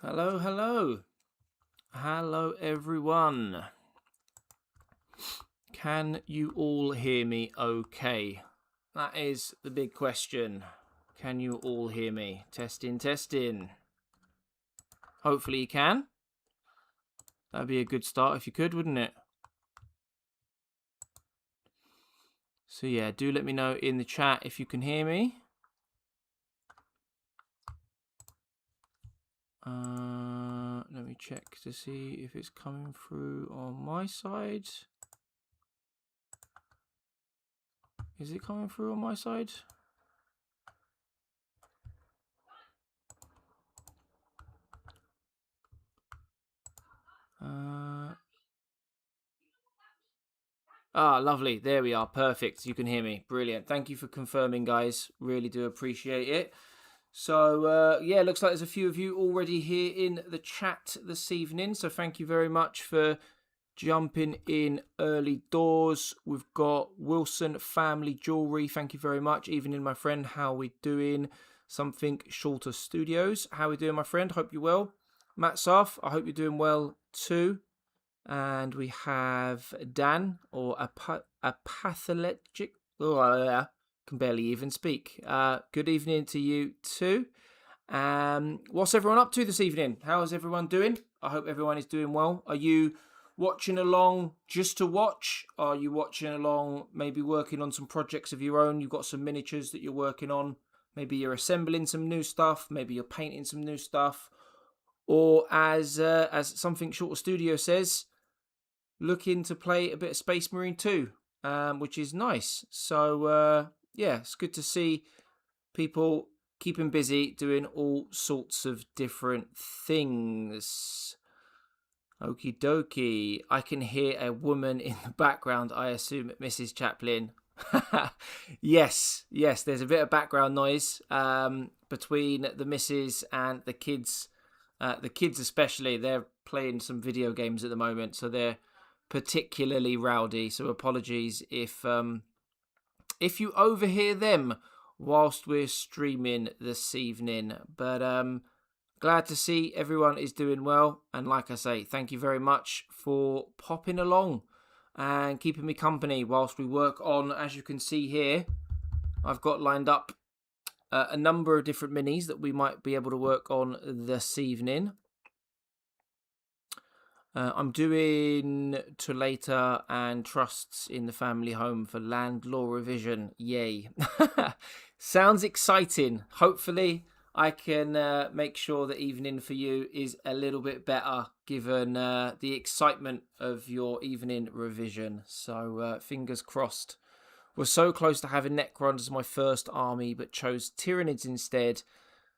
Hello, hello. Hello, everyone. Can you all hear me okay? That is the big question. Can you all hear me? Testing, testing. Hopefully you can. That'd be a good start if you could, wouldn't it? So yeah, do let me know in the chat if you can hear me. Let me check to see if it's coming through on my side. Is it coming through on my side? Lovely. There we are. Perfect. You can hear me. Brilliant. Thank you for confirming, guys. Really do appreciate it. So, yeah, looks like there's a few of you already here in the chat this evening. So thank you very much for jumping in early doors. We've got Wilson Family Jewelry. Thank you very much. Evening, my friend. How we doing? Something Shorter Studios. How we doing, my friend? Hope you're well. Matt Saf, I hope you're doing well too. And we have Dan, or a pathologic. Oh, I can barely even speak. Good evening to you too. What's everyone up to this evening? How is everyone doing? I hope everyone is doing well. Are you watching along just to watch? Are you watching along, maybe working on some projects of your own? You've got some miniatures that you're working on. Maybe you're assembling some new stuff. Maybe you're painting some new stuff. Or as Something Shorter Studio says, looking to play a bit of Space Marine 2, which is nice. So, yeah, it's good to see people keeping busy doing all sorts of different things. Okie dokie. I can hear a woman in the background, I assume, Mrs. Chaplain. Yes, there's a bit of background noise between the missus and the kids. The kids especially, they're playing some video games at the moment, so they're particularly rowdy. So apologies if you overhear them whilst we're streaming this evening. But glad to see everyone is doing well. And like I say, thank you very much for popping along and keeping me company whilst we work on, as you can see here, I've got lined up a number of different minis that we might be able to work on this evening. I'm doing Tulata and Trusts in the Family Home for Land Law Revision. Yay. Sounds exciting. Hopefully I can make sure the evening for you is a little bit better given the excitement of your evening revision. So fingers crossed. We're so close to having Necrons as my first army, but chose Tyranids instead.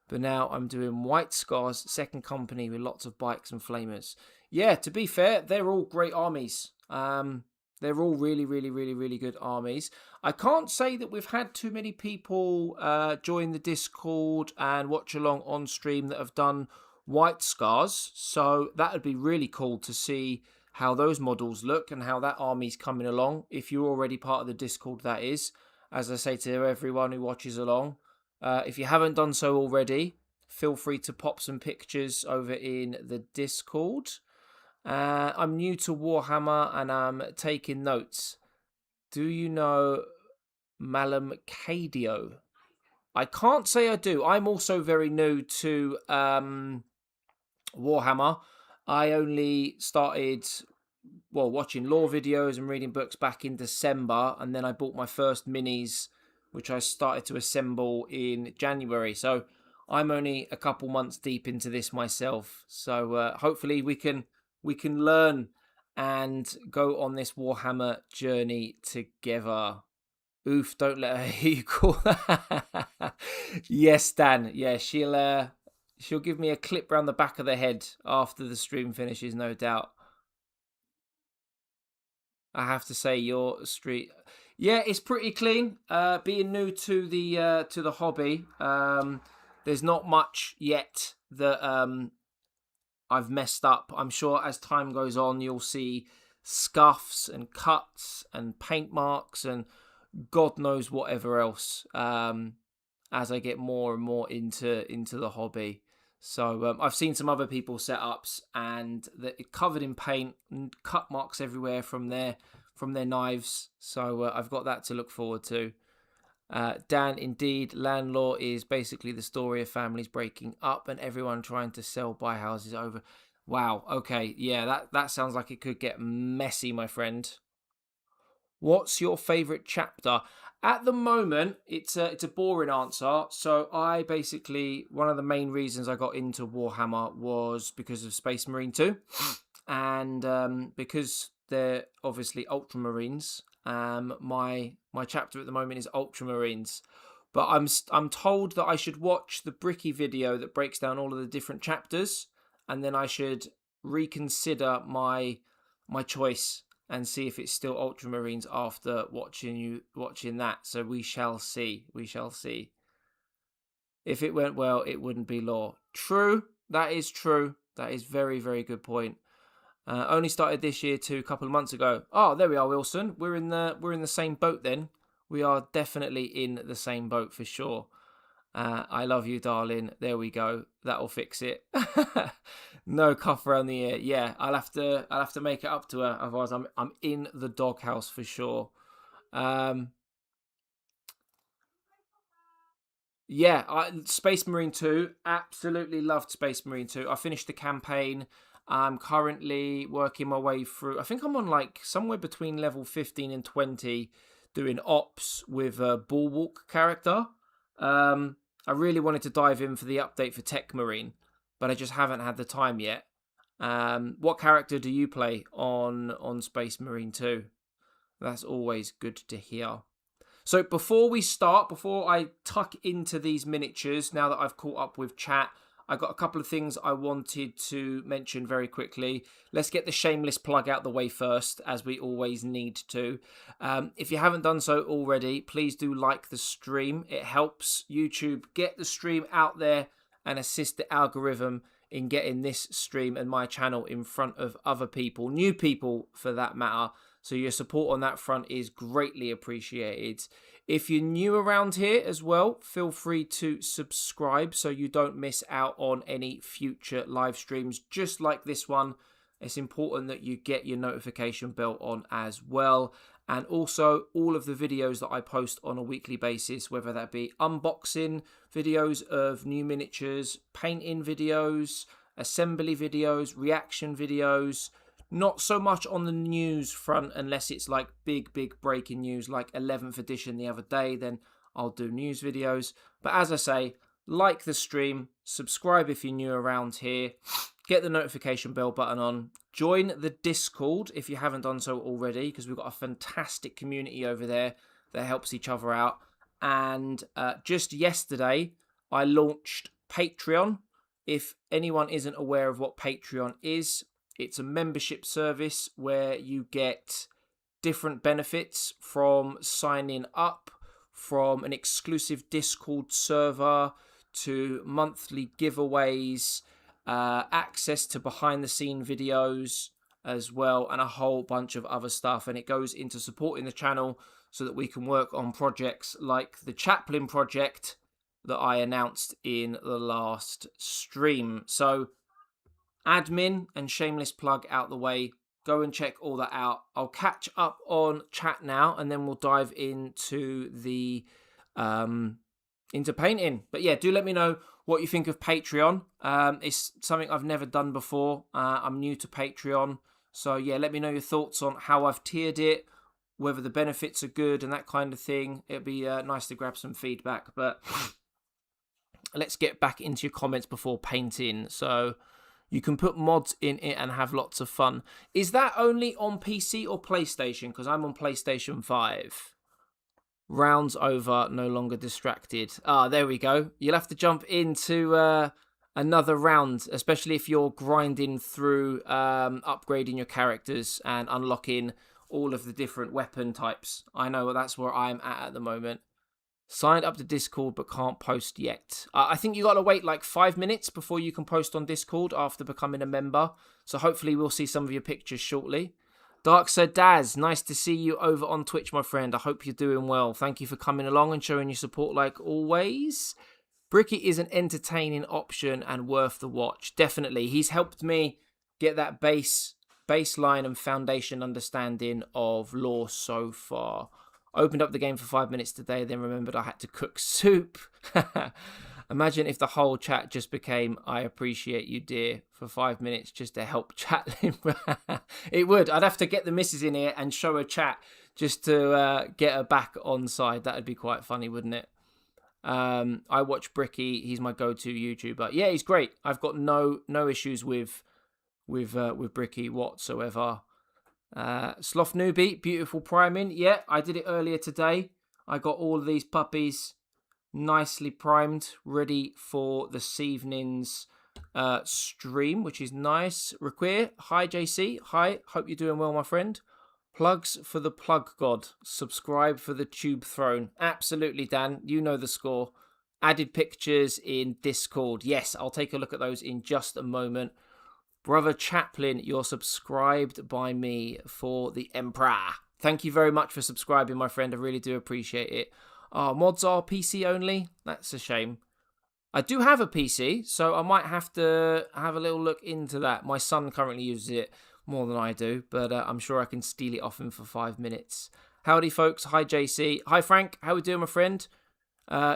But now I'm doing White Scars, second company with lots of bikes and flamers. Yeah, to be fair, they're all great armies. They're all really, really, really, really good armies. I can't say that we've had too many people join the Discord and watch along on stream that have done White Scars. So that would be really cool to see how those models look and how that army's coming along. If you're already part of the Discord, that is. As I say to everyone who watches along, if you haven't done so already, feel free to pop some pictures over in the Discord. I'm new to Warhammer and I'm taking notes. Do you know Malum Cadio? I can't say I do. I'm also very new to Warhammer. I only started watching lore videos and reading books back in December, and then I bought my first minis, which I started to assemble in January. So I'm only a couple months deep into this myself. So hopefully we can learn and go on this Warhammer journey together. Oof, don't let her hear you call that. Yes, Dan. Yeah, she'll give me a clip round the back of the head after the stream finishes, no doubt. I have to say, your street, yeah, it's pretty clean. Being new to the hobby, there's not much yet that I've messed up. I'm sure as time goes on, you'll see scuffs and cuts and paint marks and God knows whatever else as I get more and more into the hobby. So I've seen some other people's setups, and they're covered in paint and cut marks everywhere from their knives. So I've got that to look forward to. Dan, indeed, Landlaw is basically the story of families breaking up and everyone trying to sell, buy houses over. Wow. Okay. Yeah, that sounds like it could get messy, my friend. What's your favourite chapter? At the moment, it's a boring answer. So I basically, one of the main reasons I got into Warhammer was because of Space Marine 2. And because they're obviously Ultramarines, my chapter at the moment is Ultramarines. But I'm told that I should watch the Bricky video that breaks down all of the different chapters, and then I should reconsider my choice and see if it's still Ultramarines after watching that. So we shall see. We shall see. If it went well, it wouldn't be law. True. That is true. That is very, very good point. Only started this year too, a couple of months ago. Oh, there we are, Wilson. We're in the same boat then. We are definitely in the same boat for sure. I love you, darling. There we go. That'll fix it. No cuff around the ear. Yeah, I'll have to make it up to her. Otherwise, I'm in the doghouse for sure. Yeah, Space Marine 2. Absolutely loved Space Marine 2. I finished the campaign. I'm currently working my way through. I think I'm on like somewhere between level 15 and 20 doing ops with a Bulwark character. I really wanted to dive in for the update for Tech Marine, but I just haven't had the time yet. What character do you play on Space Marine 2? That's always good to hear. So before I tuck into these miniatures, now that I've caught up with chat, I got a couple of things I wanted to mention very quickly. Let's get the shameless plug out the way first, as we always need to. If you haven't done so already, please do like the stream. It helps YouTube get the stream out there and assist the algorithm in getting this stream and my channel in front of other people, new people for that matter. So your support on that front is greatly appreciated. If you're new around here as well, feel free to subscribe so you don't miss out on any future live streams just like this one. It's important that you get your notification bell on as well. And also all of the videos that I post on a weekly basis, whether that be unboxing videos of new miniatures, painting videos, assembly videos, reaction videos. Not so much on the news front unless it's like big breaking news like 11th edition the other day, then I'll do news videos. But as I say, like the stream, subscribe if you're new around here, get the notification bell button on, join the Discord if you haven't done so already, because we've got a fantastic community over there that helps each other out. And just yesterday, I launched Patreon. If anyone isn't aware of what Patreon is, it's a membership service where you get different benefits from signing up, from an exclusive Discord server to monthly giveaways, access to behind the scene videos as well, and a whole bunch of other stuff. And it goes into supporting the channel so that we can work on projects like the Chaplain project that I announced in the last stream. So admin and shameless plug out the way. Go and check all that out. I'll catch up on chat now, and then we'll dive into the into painting. But yeah, do let me know what you think of Patreon. It's something I've never done before. I'm new to Patreon, so yeah, let me know your thoughts on how I've tiered it, whether the benefits are good and that kind of thing. It'd be nice to grab some feedback. But let's get back into your comments before painting. So you can put mods in it and have lots of fun. Is that only on PC or PlayStation? Because I'm on PlayStation 5. Rounds over, no longer distracted. Ah, there we go. You'll have to jump into another round, especially if you're grinding through upgrading your characters and unlocking all of the different weapon types. I know that's where I'm at the moment. Signed up to Discord but can't post yet. I think you got to wait like 5 minutes before you can post on Discord after becoming a member. So hopefully we'll see some of your pictures shortly. Dark Sir Daz, nice to see you over on Twitch, my friend. I hope you're doing well. Thank you for coming along and showing your support like always. Bricky is an entertaining option and worth the watch. Definitely. He's helped me get that baseline and foundation understanding of lore so far. Opened up the game for 5 minutes today, then remembered I had to cook soup. Imagine if the whole chat just became, I appreciate you, dear, for 5 minutes just to help Chaplain. It would. I'd have to get the missus in here and show her chat just to get her back on side. That would be quite funny, wouldn't it? I watch Bricky. He's my go-to YouTuber. Yeah, he's great. I've got no issues with Bricky whatsoever. Sloth Newbie, beautiful priming. Yeah, I did it earlier today. I got all of these puppies nicely primed, ready for this evening's stream, which is nice. Require, hi JC, hi, hope you're doing well, my friend. Plugs for the plug god, subscribe for the tube throne. Absolutely, Dan, you know the score. Added pictures in Discord. Yes, I'll take a look at those in just a moment. Brother Chaplain, you're subscribed by me for the Emperor. Thank you very much for subscribing, my friend. I really do appreciate it. Mods are PC only? That's a shame. I do have a PC, so I might have to have a little look into that. My son currently uses it more than I do, but I'm sure I can steal it off him for 5 minutes. Howdy, folks. Hi, JC. Hi, Frank. How we doing, my friend?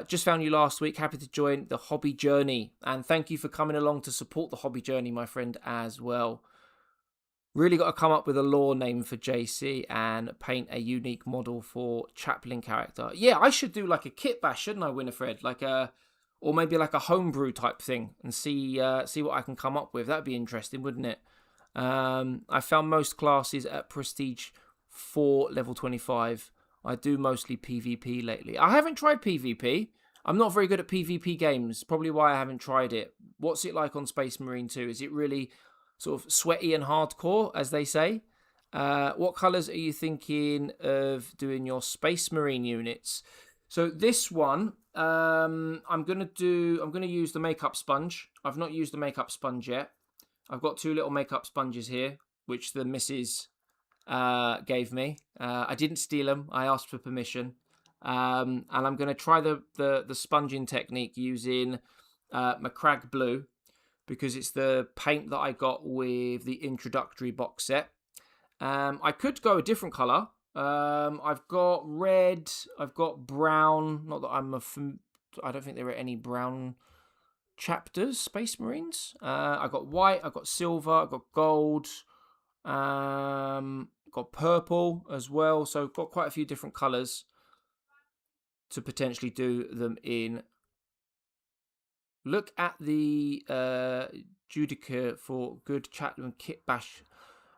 Just found you last week. Happy to join the hobby journey. And thank you for coming along to support the hobby journey, my friend, as well. Really got to come up with a lore name for JC and paint a unique model for Chaplain character. Yeah, I should do like a kit bash, shouldn't I, Winifred? Or maybe like a homebrew type thing and see what I can come up with. That'd be interesting, wouldn't it? I found most classes at Prestige 4 level 25. I do mostly PvP lately. I haven't tried PvP. I'm not very good at PvP games. Probably why I haven't tried it. What's it like on Space Marine 2? Is it really sort of sweaty and hardcore, as they say? What colours are you thinking of doing your Space Marine units? So this one, I'm gonna use the makeup sponge. I've not used the makeup sponge yet. I've got 2 little makeup sponges here, which the missus gave me. I didn't steal them. I asked for permission. And I'm going to try the sponging technique using Macragge Blue, because it's the paint that I got with the introductory box set. I could go a different colour. I've got red. I've got brown. Not that I don't think there are any brown chapters, Space Marines. I got white. I got silver. I got gold. Got purple as well. So got quite a few different colours to potentially do them in. Look at the Judica for good Chaplain kit bash.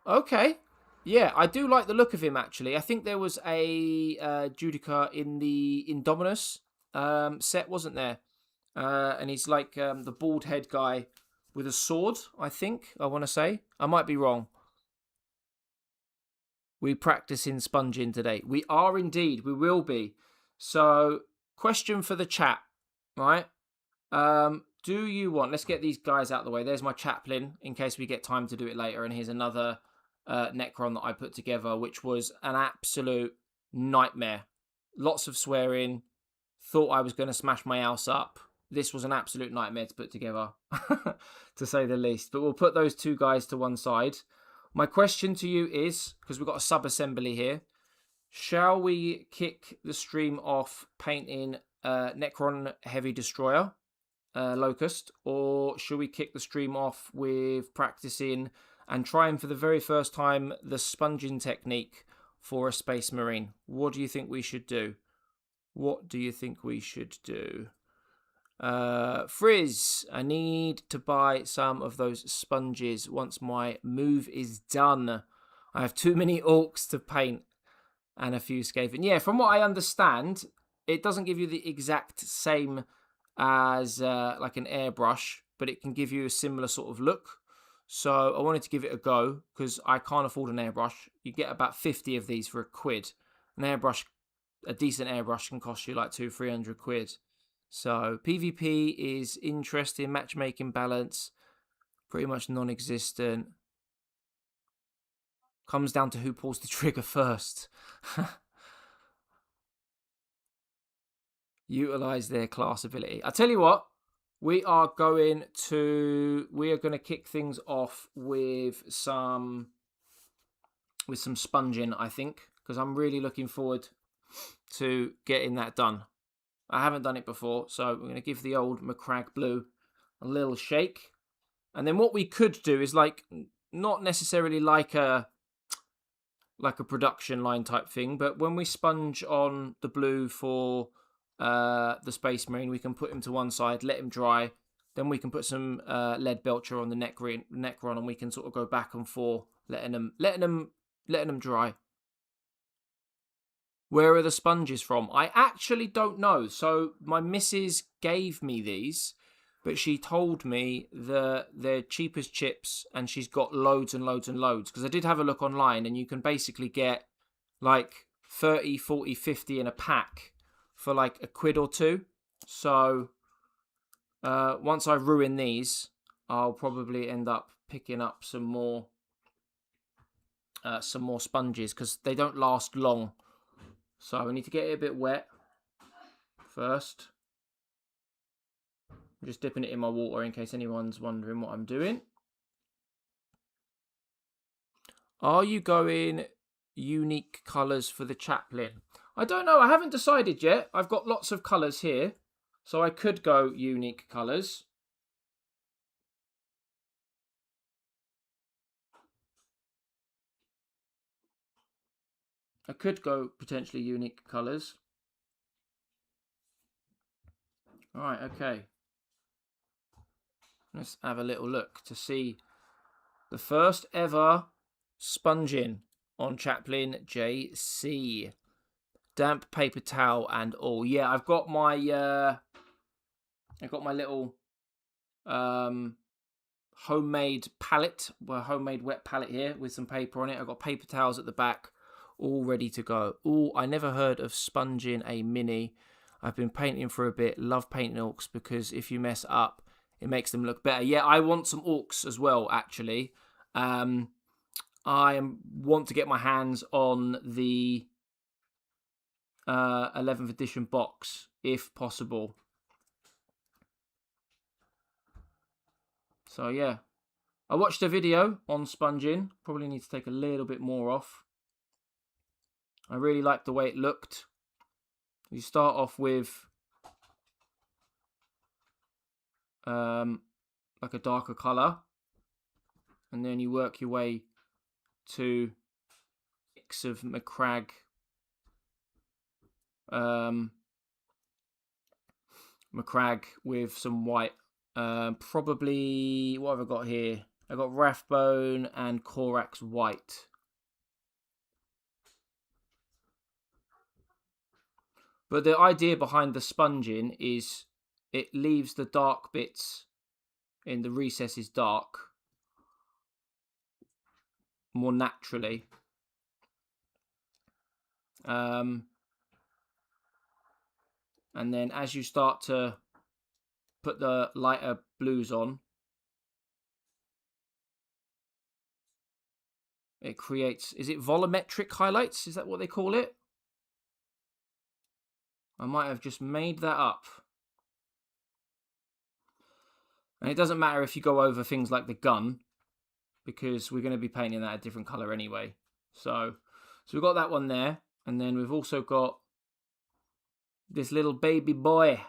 Okay. Yeah, I do like the look of him, actually. I think there was a Judica in the Indominus set, wasn't there? And he's like the bald head guy with a sword, I think, I want to say. I might be wrong. We practice in sponging today. We are indeed. We will be. So, question for the chat, right? Do you want... Let's get these guys out of the way. There's my Chaplain, in case we get time to do it later. And here's another Necron that I put together, which was an absolute nightmare. Lots of swearing. Thought I was going to smash my house up. This was an absolute nightmare to put together, to say the least. But we'll put those 2 guys to one side. My question to you is, because we've got a sub-assembly here, shall we kick the stream off painting Necron Heavy Destroyer, Locust, or should we kick the stream off with practicing and trying for the very first time the sponging technique for a Space Marine? What do you think we should do? What do you think we should do? Frizz, I need to buy some of those sponges once my move is done. I have too many orcs to paint and a few Skaven. Yeah, from what I understand, it doesn't give you the exact same as like an airbrush, but it can give you a similar sort of look. So I wanted to give it a go because I can't afford an airbrush. You get about 50 of these for £1. An airbrush, a decent airbrush, can cost you like 200-300 quid. So PvP is interesting. Matchmaking balance, pretty much non-existent. Comes down to who pulls the trigger first. utilize their class ability. I tell you what, we are going to kick things off with some sponging, I think, because I'm really looking forward to getting that done. I haven't done it before, so we're going to give the old Macragge Blue a little shake. And then what we could do is like, not necessarily like a production line type thing, but when we sponge on the blue for the Space Marine, we can put him to one side, let him dry. Then we can put some lead belcher on the Necron, and we can sort of go back and forth, letting them dry. Where are the sponges from? I actually don't know. So my missus gave me these, but she told me that they're cheap as chips, and she's got loads and loads and loads. Because I did have a look online, and you can basically get like 30, 40, 50 in a pack for like £1 or £2. So once I ruin these, I'll probably end up picking up some more sponges, because they don't last long. So I need to get it a bit wet first. I'm just dipping it in my water in case anyone's wondering what I'm doing. Are you going unique colours for the Chaplain? I don't know. I haven't decided yet. I've got lots of colours here. So I could go unique colours. I could go potentially unique colours. Alright, okay. Let's have a little look to see the first ever sponging on Chaplain JC. Damp paper towel and all. Yeah, I've got my little homemade palette, homemade wet palette here with some paper on it. I've got paper towels at the back, all ready to go. Oh, I never heard of sponging a mini. I've been painting for a bit. Love painting orcs because if you mess up, it makes them look better. Yeah, I want some orcs as well, actually. I want to get my hands on the 11th edition box, if possible. So, yeah. I watched a video on sponging. Probably need to take a little bit more off. I really liked the way it looked. You start off with like a darker colour, and then you work your way to a mix of Macragge with some white. Probably, what have I got here? I got Rathbone and Korax white. But the idea behind the sponging is it leaves the dark bits in the recesses dark more naturally. And then as you start to put the lighter blues on, it creates, is it volumetric highlights? Is that what they call it? I might have just made that up. And it doesn't matter if you go over things like the gun, because we're going to be painting that a different colour anyway. So we've got that one there. And then we've also got this little baby boy.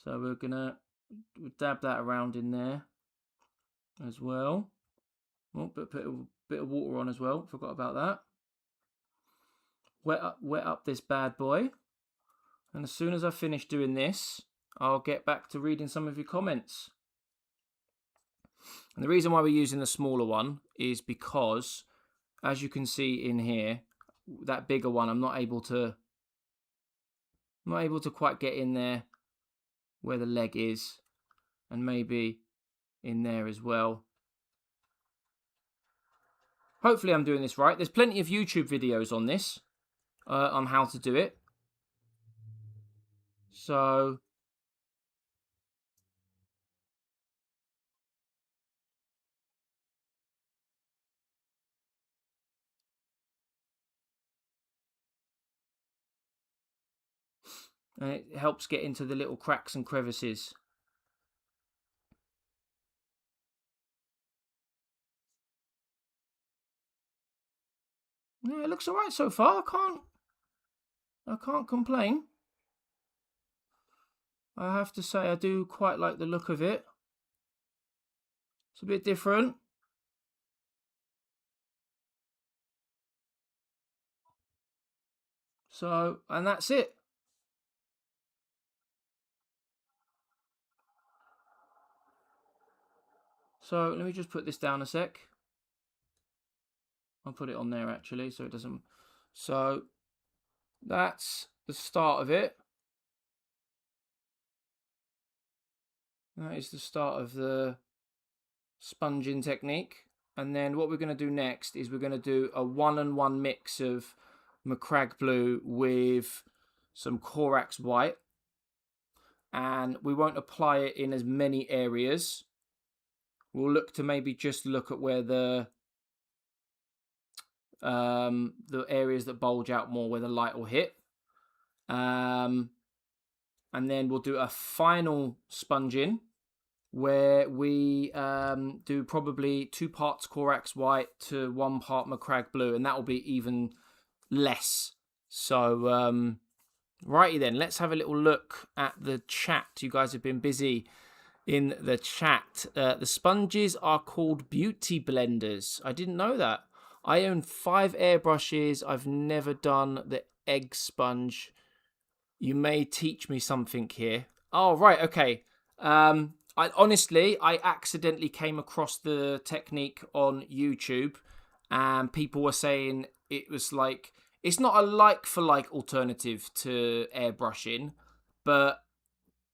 So we're going to dab that around in there as well. Oh, but put a bit of water on as well. Forgot about that. Wet up this bad boy. And as soon as I finish doing this, I'll get back to reading some of your comments. And the reason why we're using the smaller one is because, as you can see in here, that bigger one, I'm not able to quite get in there where the leg is, and maybe in there as well. Hopefully I'm doing this right. There's plenty of YouTube videos on this, on how to do it. So And it helps get into the little cracks and crevices. Yeah, it looks alright so far. I can't complain. I have to say I do quite like the look of it. It's a bit different. So, and that's it. So let me just put this down a sec. I'll put it on there actually so it doesn't. So that's the start of it. That is the start of the sponging technique. And then what we're going to do next is we're going to do a 1-on-1 mix of Macragge Blue with some Corax White. And we won't apply it in as many areas. We'll look to maybe just look at where the areas that bulge out more, where the light will hit. And then we'll do a final sponging where we do probably 2 parts Corax White to 1 part Macragge Blue, and that will be even less. So, righty then, let's have a little look at the chat. You guys have been busy in the chat. The sponges are called beauty blenders. I didn't know that. I own 5 airbrushes. I've never done the egg sponge. You may teach me something here. Oh, right, okay. I accidentally came across the technique on YouTube, and people were saying it was like, it's not a like-for-like alternative to airbrushing, but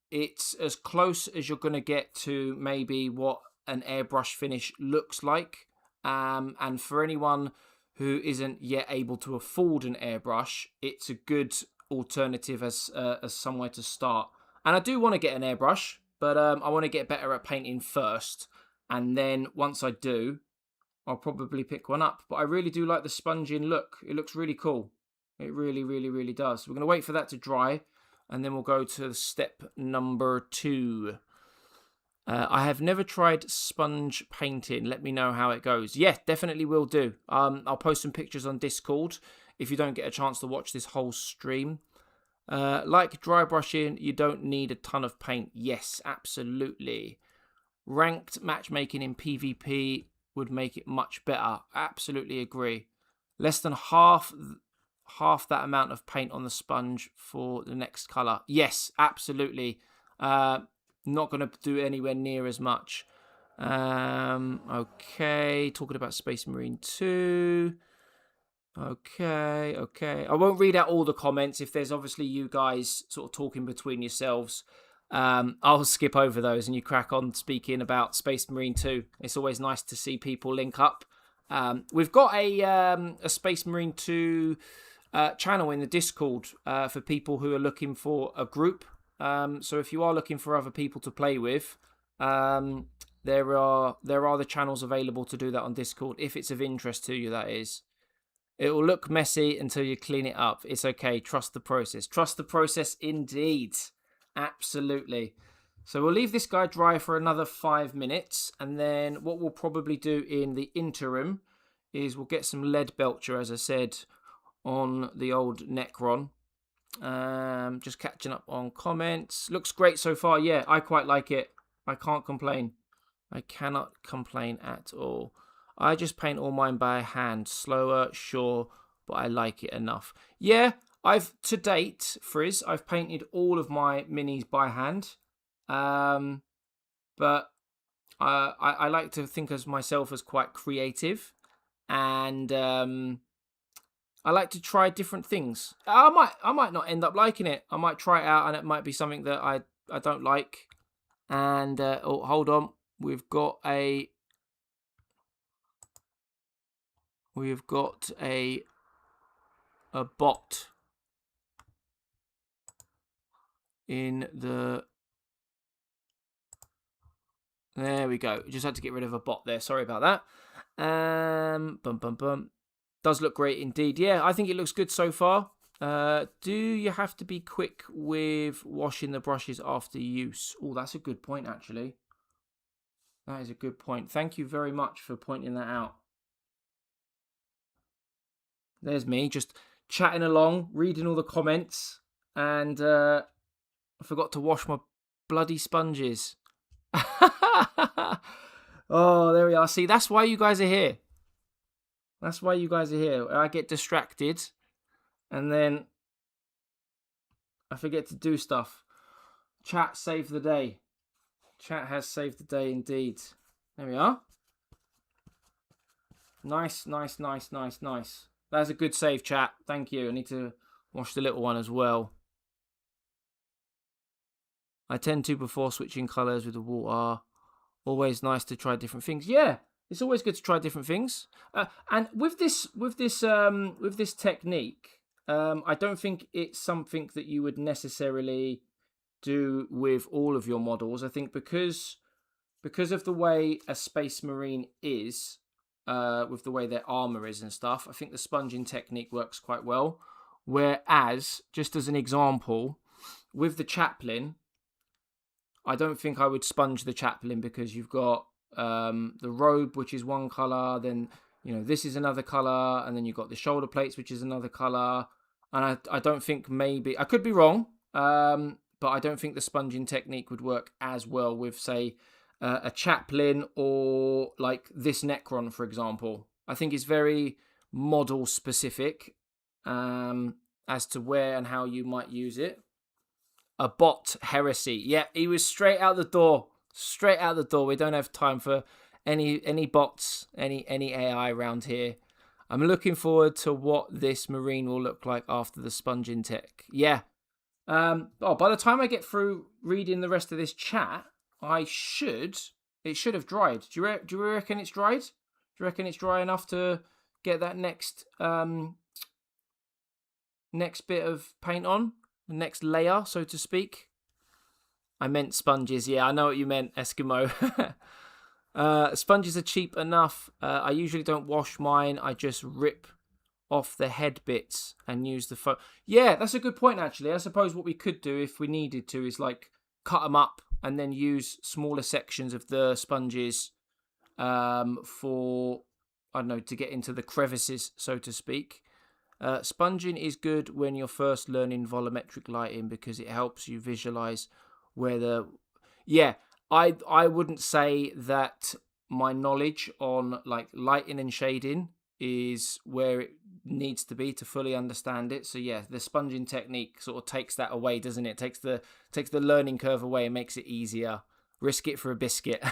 it's as close as you're going to get to maybe what an airbrush finish looks like. And for anyone who isn't yet able to afford an airbrush, it's a good alternative as somewhere to start. And I do want to get an airbrush, but I want to get better at painting first. And then once I do, I'll probably pick one up. But I really do like the sponging look. It looks really cool. It really, really, really does. So we're going to wait for that to dry. And then we'll go to step number 2. I have never tried sponge painting. Let me know how it goes. Yeah, definitely will do. I'll post some pictures on Discord if you don't get a chance to watch this whole stream. Like dry brushing, you don't need a ton of paint. Yes, absolutely. Ranked matchmaking in PvP would make it much better. Absolutely agree. Less than half that amount of paint on the sponge for the next colour. Yes, absolutely. Not going to do anywhere near as much. Okay, talking about Space Marine 2. Okay. I won't read out all the comments. If there's obviously you guys sort of talking between yourselves, I'll skip over those and you crack on speaking about Space Marine 2. It's always nice to see people link up. We've got a Space Marine 2 channel in the Discord for people who are looking for a group. So if you are looking for other people to play with, there are the channels available to do that on Discord if it's of interest to you, that is. It will look messy until you clean it up. It's okay. Trust the process. Trust the process indeed. Absolutely. So we'll leave this guy dry for another 5 minutes. And then what we'll probably do in the interim is we'll get some lead belcher, as I said, on the old Necron. Just catching up on comments. Looks great so far. Yeah, I quite like it. I can't complain. I cannot complain at all. I just paint all mine by hand. Slower, sure, but I like it enough. Yeah, to date, Frizz, I've painted all of my minis by hand. But I like to think of myself as quite creative. And I like to try different things. I might not end up liking it. I might try it out and it might be something that I don't like. And, hold on. We've got a bot in the... There we go. Just had to get rid of a bot there. Sorry about that. Does look great indeed. Yeah, I think it looks good so far. Do you have to be quick with washing the brushes after use? Oh, that's a good point, actually. That is a good point. Thank you very much for pointing that out. There's me just chatting along, reading all the comments, and I forgot to wash my bloody sponges. Oh, there we are. See, that's why you guys are here. That's why you guys are here. I get distracted, and then I forget to do stuff. Chat saved the day. Chat has saved the day indeed. There we are. Nice, nice, nice, nice, nice. That's a good save, chat. Thank you. I need to wash the little one as well. I tend to before switching colours with the water. Always nice to try different things. Yeah, it's always good to try different things. And with this technique, I don't think it's something that you would necessarily do with all of your models. I think because of the way a Space Marine is, with the way their armor is and stuff, I think the sponging technique works quite well. Whereas, just as an example, with the Chaplain, I don't think I would sponge the Chaplain because you've got the robe, which is one color, then this is another color, and then you've got the shoulder plates, which is another color. And I don't think, maybe I could be wrong, but I don't think the sponging technique would work as well with, say, a Chaplain or like this Necron, for example. I think it's very model specific as to where and how you might use it. A bot heresy. Yeah, he was straight out the door. Straight out the door. We don't have time for any bots, any AI around here. I'm looking forward to what this Marine will look like after the sponging tech. Yeah. By the time I get through reading the rest of this chat, it should have dried. Do you reckon it's dried? Do you reckon it's dry enough to get that next bit of paint on? The next layer, so to speak. I meant sponges. Yeah, I know what you meant, Eskimo. Sponges are cheap enough. I usually don't wash mine. I just rip off the head bits and use the foam. Yeah, that's a good point, actually. I suppose what we could do if we needed to is like cut them up and then use smaller sections of the sponges for, I don't know, to get into the crevices, so to speak. Sponging is good when you're first learning volumetric lighting because it helps you visualize where the... Yeah, I wouldn't say that my knowledge on like lighting and shading is where it needs to be to fully understand it. So yeah, the sponging technique sort of takes that away, doesn't it? Takes the learning curve away and makes it easier. Risk it for a biscuit.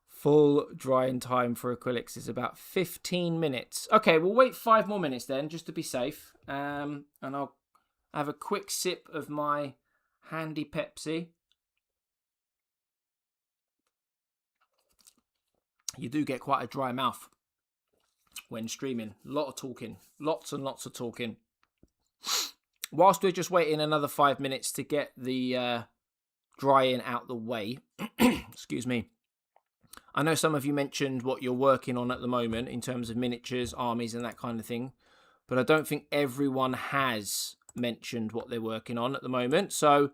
Full drying time for acrylics is about 15 minutes. Okay, we'll wait 5 more minutes then, just to be safe. And I'll have a quick sip of my handy Pepsi. You do get quite a dry mouth when streaming. A lot of talking. Lots and lots of talking. Whilst we're just waiting another 5 minutes to get the drying out the way. Excuse me. I know some of you mentioned what you're working on at the moment in terms of miniatures, armies and that kind of thing. But I don't think everyone has mentioned what they're working on at the moment. So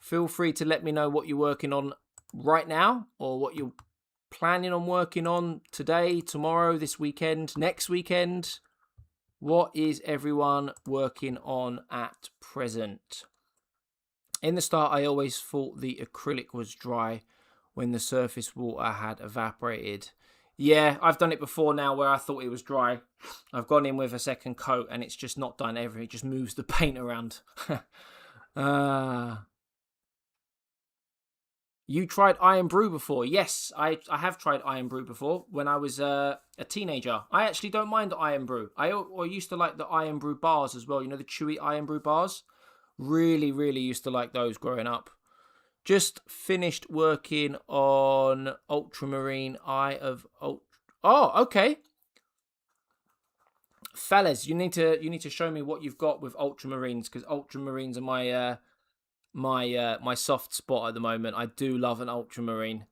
feel free to let me know what you're working on right now or what you're planning on working on today, tomorrow, this weekend, next weekend. What is everyone working on at present? In the start, I always thought the acrylic was dry when the surface water had evaporated. Yeah, I've done it before now where I thought it was dry. I've gone in with a second coat and it's just not done ever. It just moves the paint around. You tried Iron Brew before? Yes, I have tried Iron Brew before when I was a teenager. I actually don't mind the Iron Brew. I used to like the Iron Brew bars as well. You know, the chewy Iron Brew bars? Really, really used to like those growing up. Just finished working on Ultramarine Eye of Ultra. Oh, okay. Fellas, you need to show me what you've got with Ultramarines because Ultramarines are my soft spot at the moment. I do love an Ultramarine.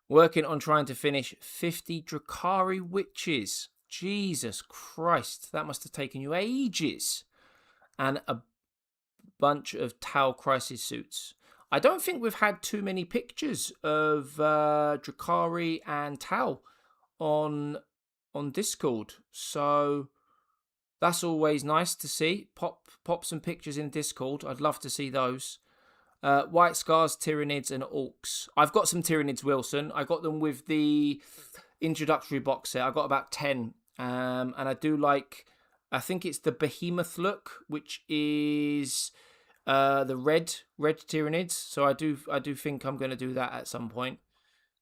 Working on trying to finish 50 Drakari Witches. Jesus Christ, that must have taken you ages. and a bunch of Tau Crisis suits. I don't think we've had too many pictures of Drakari and Tau on Discord, so that's always nice to see. Pop some pictures in Discord. I'd love to see those. White Scars, Tyranids, and Orcs. I've got some Tyranids, Wilson. I got them with the introductory box set. I got about 10, and I do like. I think it's the Behemoth look, which is the red Tyranids. So I do think I'm going to do that at some point.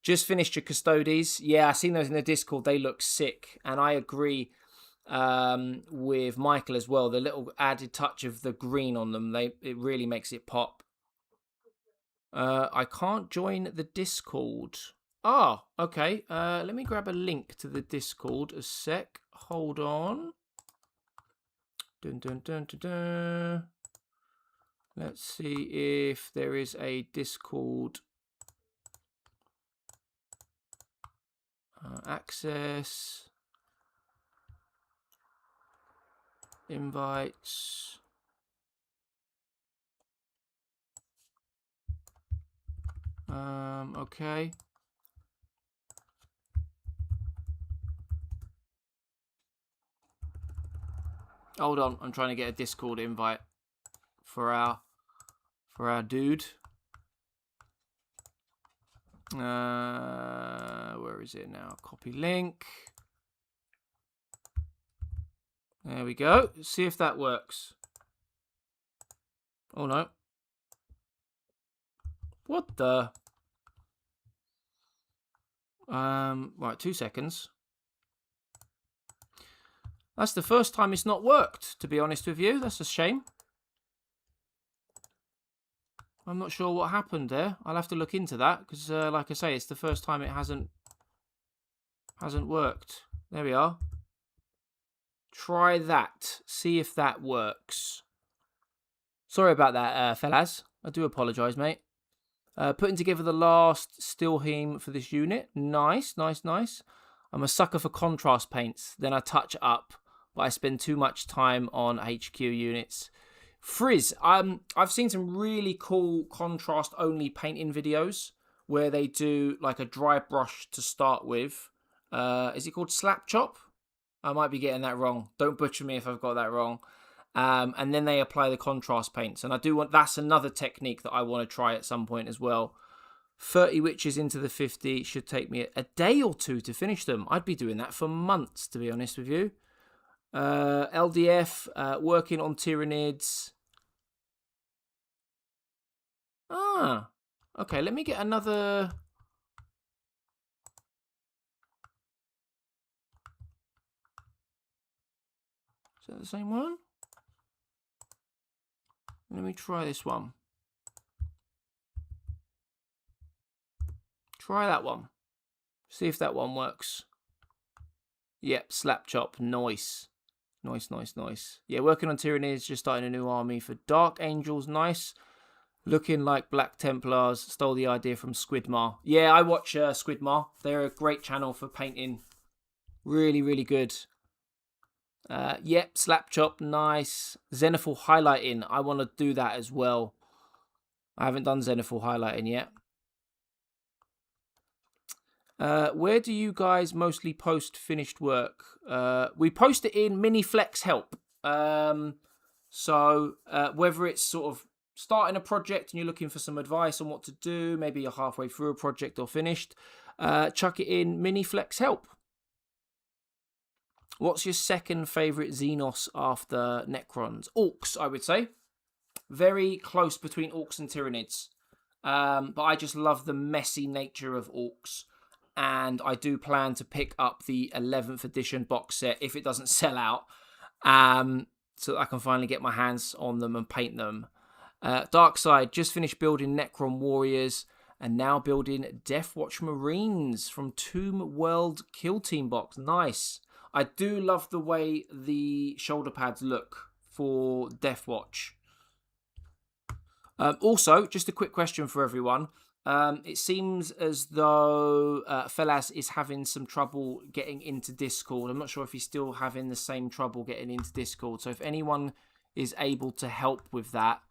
Just finished your Custodes. Yeah, I've seen those in the Discord. They look sick, and I agree with Michael as well. The little added touch of the green on them, it really makes it pop. I can't join the Discord. Ah, okay. Let me grab a link to the Discord a sec. Hold on. Dun, dun, dun, dun, dun. Let's see if there is a Discord access. Invites. Okay. Hold on, I'm trying to get a Discord invite for our dude. Where is it now? Copy link. There we go. See if that works. Oh no. What the? Right, 2 seconds. That's the first time it's not worked, to be honest with you. That's a shame. I'm not sure what happened there. I'll have to look into that because, like I say, it's the first time it hasn't worked. There we are. Try that. See if that works. Sorry about that, fellas. I do apologise, mate. Putting together the last Stilheim for this unit. Nice, nice, nice. I'm a sucker for contrast paints. Then I touch up, but I spend too much time on HQ units. Frizz, I've seen some really cool contrast-only painting videos where they do like a dry brush to start with. Is it called Slap Chop? I might be getting that wrong. Don't butcher me if I've got that wrong. And then they apply the contrast paints. And that's another technique that I want to try at some point as well. 30 witches into the 50 should take me a day or two to finish them. I'd be doing that for months, to be honest with you. LDF, working on Tyranids. Okay, let me get another. Is that the same one? Let me try this one. Try that one. See if that one works. Yep, Slap Chop. Nice. Nice, nice, nice. Yeah, working on Tyranids, just starting a new army for Dark Angels. Nice. Looking like Black Templars. Stole the idea from Squidmar. Yeah, I watch Squidmar. They're a great channel for painting. Really, really good. Yep, Slap Chop. Nice. Zenithal highlighting. I want to do that as well. I haven't done Zenithal highlighting yet. Where do you guys mostly post finished work? We post it in Mini Flex Help. So whether it's sort of starting a project and you're looking for some advice on what to do, maybe you're halfway through a project or finished, chuck it in Mini Flex Help. What's your second favourite Xenos after Necrons? Orcs, I would say. Very close between Orcs and Tyranids. But I just love the messy nature of Orcs. And I do plan to pick up the 11th edition box set if it doesn't sell out. So that I can finally get my hands on them and paint them. Dark Side, just finished building Necron Warriors. And now building Deathwatch Marines from Tomb World Kill Team box. Nice. I do love the way the shoulder pads look for Deathwatch. Also, just a quick question for everyone. It seems as though Felas is having some trouble getting into Discord. I'm not sure if he's still having the same trouble getting into Discord. So if anyone is able to help with that,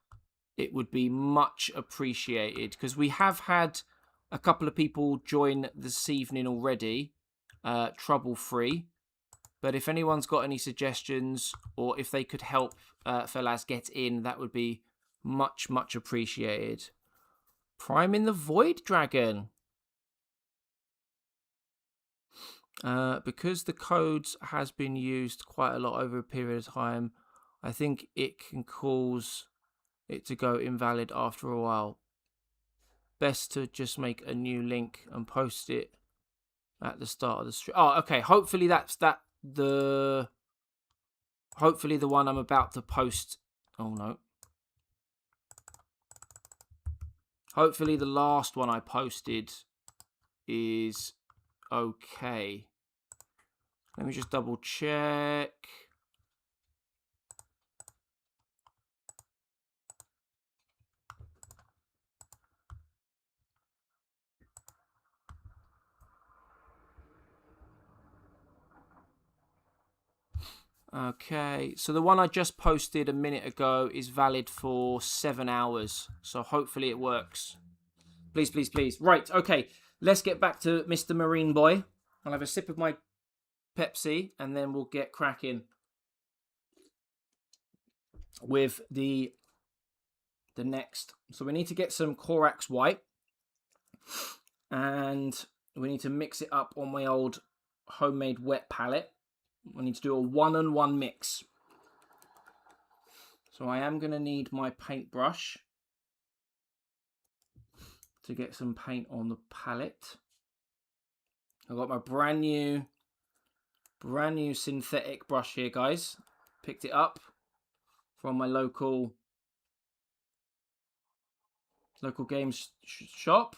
it would be much appreciated, because we have had a couple of people join this evening already, trouble-free. But if anyone's got any suggestions, or if they could help fellas get in, that would be much, much appreciated. Priming the Void Dragon. Because the codes has been used quite a lot over a period of time, I think it can cause it to go invalid after a while. Best to just make a new link and post it at the start of the stream. Oh, okay. Hopefully that's hopefully the one I'm about to post. Oh no. Hopefully the last one I posted is okay. Let me just double check. Okay, so the one I just posted a minute ago is valid for 7 hours. So hopefully it works. Please, please, please. Right, okay. Let's get back to Mr. Marine Boy. I'll have a sip of my Pepsi and then we'll get cracking with the next. So we need to get some Corax White. And we need to mix it up on my old homemade wet palette. I need to do a 1-on-1 mix. So I am going to need my paintbrush to get some paint on the palette. I've got my brand new synthetic brush here, guys. Picked it up from my local games shop.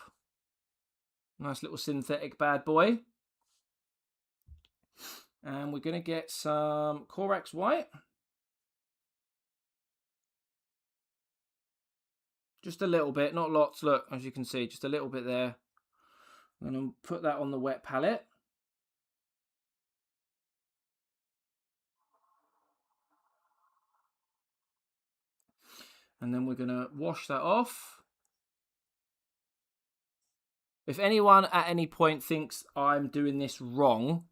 Nice little synthetic bad boy. And we're going to get some Corax White. Just a little bit, not lots. Look, as you can see, just a little bit there. I'm going to put that on the wet palette. And then we're going to wash that off. If anyone at any point thinks I'm doing this wrong,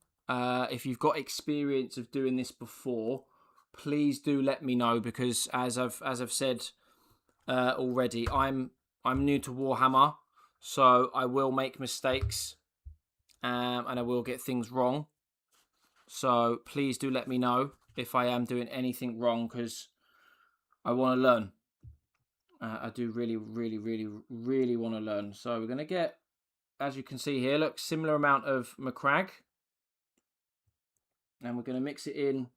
if you've got experience of doing this before, please do let me know, because as I've said already, I'm new to Warhammer, so I will make mistakes and I will get things wrong. So please do let me know if I am doing anything wrong, because I want to learn. I do really, really, really, really want to learn. So we're going to get, as you can see here, look, similar amount of Macragge. And we're going to mix it in.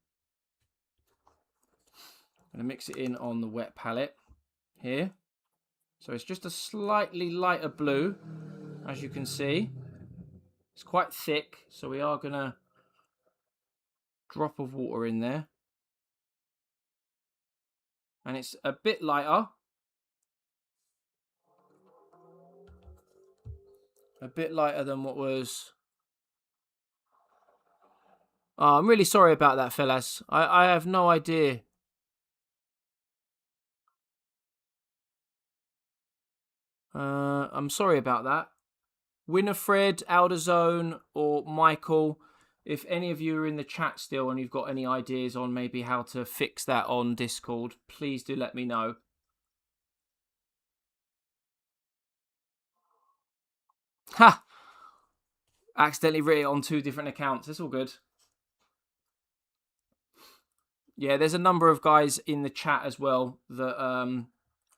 I'm going to mix it in on the wet palette here. So it's just a slightly lighter blue, as you can see. It's quite thick, so we are going to drop of water in there. And it's a bit lighter. A bit lighter than what was... Oh, I'm really sorry about that, fellas. I have no idea. I'm sorry about that. Winifred, Alderzone, or Michael, if any of you are in the chat still and you've got any ideas on maybe how to fix that on Discord, please do let me know. Ha! Accidentally written it on 2 different accounts. It's all good. Yeah, there's a number of guys in the chat as well that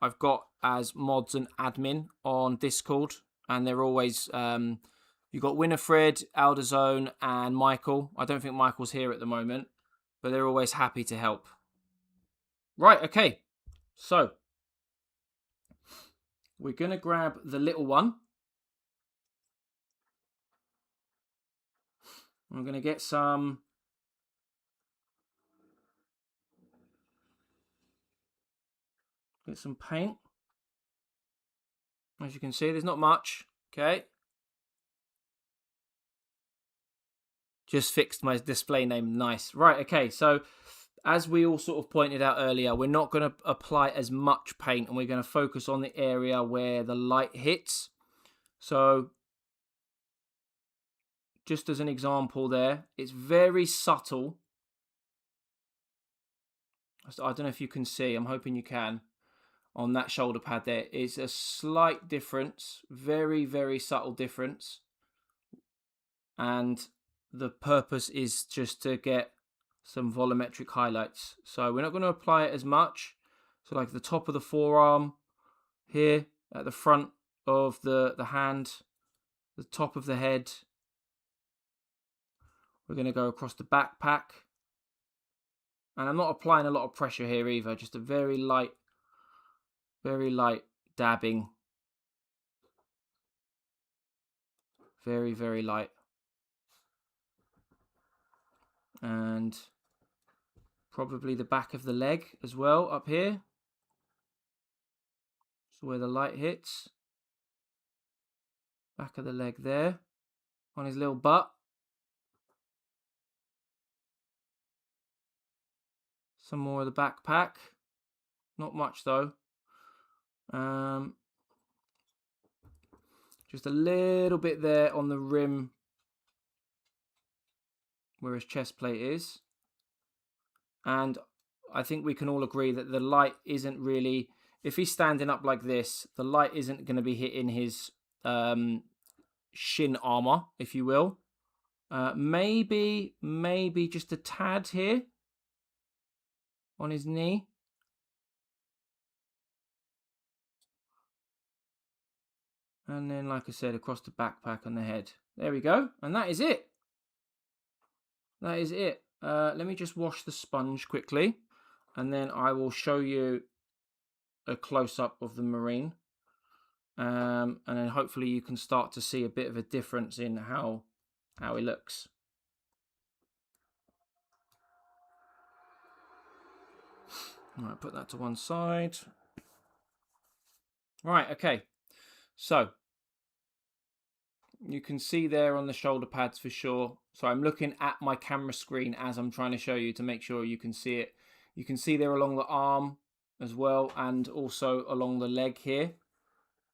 I've got as mods and admin on Discord, and they're always you've got Winifred, Alderzone, and Michael. I don't think Michael's here at the moment, but they're always happy to help. Right, okay. So we're gonna grab the little one. I'm gonna get some paint. As you can see, there's not much. Okay. Just fixed my display name. Nice. Right, okay. So as we all sort of pointed out earlier, we're not going to apply as much paint, and we're going to focus on the area where the light hits. So just as an example there, it's very subtle. I don't know if you can see, I'm hoping you can, on that shoulder pad there. It's a slight difference, very, very subtle difference. And the purpose is just to get some volumetric highlights. So we're not going to apply it as much. So like the top of the forearm here, at the front of the hand, the top of the head. We're going to go across the backpack. And I'm not applying a lot of pressure here either, just a very light dabbing. Very, very light. And probably the back of the leg as well, up here. So where the light hits. Back of the leg there. On his little butt. Some more of the backpack. Not much though. Just a little bit there on the rim where his chest plate is. And I think we can all agree that the light isn't really, if he's standing up like this, the light isn't going to be hitting his shin armor, if you will. Maybe just a tad here on his knee. And then, like I said, across the backpack and the head. There we go. And that is it. That is it. Let me just wash the sponge quickly. And then I will show you a close-up of the Marine. And then hopefully you can start to see a bit of a difference in how he looks. All right, put that to one side. Right, okay. So, you can see there on the shoulder pads for sure. So I'm looking at my camera screen as I'm trying to show you to make sure you can see it. You can see there along the arm as well, and also along the leg here.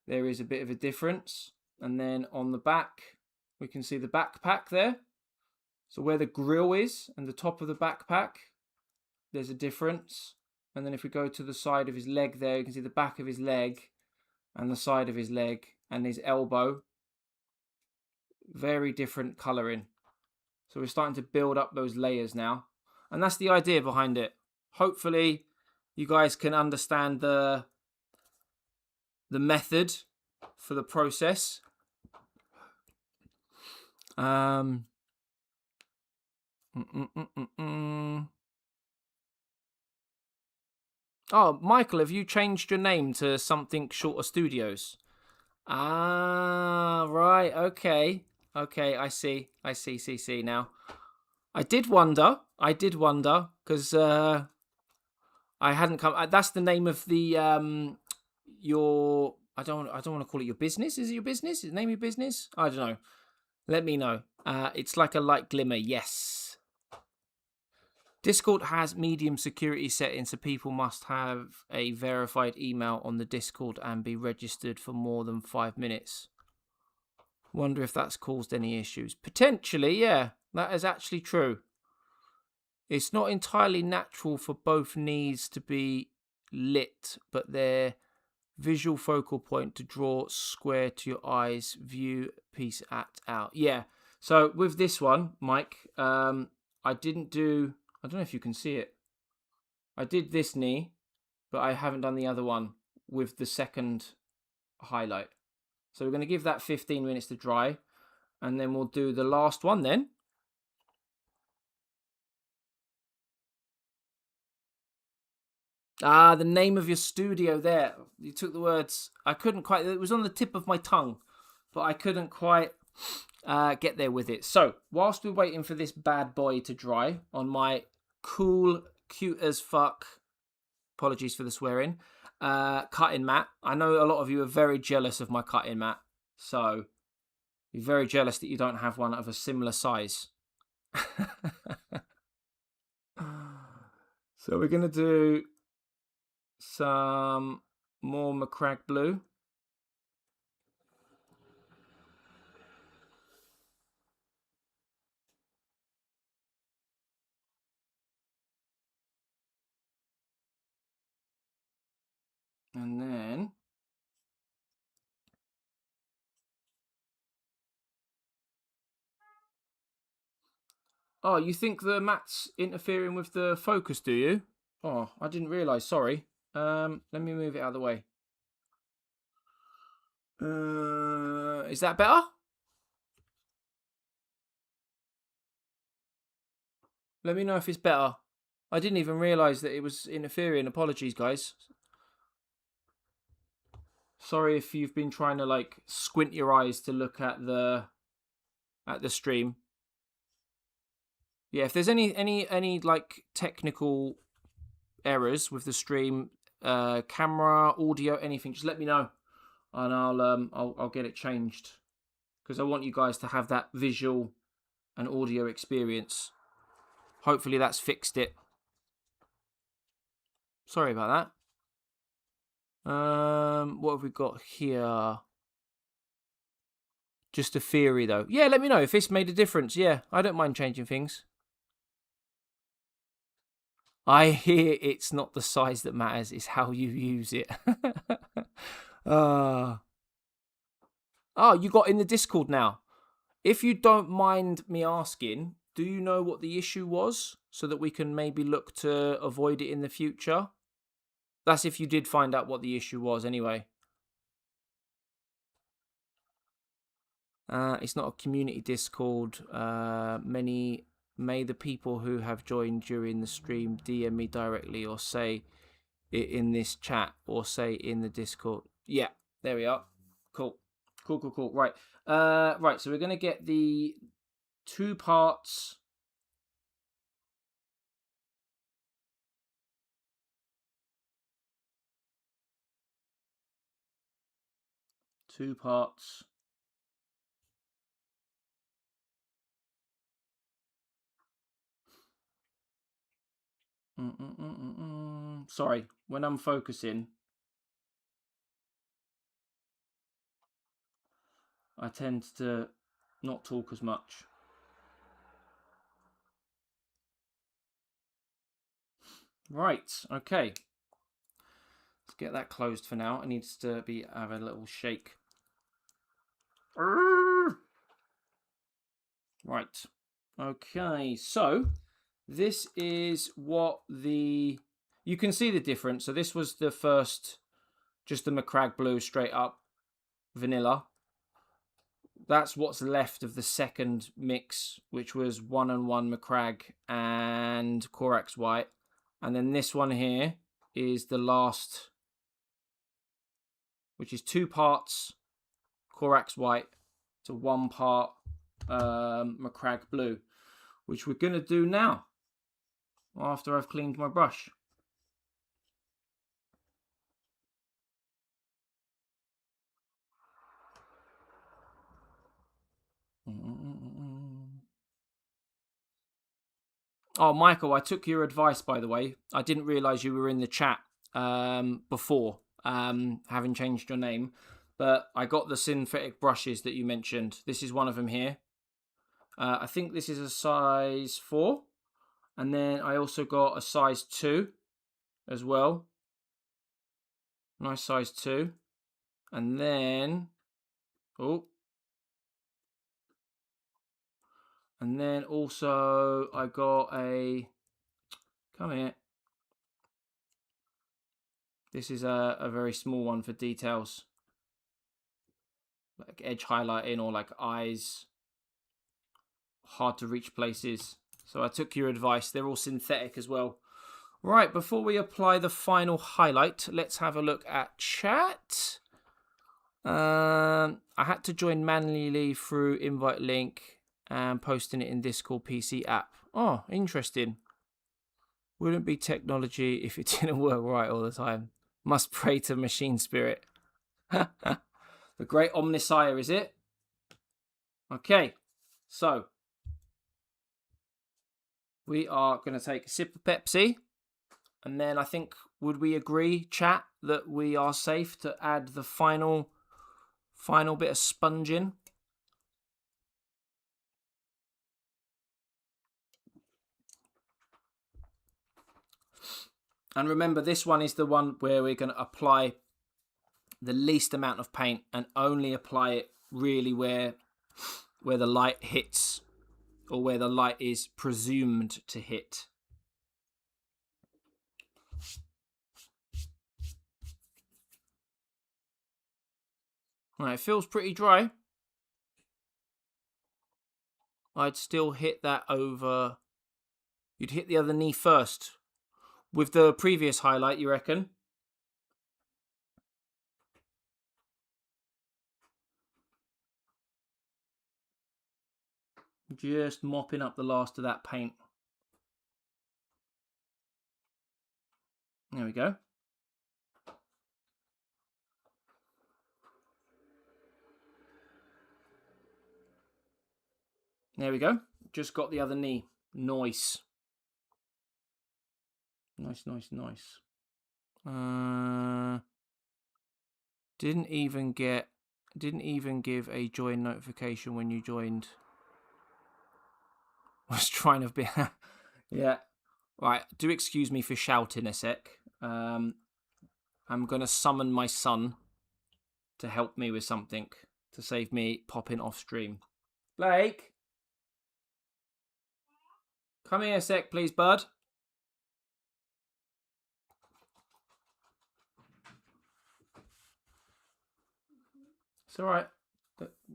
There is a bit of a difference. And then on the back, we can see the backpack there. So where the grill is and the top of the backpack, there's a difference. And then if we go to the side of his leg there, you can see the back of his leg and the side of his leg and his elbow. Very different colouring. So we're starting to build up those layers now. And that's the idea behind it. Hopefully you guys can understand the method for the process. Oh, Michael, have you changed your name to something Shorter Studios? Ah, right, okay. Okay, I see now. I did wonder, because I hadn't come. That's the name of the your. I don't want to call it your business. Is it your business? Is it the name of your business? I don't know. Let me know. It's like a light glimmer. Yes. Discord has medium security settings, so people must have a verified email on the Discord and be registered for more than 5 minutes. Wonder if that's caused any issues. Potentially, yeah. That is actually true. It's not entirely natural for both knees to be lit, but their visual focal point to draw square to your eyes, view piece act out. Yeah. So with this one, Mike, I didn't do... I don't know if you can see it. I did this knee, but I haven't done the other one with the second highlight. So we're going to give that 15 minutes to dry, and then we'll do the last one then. Ah, the name of your studio there. You took the words. I couldn't quite... It was on the tip of my tongue, but I couldn't quite get there with it. So, whilst we're waiting for this bad boy to dry on my cool, cute as fuck, apologies for the swearing, cutting mat. I know a lot of you are very jealous of my cutting mat, so you're very jealous that you don't have one of a similar size. So we're going to do some more Macragge blue. And then oh, you think the mat's interfering with the focus, do you? Oh, I didn't realise, sorry. Let me move it out of the way. Is that better? Let me know if it's better. I didn't even realise that it was interfering. Apologies, guys. Sorry if you've been trying to like squint your eyes to look at the stream. Yeah, if there's any like technical errors with the stream, camera, audio, anything, just let me know, and I'll get it changed because I want you guys to have that visual and audio experience. Hopefully that's fixed it. Sorry about that. What have we got here? Just a theory though. Yeah, let me know if this made a difference. Yeah, I don't mind changing things. I hear it's not the size that matters, it's how you use it. Oh, you got in the Discord now. If you don't mind me asking, do you know what the issue was so that we can maybe look to avoid it in the future? That's if you did find out what the issue was anyway. It's not a community Discord. May the people who have joined during the stream DM me directly or say it in this chat or say in the Discord. Yeah, there we are. Cool. Right. Right, so we're going to get the 2 parts. Sorry, when I'm focusing, I tend to not talk as much. Right, okay. Let's get that closed for now. It needs to have a little shake. Right. Okay, so this is what you can see the difference. So this was the first, just the Macragge blue straight up vanilla. That's what's left of the second mix, which was 1-on-1 Macragge and Corax white. And then this one here is the last, which is 2 parts Corax white to 1 part Macragge blue, which we're going to do now after I've cleaned my brush. Oh, Michael, I took your advice, by the way. I didn't realise you were in the chat before, having changed your name. But I got the synthetic brushes that you mentioned. This is one of them here. I think this is a size 4. And then I also got a size 2 as well. Nice size 2. And then... oh. And then also I got a... come here. This is a very small one for details. Like edge highlighting or like eyes. Hard to reach places. So I took your advice. They're all synthetic as well. Right, before we apply the final highlight, let's have a look at chat. I had to join manually through invite link and posting it in Discord PC app. Oh, interesting. Wouldn't be technology if it didn't work right all the time. Must pray to machine spirit. The great Omnissiah, is it? Okay, so we are going to take a sip of Pepsi. And then I think, would we agree, chat, that we are safe to add the final bit of sponge in? And remember, this one is the one where we're going to apply the least amount of paint and only apply it really where the light hits, or where the light is presumed to hit. Right, it feels pretty dry. I'd still hit that over. You'd hit the other knee first. With the previous highlight, you reckon? Just mopping up the last of that paint. There we go. There we go. Just got the other knee. Nice. Nice. Didn't even give a join notification when you joined. Was trying to be yeah. Right, do excuse me for shouting a sec. I'm gonna summon my son to help me with something to save me popping off stream. Blake, come here a sec, please, bud. It's all right.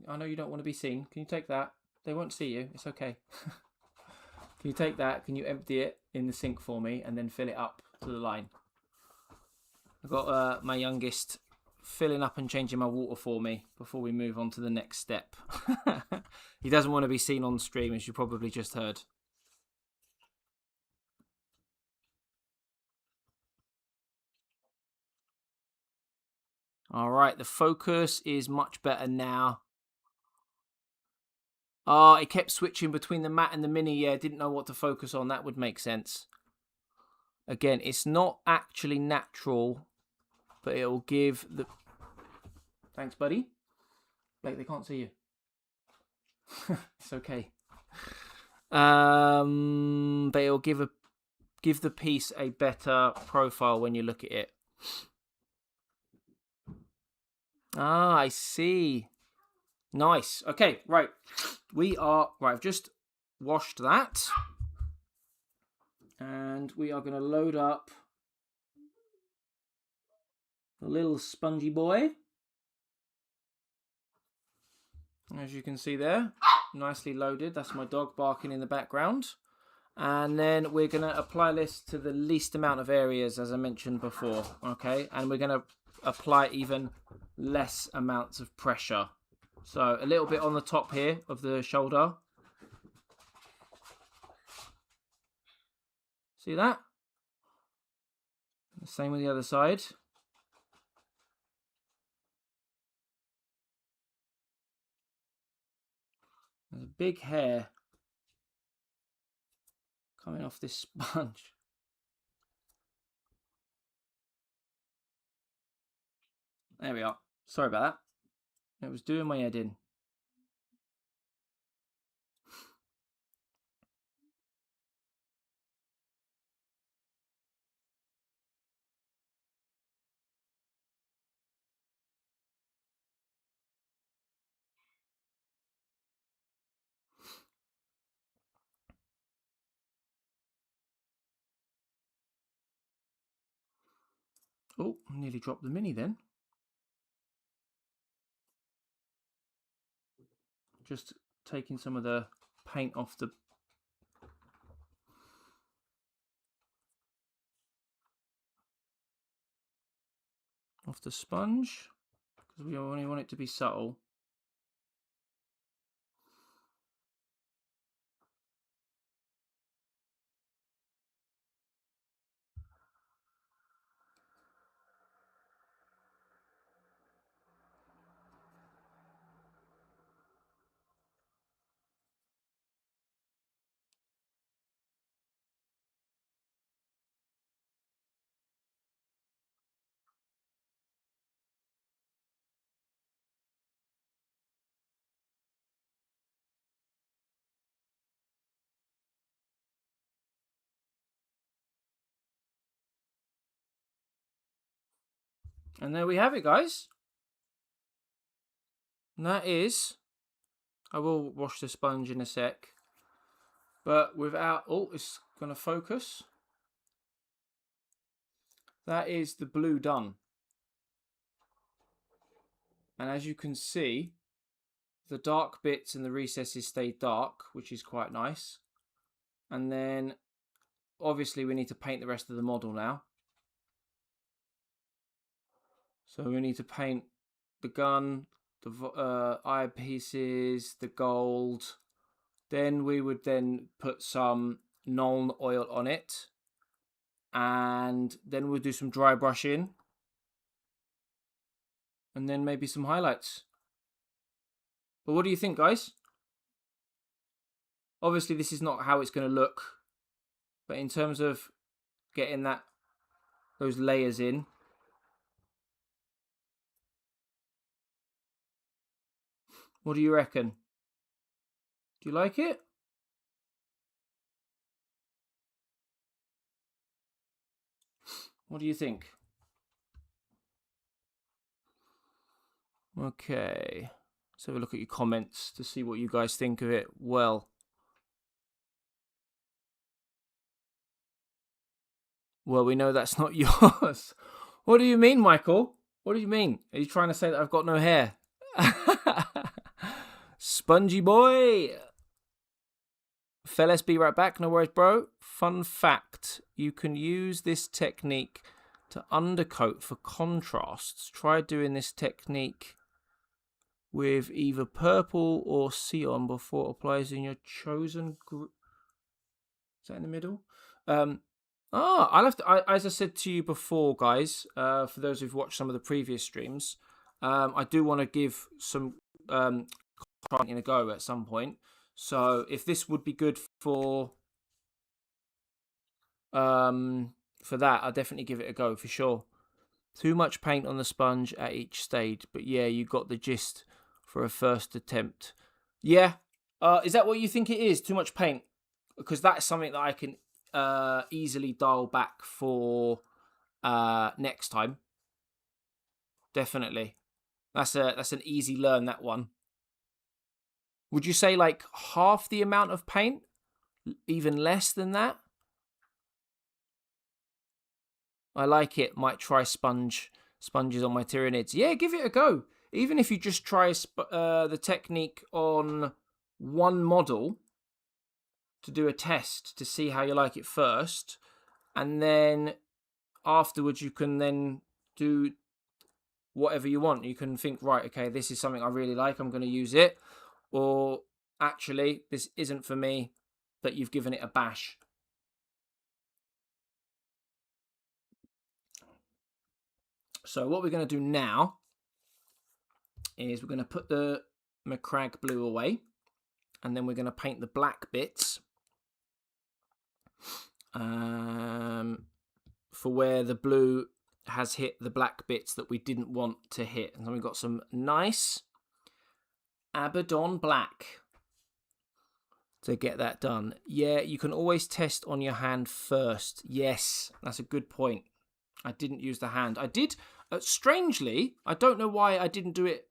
I know you don't want to be seen. Can you take that? They won't see you. It's okay. Can you take that? Can you empty it in the sink for me and then fill it up to the line? I've got my youngest filling up and changing my water for me before we move on to the next step. He doesn't want to be seen on stream, as you probably just heard. All right, the focus is much better now. Oh, it kept switching between the matte and the mini. Yeah, didn't know what to focus on. That would make sense. Again, it's not actually natural, but it'll give the... Thanks, buddy. Blake, they can't see you. It's okay. But it'll give the piece a better profile when you look at it. Ah, I see. Nice. Okay, right. I've just washed that. And we are going to load up the little spongy boy. As you can see there, nicely loaded. That's my dog barking in the background. And then we're going to apply this to the least amount of areas, as I mentioned before. Okay, and we're going to apply even less amounts of pressure. So a little bit on the top here of the shoulder. See that? The same with the other side. There's a big hair coming off this sponge. There we are. Sorry about that. It was doing my head in. Oh, nearly dropped the mini then. Just taking some of the paint off the sponge, because we only want it to be subtle. And there we have it, guys. And that is... I will wash the sponge in a sec. But without... Oh, it's going to focus. That is the blue done. And as you can see, the dark bits and the recesses stay dark, which is quite nice. And then, obviously, we need to paint the rest of the model now. So we need to paint the gun, the eyepieces, the gold. Then we would then put some Nuln oil on it. And then we'll do some dry brushing. And then maybe some highlights. But what do you think, guys? Obviously, this is not how it's going to look. But in terms of getting those layers in. What do you reckon? Do you like it? What do you think? Okay. Let's have a look at your comments to see what you guys think of it. Well, we know that's not yours. What do you mean, Michael? What do you mean? Are you trying to say that I've got no hair? Spongy boy. Fellas, be right back. No worries, bro. Fun fact. You can use this technique to undercoat for contrasts. Try doing this technique with either purple or cyan before it applies in your chosen group. Is that in the middle? I'll have to, as I said to you before, guys, for those who've watched some of the previous streams, I do want to give some trying a go at some point. So if this would be good for that, I'll definitely give it a go for sure. Too much paint on the sponge at each stage, but yeah, you got the gist for a first attempt. Yeah, is that what you think it is? Too much paint? Because that's something that I can easily dial back for next time. Definitely, that's an easy learn, that one. Would you say like half the amount of paint? Even less than that? I like it. Might try sponges on my Tyranids. Yeah, give it a go. Even if you just try the technique on one model to do a test to see how you like it first. And then afterwards you can then do whatever you want. You can think, right, okay, this is something I really like. I'm going to use it. Or actually, this isn't for me, but you've given it a bash. So what we're going to do now is we're going to put the Macragge blue away, and then we're going to paint the black bits for where the blue has hit the black bits that we didn't want to hit. And then we've got some nice Abaddon black to get that done. Yeah, you can always test on your hand first. Yes, that's a good point. I didn't use the hand. I did, strangely, I don't know why I didn't do it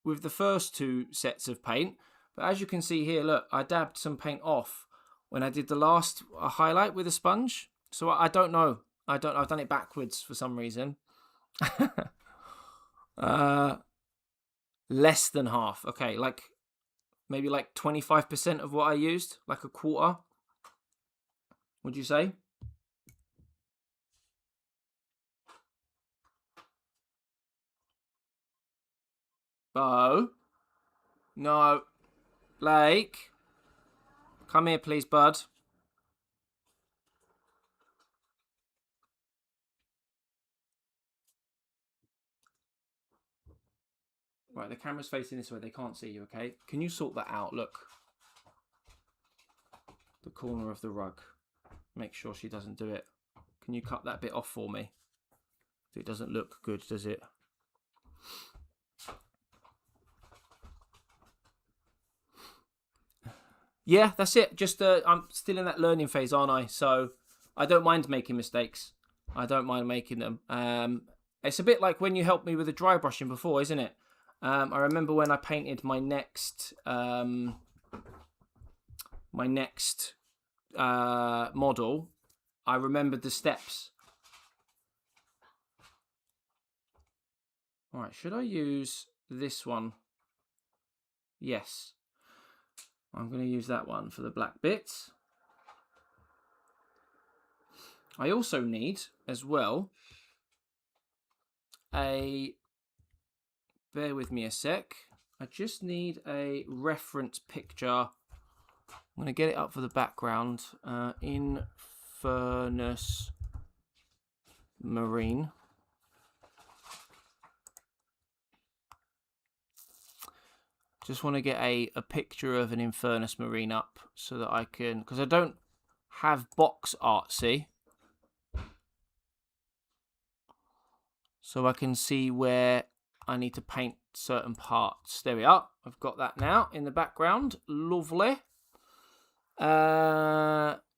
with the first two sets of paint, but as you can see here, look, I dabbed some paint off when I did the last highlight with a sponge. So I don't know. I've done it backwards for some reason. Less than half. Okay, like maybe like 25% of what I used, like a quarter. Would you say? Bo? No. Blake? Come here, please, bud. Right, the camera's facing this way. They can't see you, okay? Can you sort that out? Look. The corner of the rug. Make sure she doesn't do it. Can you cut that bit off for me? It doesn't look good, does it? Yeah, that's it. Just I'm still in that learning phase, aren't I? So I don't mind making mistakes. I don't mind making them. It's a bit like when you helped me with the dry brushing before, isn't it? I remember when I painted my next model, I remembered the steps. All right, should I use this one? Yes. I'm going to use that one for the black bits. I also need, as well, bear with me a sec. I just need a reference picture. I'm going to get it up for the background. Infernus Marine. Just want to get a picture of an Infernus Marine up so that I can, because I don't have box art, see? So I can see where I need to paint certain parts. There we are. I've got that now in the background. Lovely.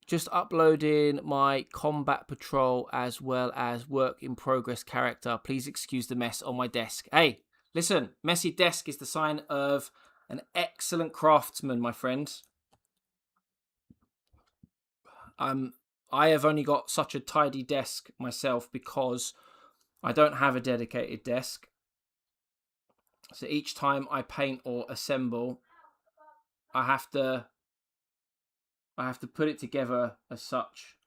Just uploading my combat patrol as well as work in progress character. Please excuse the mess on my desk. Hey, listen, messy desk is the sign of an excellent craftsman, my friend. I have only got such a tidy desk myself because I don't have a dedicated desk. So each time I paint or assemble, I have to put it together as such.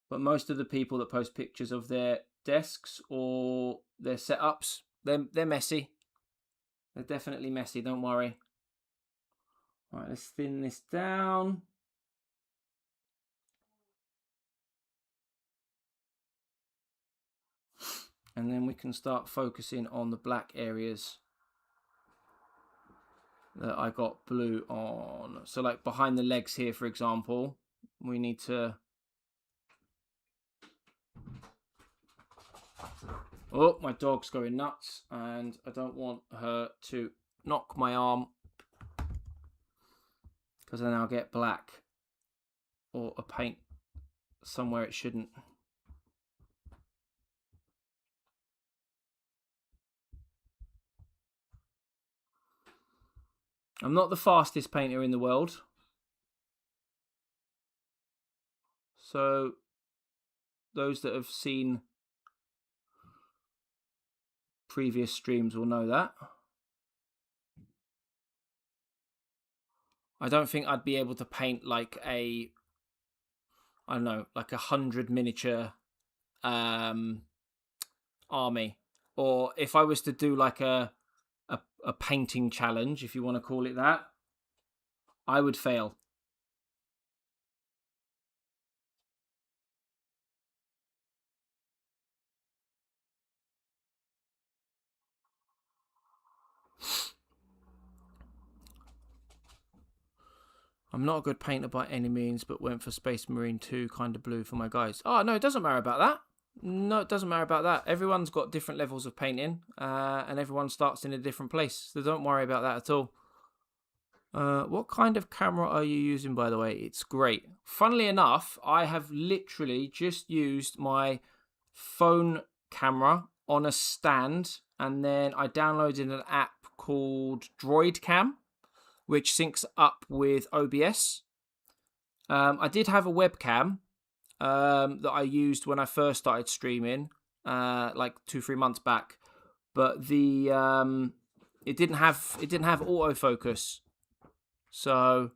But most of the people that post pictures of their desks or their setups, they're messy. They're definitely messy, don't worry. All right, let's thin this down. And then we can start focusing on the black areas that I got blue on. So like behind the legs here, for example, we need to... Oh, my dog's going nuts and I don't want her to knock my arm because then I'll get black or a paint somewhere it shouldn't. I'm not the fastest painter in the world. So those that have seen previous streams will know that. I don't think I'd be able to paint like I don't know, like 100 miniature army. Or if I was to do like a painting challenge, if you want to call it that, I would fail. I'm not a good painter by any means, but went for Space Marine 2 kind of blue for my guys. Oh, no, it doesn't matter about that. No, it doesn't matter about that. Everyone's got different levels of painting, and everyone starts in a different place. So don't worry about that at all. What kind of camera are you using, by the way? It's great. Funnily enough, I have literally just used my phone camera on a stand, and then I downloaded an app called Droid Cam, which syncs up with OBS. I did have a webcam that I used when I first started streaming, like 2-3 months back, but the it didn't have autofocus, so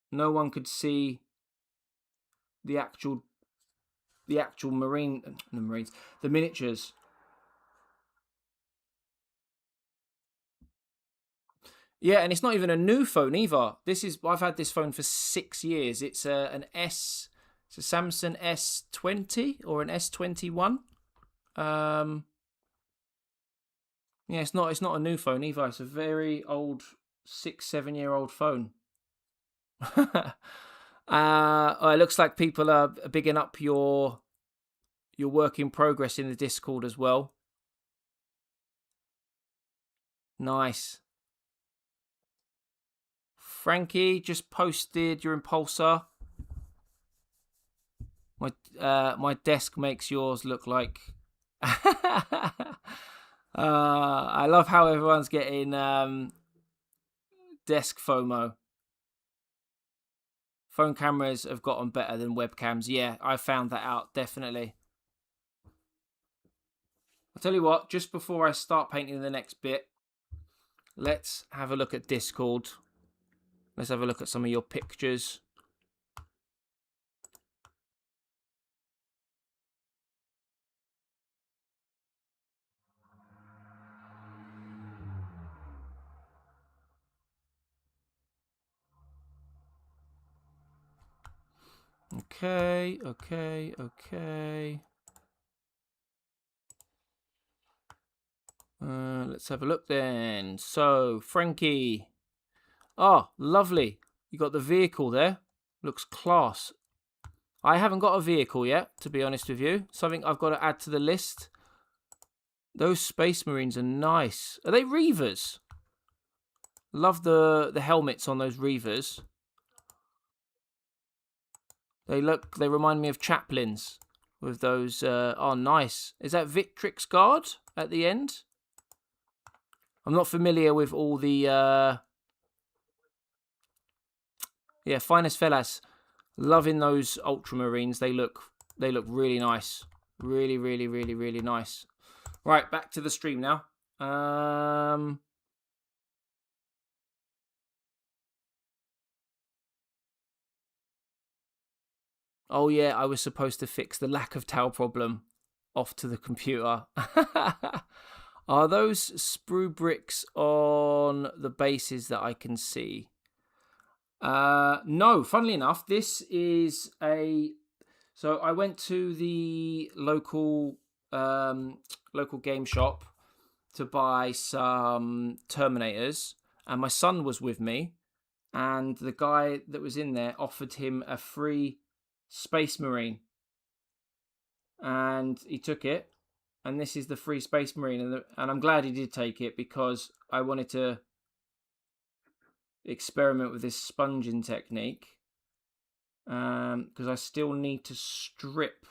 no one could see the actual the miniatures. Yeah, and it's not even a new phone either. I've had this phone for 6 years. It's it's a Samsung S20 or an S21. Yeah, it's not a new phone either. It's a very old 6-7-year-old phone. It looks like people are bigging up your work in progress in the Discord as well. Nice. Frankie just posted your impulsor. My desk makes yours look like... I love how everyone's getting desk FOMO. Phone cameras have gotten better than webcams. Yeah, I found that out, definitely. I'll tell you what, just before I start painting the next bit, let's have a look at Discord. Let's have a look at some of your pictures. Okay. Let's have a look then. So, Frankie. Oh, lovely. You got the vehicle there. Looks class. I haven't got a vehicle yet, to be honest with you. Something I've got to add to the list. Those Space Marines are nice. Are they Reavers? Love the helmets on those Reavers. They remind me of Chaplains with those. Oh, nice. Is that Victrix Guard at the end? I'm not familiar with all the. Yeah, finest fellas. Loving those Ultramarines. They look really nice. Really nice. Right, back to the stream now. Oh yeah, I was supposed to fix the lack of towel problem. Off to the computer. Are those sprue bricks on the bases that I can see? No, funnily enough, this is a... So I went to the local game shop to buy some Terminators, and my son was with me, and the guy that was in there offered him a free Space Marine, and he took it, and this is the free Space Marine, and I'm glad he did take it, because I wanted to experiment with this sponging technique, because I still need to strip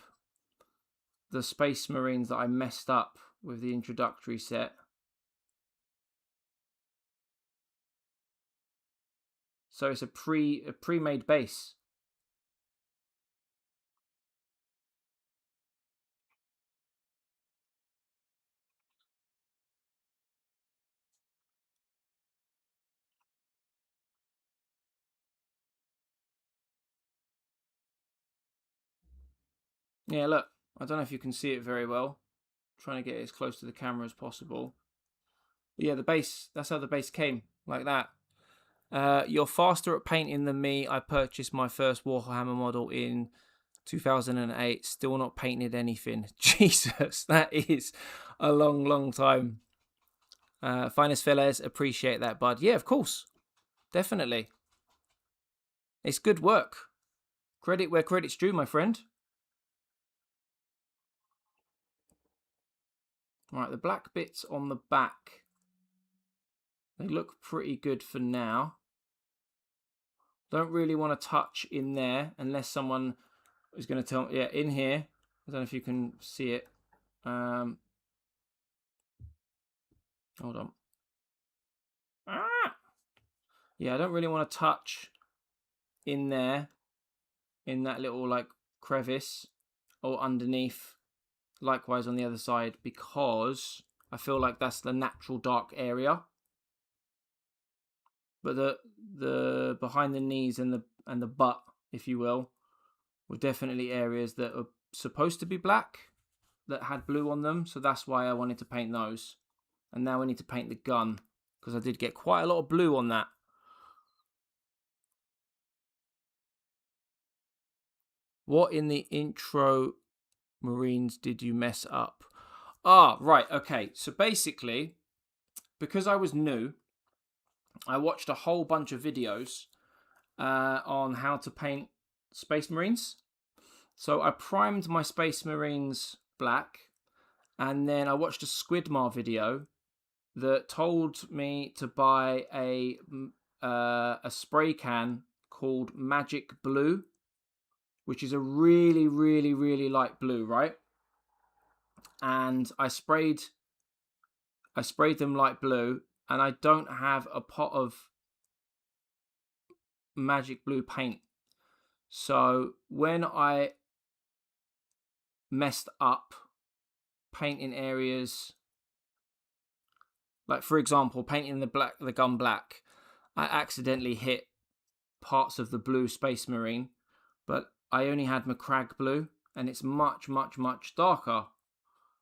the Space Marines that I messed up with the introductory set. So it's a pre-made base. Yeah, look, I don't know if you can see it very well. I'm trying to get it as close to the camera as possible. But yeah, the base, that's how the base came, like that. You're faster at painting than me. I purchased my first Warhammer model in 2008. Still not painted anything. Jesus, that is a long time. Finest fellas, appreciate that, bud. Yeah, of course. Definitely. It's good work. Credit where credit's due, my friend. Right, the black bits on the back, they look pretty good for now. Don't really want to touch in there unless someone is going to tell me. Yeah, in here. I don't know if you can see it. Hold on. Yeah, I don't really want to touch in there, in that little like crevice, or underneath, likewise on the other side, because I feel like that's the natural dark area. But the behind the knees and the butt, if you will, were definitely areas that are supposed to be black, that had blue on them. So that's why I wanted to paint those. And now we need to paint the gun, because I did get quite a lot of blue on that. What in the intro Marines did you mess up? Ah, right, okay. So basically, because I was new, I watched a whole bunch of videos on how to paint Space Marines. So I primed my Space Marines black, and then I watched a Squidmar video that told me to buy a a spray can called Magic Blue, which is a really, really, really light blue, right? And I sprayed them light blue, and I don't have a pot of Magic Blue paint. So when I messed up painting areas, like for example, painting the gun black, I accidentally hit parts of the blue Space Marine, but I only had Macragge blue, and it's much, much, much darker.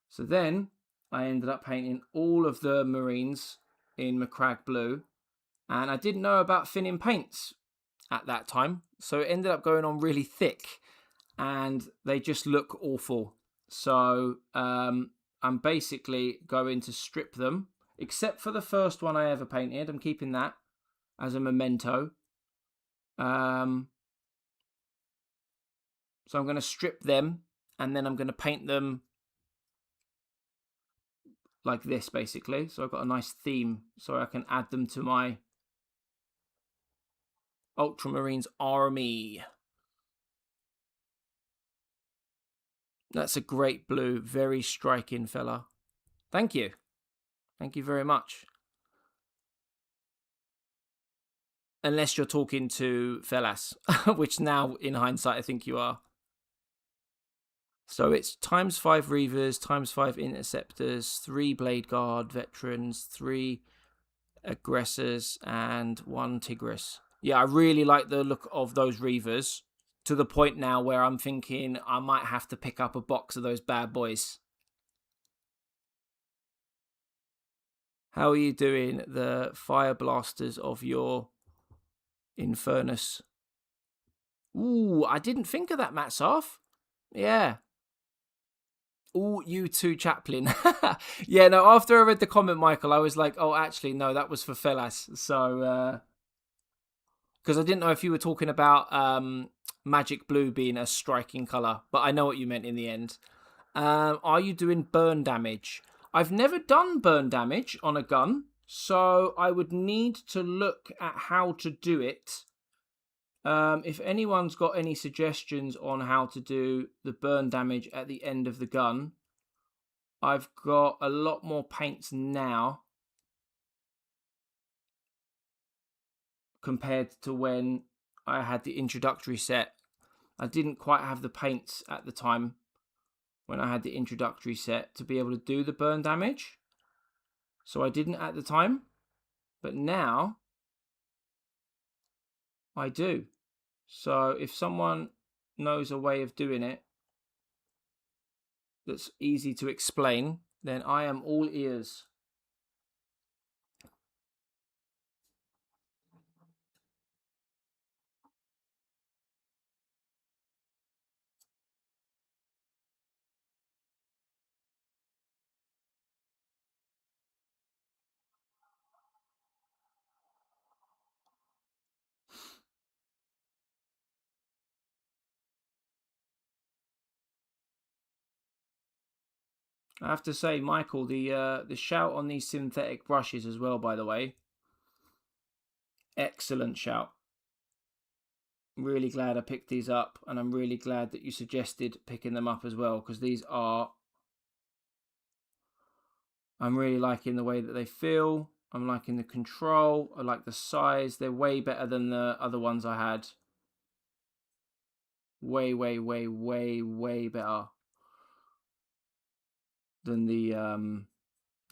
So then I ended up painting all of the Marines in Macragge blue, and I didn't know about thinning paints at that time, so it ended up going on really thick, and they just look awful. So I'm basically going to strip them, except for the first one I ever painted. I'm keeping that as a memento. So I'm going to strip them, and then I'm going to paint them like this, basically. So I've got a nice theme, so I can add them to my Ultramarines army. That's a great blue, very striking fella. Thank you. Thank you very much. Unless you're talking to Fellas, which now, in hindsight, I think you are. So it's ×5 Reavers, ×5 Interceptors, 3 Blade Guard Veterans, 3 Aggressors, and 1 Tigris. Yeah, I really like the look of those Reavers, to the point now where I'm thinking I might have to pick up a box of those bad boys. How are you doing the fire blasters of your Infernus? Ooh, I didn't think of that, Matsarf. Yeah. Ooh, you too, Chaplain. Yeah, no, after I read the comment, Michael, I was like, oh, actually, no, that was for Fellas. So, because I didn't know if you were talking about Magic Blue being a striking colour, but I know what you meant in the end. Are you doing burn damage? I've never done burn damage on a gun, so I would need to look at how to do it. If anyone's got any suggestions on how to do the burn damage at the end of the gun, I've got a lot more paints now compared to when I had the introductory set. I didn't quite have the paints at the time when I had the introductory set to be able to do the burn damage. So I didn't at the time, but now I do. So if someone knows a way of doing it that's easy to explain, then I am all ears. I have to say, Michael, the shout on these synthetic brushes as well, by the way. Excellent shout. Really glad I picked these up, and I'm really glad that you suggested picking them up as well, because these are... I'm really liking the way that they feel. I'm liking the control. I like the size. They're way better than the other ones I had. Way, way, way, way, way better than the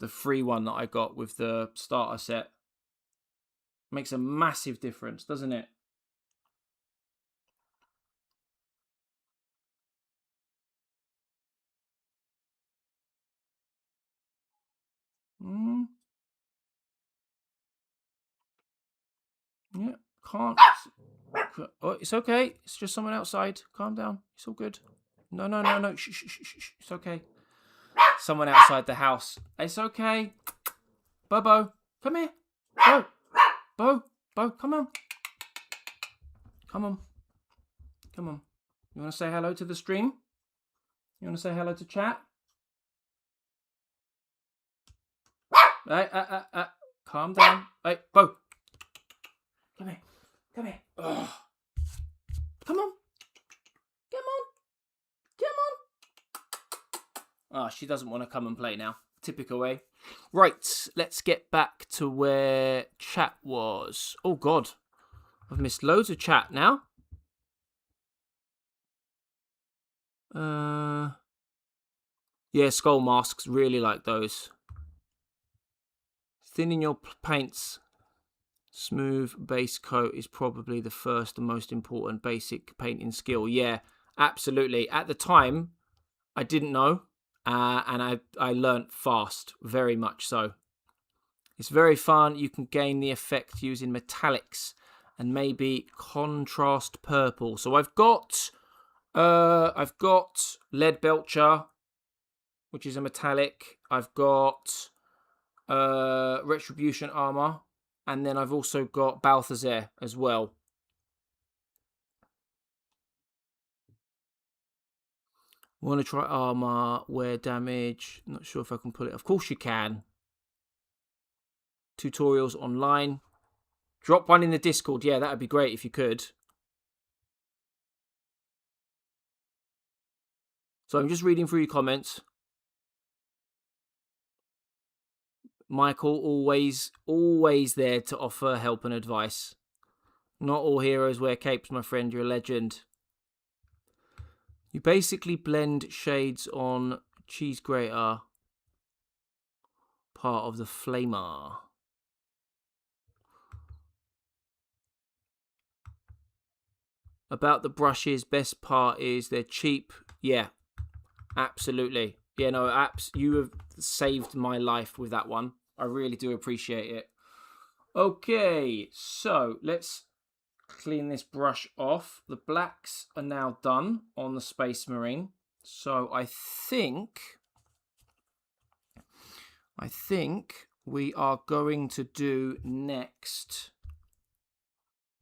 free one that I got with the starter set. Makes a massive difference, doesn't it? Yeah, can't. Oh, it's okay. It's just someone outside. Calm down. It's all good. No, no, no, no. Shh, shh, shh, shh. It's okay. Someone outside the house. It's okay. Bobo, come here. Bo, come on. Come on. Come on. You want to say hello to the stream? You want to say hello to chat? Hey, calm down. Hey, Bo. Come here. Ugh. Come on. Come on. Come on. Oh, she doesn't want to come and play now. Typical way. Right, let's get back to where chat was. Oh, God. I've missed loads of chat now. Yeah, skull masks. Really like those. Thinning your paints. Smooth base coat is probably the first and most important basic painting skill. Yeah, absolutely. At the time, I didn't know. And I learnt fast. Very much so. It's very fun. You can gain the effect using metallics and maybe contrast purple. So I've got Lead Belcher, which is a metallic. I've got Retribution Armor, and then I've also got Balthazar as well. Want to try armor, wear damage? Not sure if I can put it. Of course you can. Tutorials online. Drop one in the Discord. Yeah, that would be great if you could. So I'm just reading through your comments. Michael, always there to offer help and advice. Not all heroes wear capes, my friend. You're a legend. You basically blend shades on cheese grater, part of the flamer. About the brushes, best part is they're cheap. Yeah, absolutely. Yeah, no, you have saved my life with that one. I really do appreciate it. Okay, so let's clean this brush off. The blacks are now done on the Space Marine. So I think we are going to do next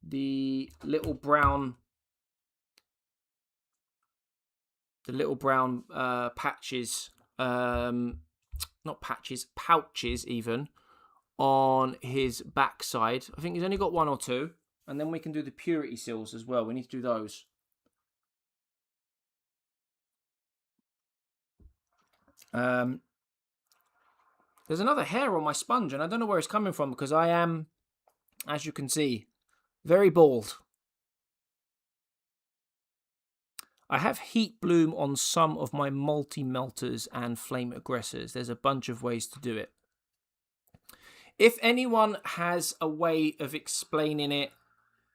the little brown patches, not patches, pouches even, on his backside. I think he's only got one or two, and then we can do the purity seals as well. We need to do those. There's another hair on my sponge, and I don't know where it's coming from because I am, as you can see, very bald. I have heat bloom on some of my multi-melters and flame aggressors. There's a bunch of ways to do it. If anyone has a way of explaining it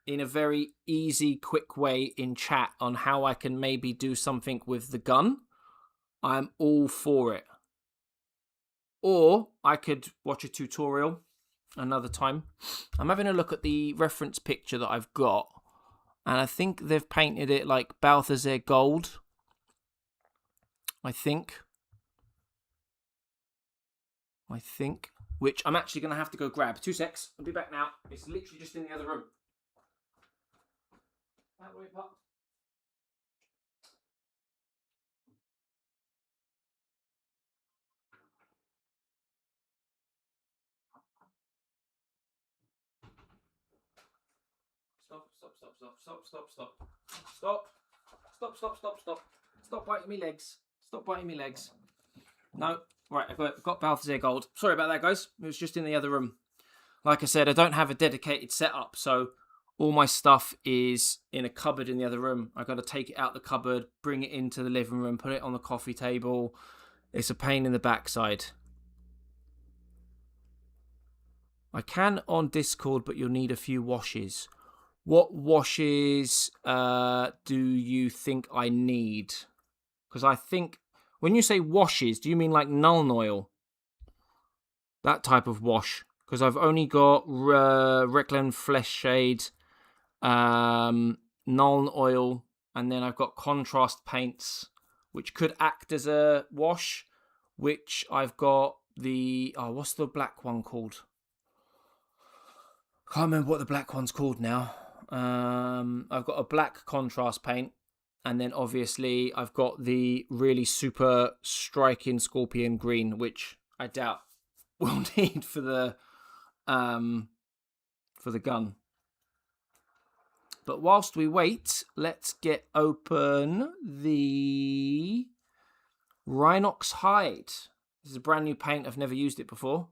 in a very easy, quick way in chat on how I can maybe do something with the gun, I'm all for it. Or I could watch a tutorial another time. I'm having a look at the reference picture that I've got, and I think they've painted it like Balthazar gold. I think. Which I'm actually going to have to go grab. 2 secs. I'll be back now. It's literally just in the other room. That way, Pop. Stop biting me legs. Stop biting me legs. No. Right, I've got Balthazar gold. Sorry about that, guys. It was just in the other room. Like I said, I don't have a dedicated setup, so all my stuff is in a cupboard in the other room. I've got to take it out the cupboard, bring it into the living room, put it on the coffee table. It's a pain in the backside. I can on Discord, but you'll need a few washes. What washes do you think I need? Because I think, when you say washes, do you mean like Nuln Oil? That type of wash? Because I've only got Reclan Flesh Shade, Nuln Oil, and then I've got contrast paints, which could act as a wash, which I've got the... Oh, what's the black one called? Can't remember what the black one's called now. I've got a black contrast paint, and then obviously I've got the really super striking Scorpion Green, which I doubt we'll need for the gun. But whilst we wait, let's get open the Rhinox Hide. This is a brand new paint. I've never used it before.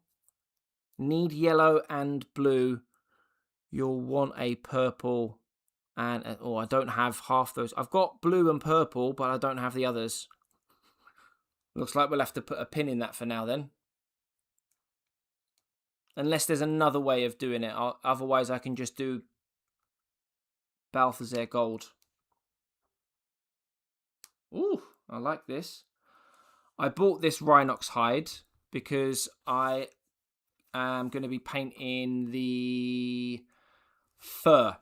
Need yellow and blue. You'll want a purple. And I don't have half those. I've got blue and purple, but I don't have the others. Looks like we'll have to put a pin in that for now then. Unless there's another way of doing it. Otherwise, I can just do Balthazar Gold. Ooh, I like this. I bought this Rhinox Hide because I am going to be painting the fur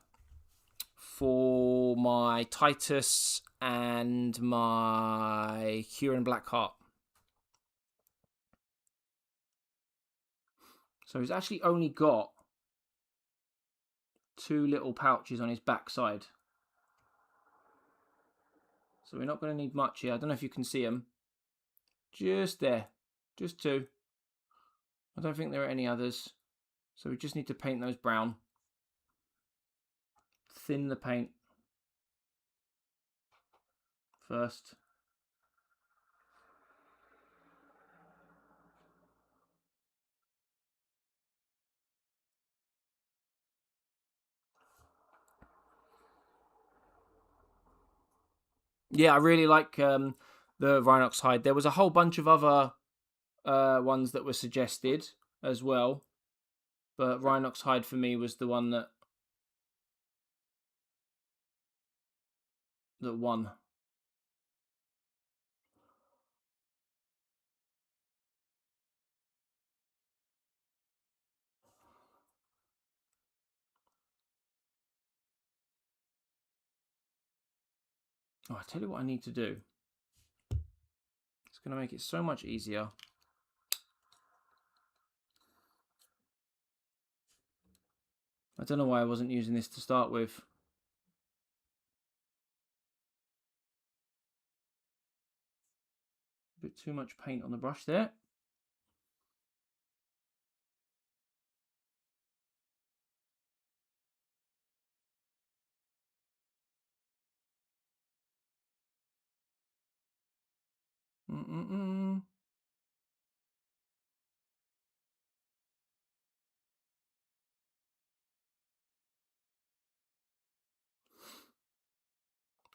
for my Titus and my Huron Blackheart. So he's actually only got 2 little pouches on his backside. So we're not going to need much here. I don't know if you can see them. Just there. Just 2. I don't think there are any others. So we just need to paint those brown. Thin the paint first. Yeah, I really like the Rhinox Hide. There was a whole bunch of other ones that were suggested as well. But Rhinox Hide for me was the one that won. Oh, I tell you what I need to do. It's going to make it so much easier. I don't know why I wasn't using this to start with. A bit too much paint on the brush there.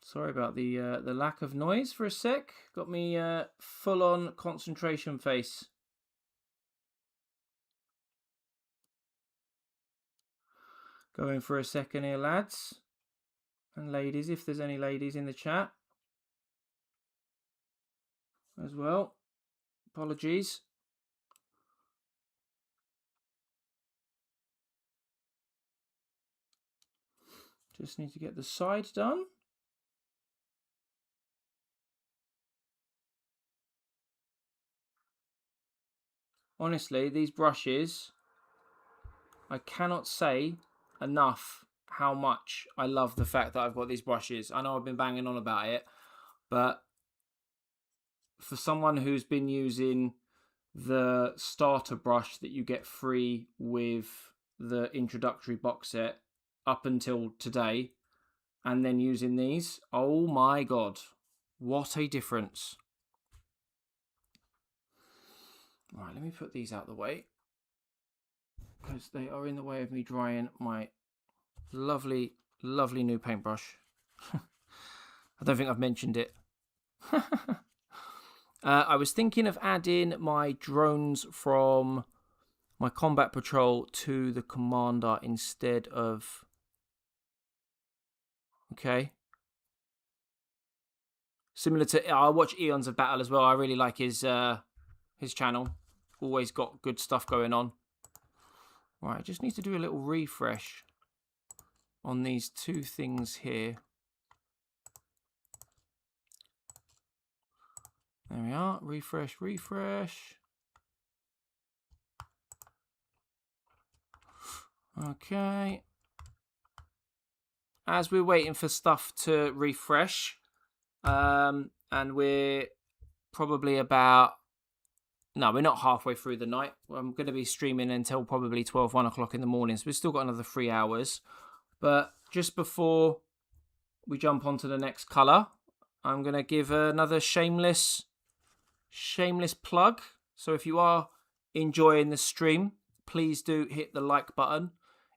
Sorry about the lack of noise for a sec. Got me full-on concentration face. Going for a second here, lads and ladies, if there's any ladies in the chat as well. Apologies. Just need to get the side done. Honestly, these brushes, I cannot say enough how much I love the fact that I've got these brushes. I know I've been banging on about it, but for someone who's been using the starter brush that you get free with the introductory box set up until today, and then using these, oh my god, what a difference. Right, let me put these out of the way because they are in the way of me drying my lovely, lovely new paintbrush. I don't think I've mentioned it. I was thinking of adding my drones from my combat patrol to the commander instead of... Okay. Similar to... I watch Eons of Battle as well. I really like his channel. Always got good stuff going on. Right, I just need to do a little refresh on these 2 things here. There we are. Refresh, refresh. Okay. As we're waiting for stuff to refresh, and we're probably about... No, we're not halfway through the night. I'm going to be streaming until probably 1 o'clock in the morning, so we've still got another 3 hours. But just before we jump on to the next colour, I'm going to give another shameless plug. So if you are enjoying the stream, please do hit the like button.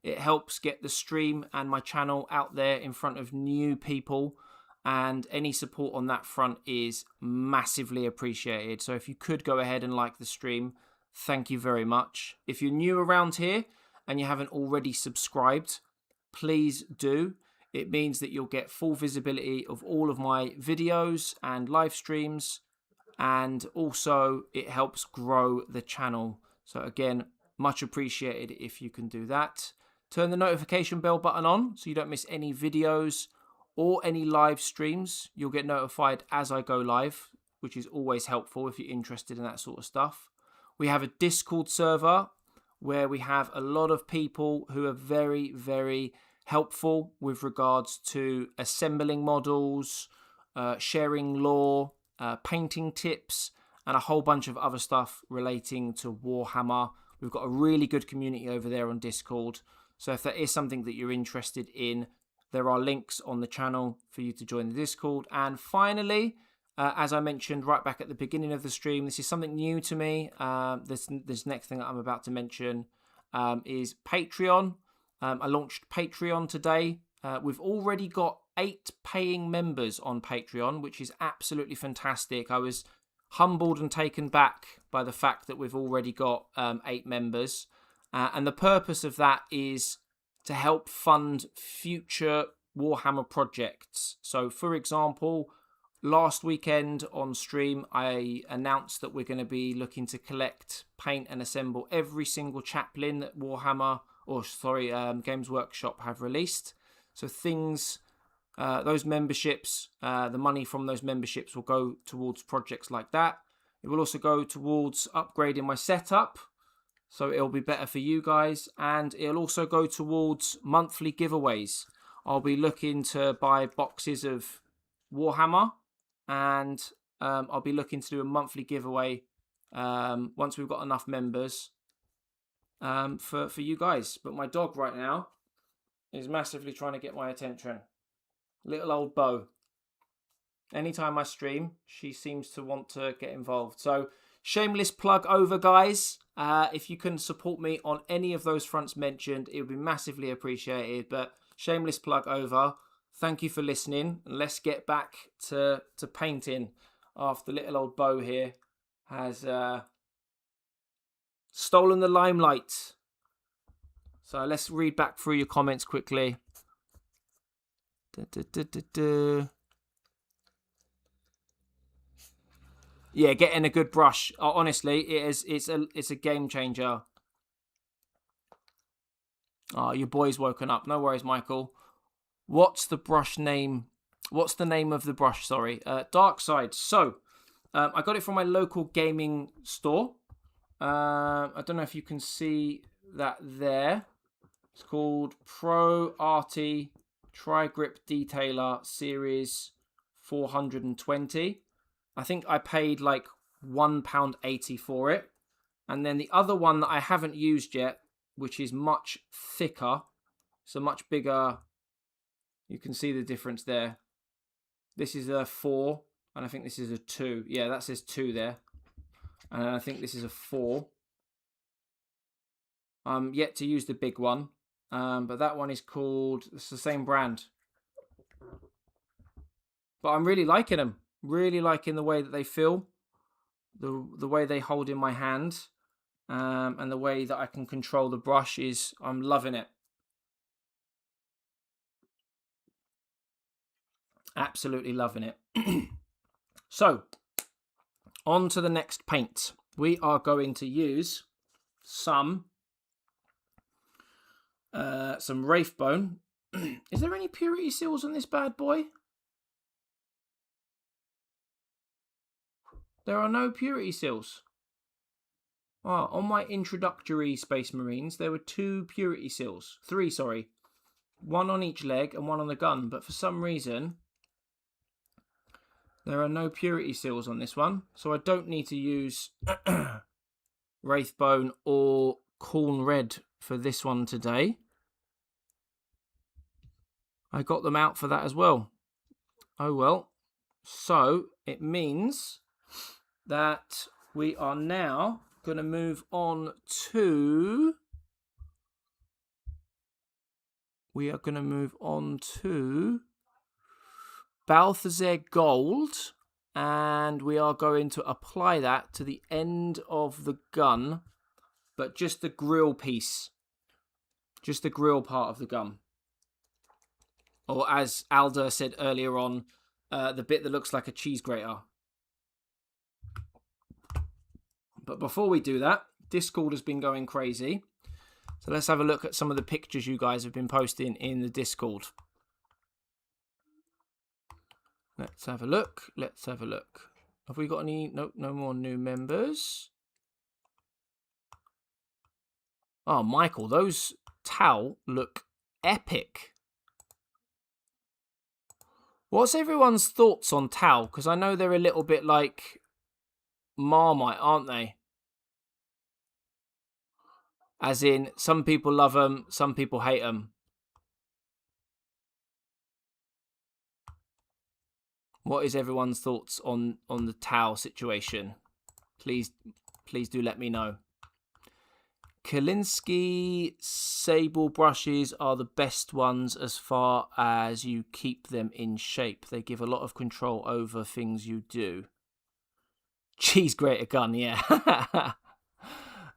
It helps get the stream and my channel out there in front of new people, and any support on that front is massively appreciated. So if you could go ahead and like the stream, thank you very much. If you're new around here and you haven't already subscribed, please do. It means that you'll get full visibility of all of my videos and live streams, and also it helps grow the channel. So again, much appreciated if you can do that. Turn the notification bell button on so you don't miss any videos or any live streams. You'll get notified as I go live, which is always helpful if you're interested in that sort of stuff. We have a Discord server where we have a lot of people who are very, very helpful with regards to assembling models, sharing lore, painting tips, and a whole bunch of other stuff relating to Warhammer. We've got a really good community over there on Discord. So if that is something that you're interested in, there are links on the channel for you to join the Discord. And finally, as I mentioned right back at the beginning of the stream, this is something new to me. This next thing that I'm about to mention is Patreon. I launched Patreon today. We've already got 8 paying members on Patreon, which is absolutely fantastic. I was humbled and taken back by the fact that we've already got 8 members. And the purpose of that is to help fund future Warhammer projects. So, for example, last weekend on stream, I announced that we're going to be looking to collect, paint and assemble every single Chaplain that Games Workshop have released. So things, those memberships, the money from those memberships will go towards projects like that. It will also go towards upgrading my setup, so it'll be better for you guys, and it'll also go towards monthly giveaways. I'll be looking to buy boxes of Warhammer, and I'll be looking to do a monthly giveaway once we've got enough members for you guys. But my dog right now is massively trying to get my attention. Little old Bo. Anytime I stream, she seems to want to get involved. So, shameless plug over, guys. If you can support me on any of those fronts mentioned, it would be massively appreciated. But shameless plug over. Thank you for listening. And let's get back to painting after little old Bo here has stolen the limelight. So let's read back through your comments quickly. Yeah, getting a good brush. Honestly, it's a game changer. Oh, your boy's woken up. No worries, Michael. What's the brush name? What's the name of the brush? Sorry, Dark Side. So, I got it from my local gaming store. I don't know if you can see that there. It's called Pro Arty Tri-Grip Detailer Series 420. I think I paid like £1.80 for it. And then the other one that I haven't used yet, which is much thicker, so much bigger. You can see the difference there. This is a 4, and I think this is a 2. Yeah, that says 2 there. And I think this is a 4. I'm yet to use the big one, but that one is called, it's the same brand. But I'm really liking them. Really liking the way that they feel, the way they hold in my hand, and the way that I can control the brush is, I'm loving it. Absolutely loving it. So, on to the next paint. We are going to use some Wraithbone. Is there any purity seals on this bad boy? There are no purity seals. Oh, on my introductory Space Marines, there were 2 purity seals. 3, sorry. 1 on each leg and 1 on the gun. But for some reason, there are no purity seals on this one. So I don't need to use Wraithbone or Corn Red for this one today. I got them out for that as well. Oh well. So it means that we are now going to move on to... Balthazar Gold, and we are going to apply that to the end of the gun, but just the grill piece, just the grill part of the gun. Or as Alda said earlier on, the bit that looks like a cheese grater. But before we do that, Discord has been going crazy. So let's have a look at some of the pictures you guys have been posting in the Discord. Let's have a look. Let's have a look. Have we got any? No more new members. Oh, Michael, those Tau look epic. What's everyone's thoughts on Tau? Because I know they're a little bit like Marmite, aren't they? As in, some people love them, some people hate them. What is everyone's thoughts on the Tau situation? Please do let me know. Kalinsky sable brushes are the best ones as far as you keep them in shape. They give a lot of control over things you do. Cheese grater gun, yeah.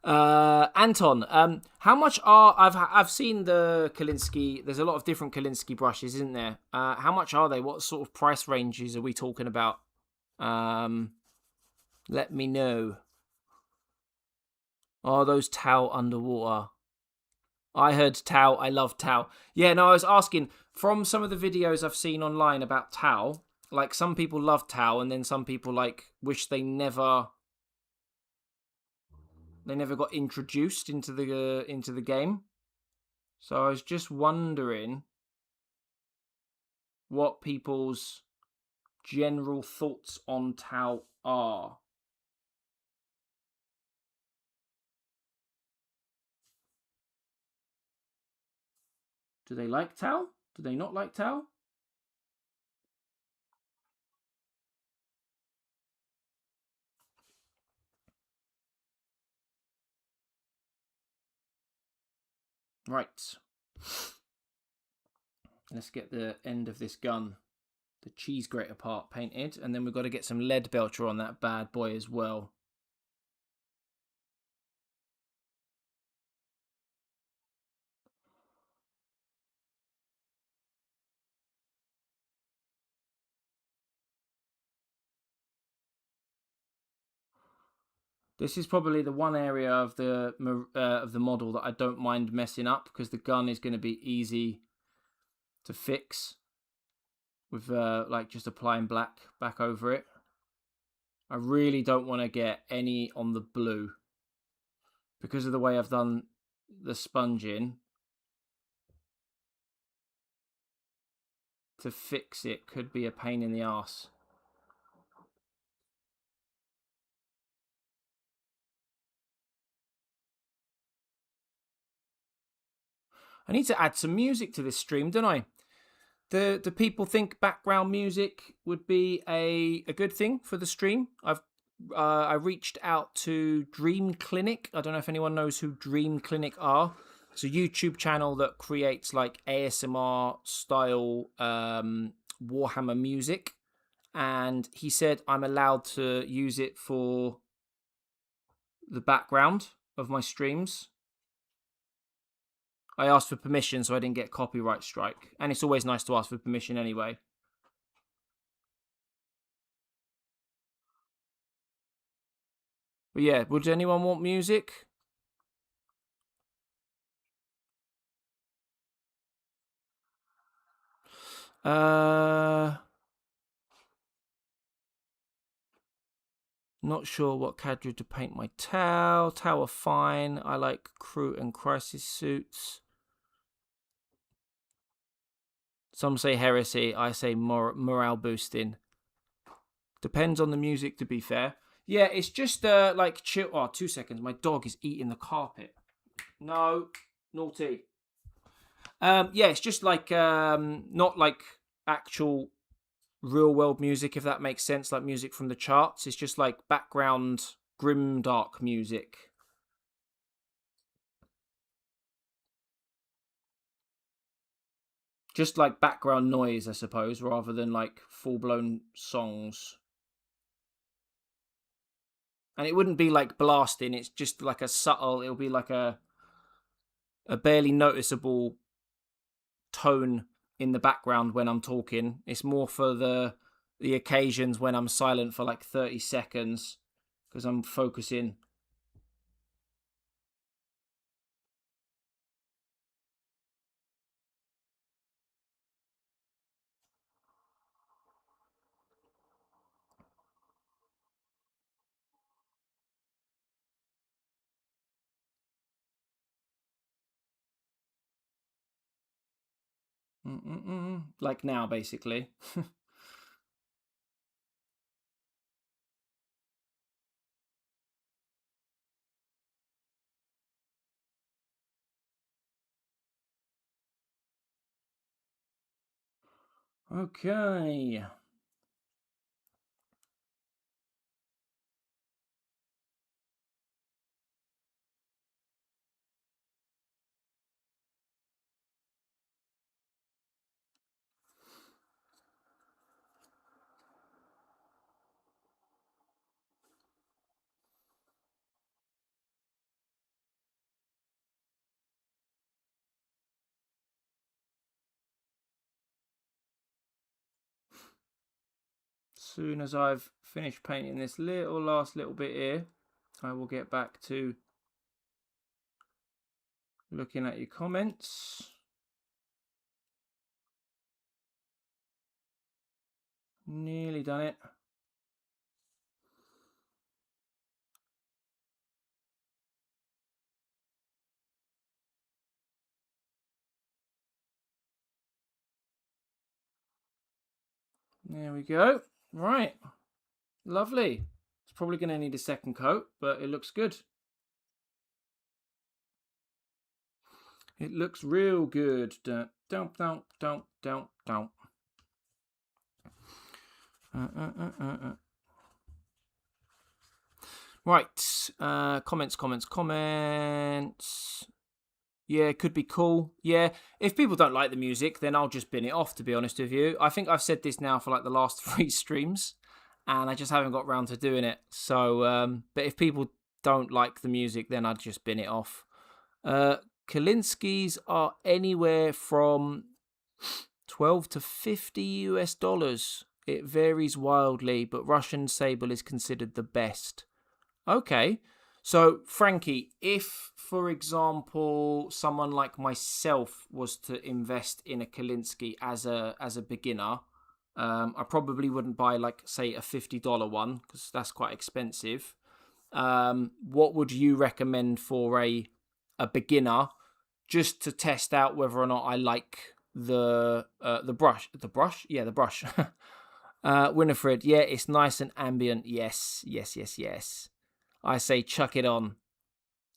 Anton, how much are... I've seen the Kalinsky... There's a lot of different Kalinsky brushes, isn't there? How much are they? What sort of price ranges are we talking about? Let me know. Oh, those Tau underwater. I heard Tau. I love Tau. Yeah, no, I was asking, from some of the videos I've seen online about Tau, like some people love Tau and then some people like wish they never got introduced into the game. So I was just wondering what people's general thoughts on Tau are. Do they like Tau? Do they not like Tau? Right. Let's get the end of this gun, the cheese grater part, painted. And then we've got to get some lead belcher on that bad boy as well. This is probably the one area of the model that I don't mind messing up, because the gun is going to be easy to fix with like just applying black back over it. I really don't want to get any on the blue because of the way I've done the sponging. To fix it could be a pain in the arse. I need to add some music to this stream, don't I? Do people think background music would be a good thing for the stream? I reached out to Dream Clinic. I don't know if anyone knows who Dream Clinic are. It's a YouTube channel that creates like ASMR style Warhammer music. And he said I'm allowed to use it for the background of my streams. I asked for permission so I didn't get copyright strike. And it's always nice to ask for permission anyway. But yeah, would anyone want music? Not sure what cadre to paint my Tau. Tau are fine. I like crew and crisis suits. Some say heresy. I say morale boosting. Depends on the music, to be fair. Yeah, it's just like chill. Oh, 2 seconds. My dog is eating the carpet. No, naughty. Yeah, it's just like not like actual real world music, if that makes sense, like music from the charts. It's just like background grim dark music. Just like background noise, I suppose, rather than like full blown songs. And it wouldn't be like blasting, it's just like a subtle, it'll be like a barely noticeable tone in the background when I'm talking. It's more for the occasions when I'm silent for like 30 seconds because I'm focusing. Like now, basically. Okay. Soon as I've finished painting this last little bit here, I will get back to looking at your comments. Nearly done it. There we go. Right. Lovely. It's probably going to need a second coat, but it looks good. It looks real good. Dun, dun, dun, dun, dun, dun. Right. Comments. Yeah, it could be cool. Yeah, if people don't like the music, then I'll just bin it off, to be honest with you. I think I've said this now for like the last 3 streams, and I just haven't got round to doing it. So, but if people don't like the music, then I'd just bin it off. Kalinskis are anywhere from 12 to 50 US dollars. It varies wildly, but Russian sable is considered the best. Okay. So, Frankie, if, for example, someone like myself was to invest in a Kalinsky as a beginner, I probably wouldn't buy like, say, a $50 one because that's quite expensive. What would you recommend for a beginner, just to test out whether or not I like the brush? The brush, yeah, the brush. Winifred, yeah, it's nice and ambient. Yes. I say chuck it on.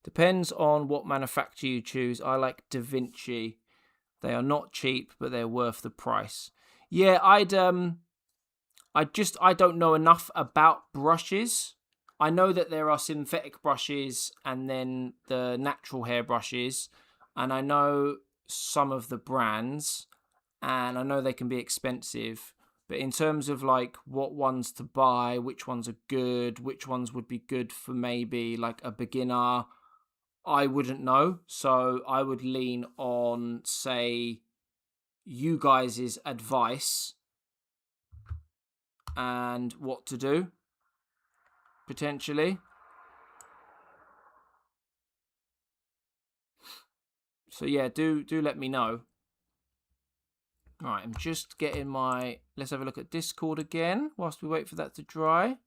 Depends on what manufacturer you choose. I like Da Vinci. They are not cheap, but they're worth the price. Yeah, I don't know enough about brushes. I know that there are synthetic brushes and then the natural hair brushes, and I know some of the brands, and I know they can be expensive. But in terms of like what ones to buy, which ones are good, which ones would be good for maybe like a beginner, I wouldn't know. So I would lean on, say, you guys' advice and what to do, potentially. So yeah, do let me know. All right, I'm just getting my... Let's have a look at Discord again whilst we wait for that to dry.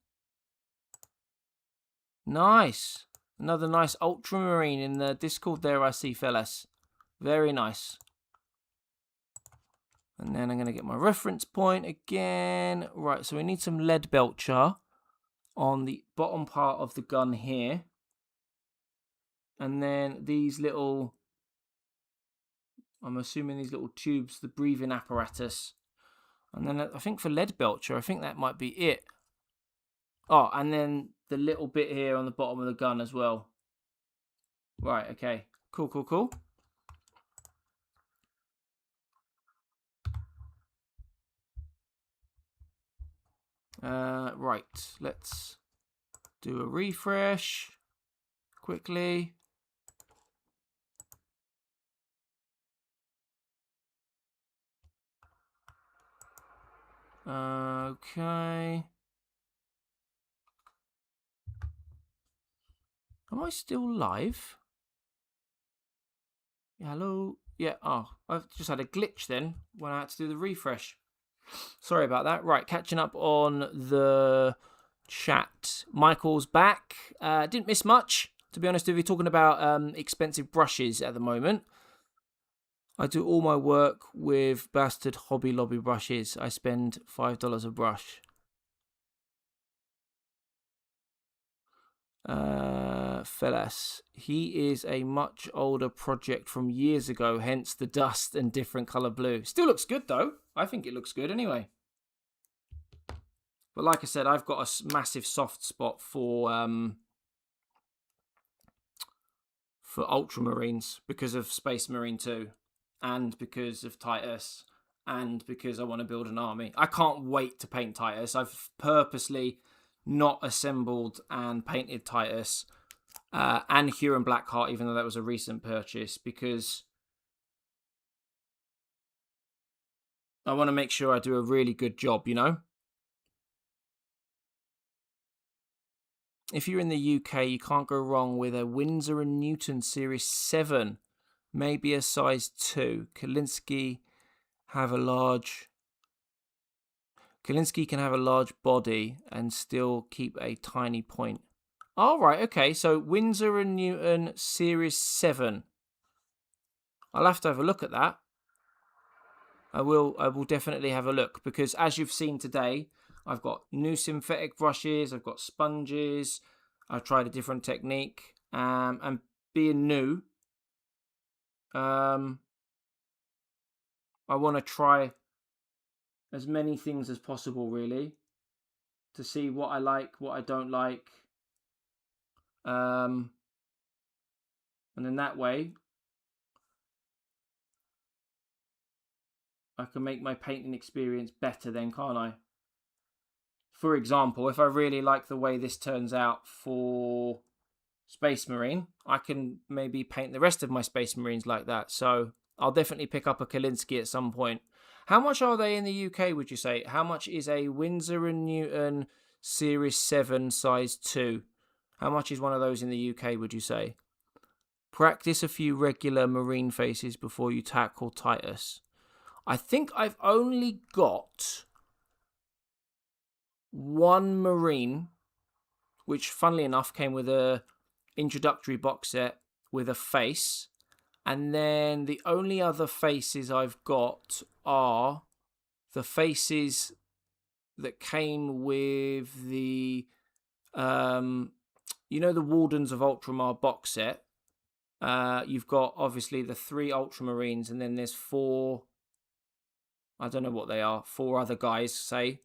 Nice. Another nice Ultramarine in the Discord there, I see, fellas. Very nice. And then I'm going to get my reference point again. Right, so we need some lead belcher on the bottom part of the gun here. And then these little I'm assuming these little tubes, the breathing apparatus. And then I think for lead belcher, I think that might be it. Oh, and then the little bit here on the bottom of the gun as well. Right, okay. Cool, cool, cool. Right, let's do a refresh quickly. Okay. Am I still live? Yeah, hello? Yeah, oh, I've just had a glitch then when I had to do the refresh. Sorry about that. Right, catching up on the chat. Michael's back. Didn't miss much, to be honest with you. Talking about expensive brushes at the moment. I do all my work with bastard Hobby Lobby brushes. I spend $5 a brush. Fellas, he is a much older project from years ago, hence the dust and different colour blue. Still looks good though. I think it looks good anyway. But like I said, I've got a massive soft spot for Ultramarines because of Space Marine 2 and because of Titus and because I want to build an army. I can't wait to paint Titus. I've purposely not assembled and painted Titus and Huron Blackheart, even though that was a recent purchase, because I want to make sure I do a really good job, you know? If you're in the UK, you can't go wrong with a Winsor & Newton Series 7, maybe a size 2. Kalinsky can have a large body and still keep a tiny point. All right, okay, so Winsor & Newton Series 7. I'll have to have a look at that. I will definitely have a look, because as you've seen today, I've got new synthetic brushes, I've got sponges, I've tried a different technique, and being new, I want to try as many things as possible, really, to see what I like, what I don't like, and then that way I can make my painting experience better then, can't I? For example, if I really like the way this turns out for Space Marine, I can maybe paint the rest of my Space Marines like that. So I'll definitely pick up a Kalinsky at some point. How much are they in the UK, would you say? How much is a Winsor & Newton Series 7 size 2? How much is one of those in the UK, would you say? Practice a few regular Marine faces before you tackle Titus. I think I've only got one Marine, which funnily enough came with a introductory box set with a face, and then the only other faces I've got are the faces that came with the the Wardens of Ultramar box set. You've got obviously the 3 Ultramarines, and then there's 4, I don't know what they are, 4 other guys, say.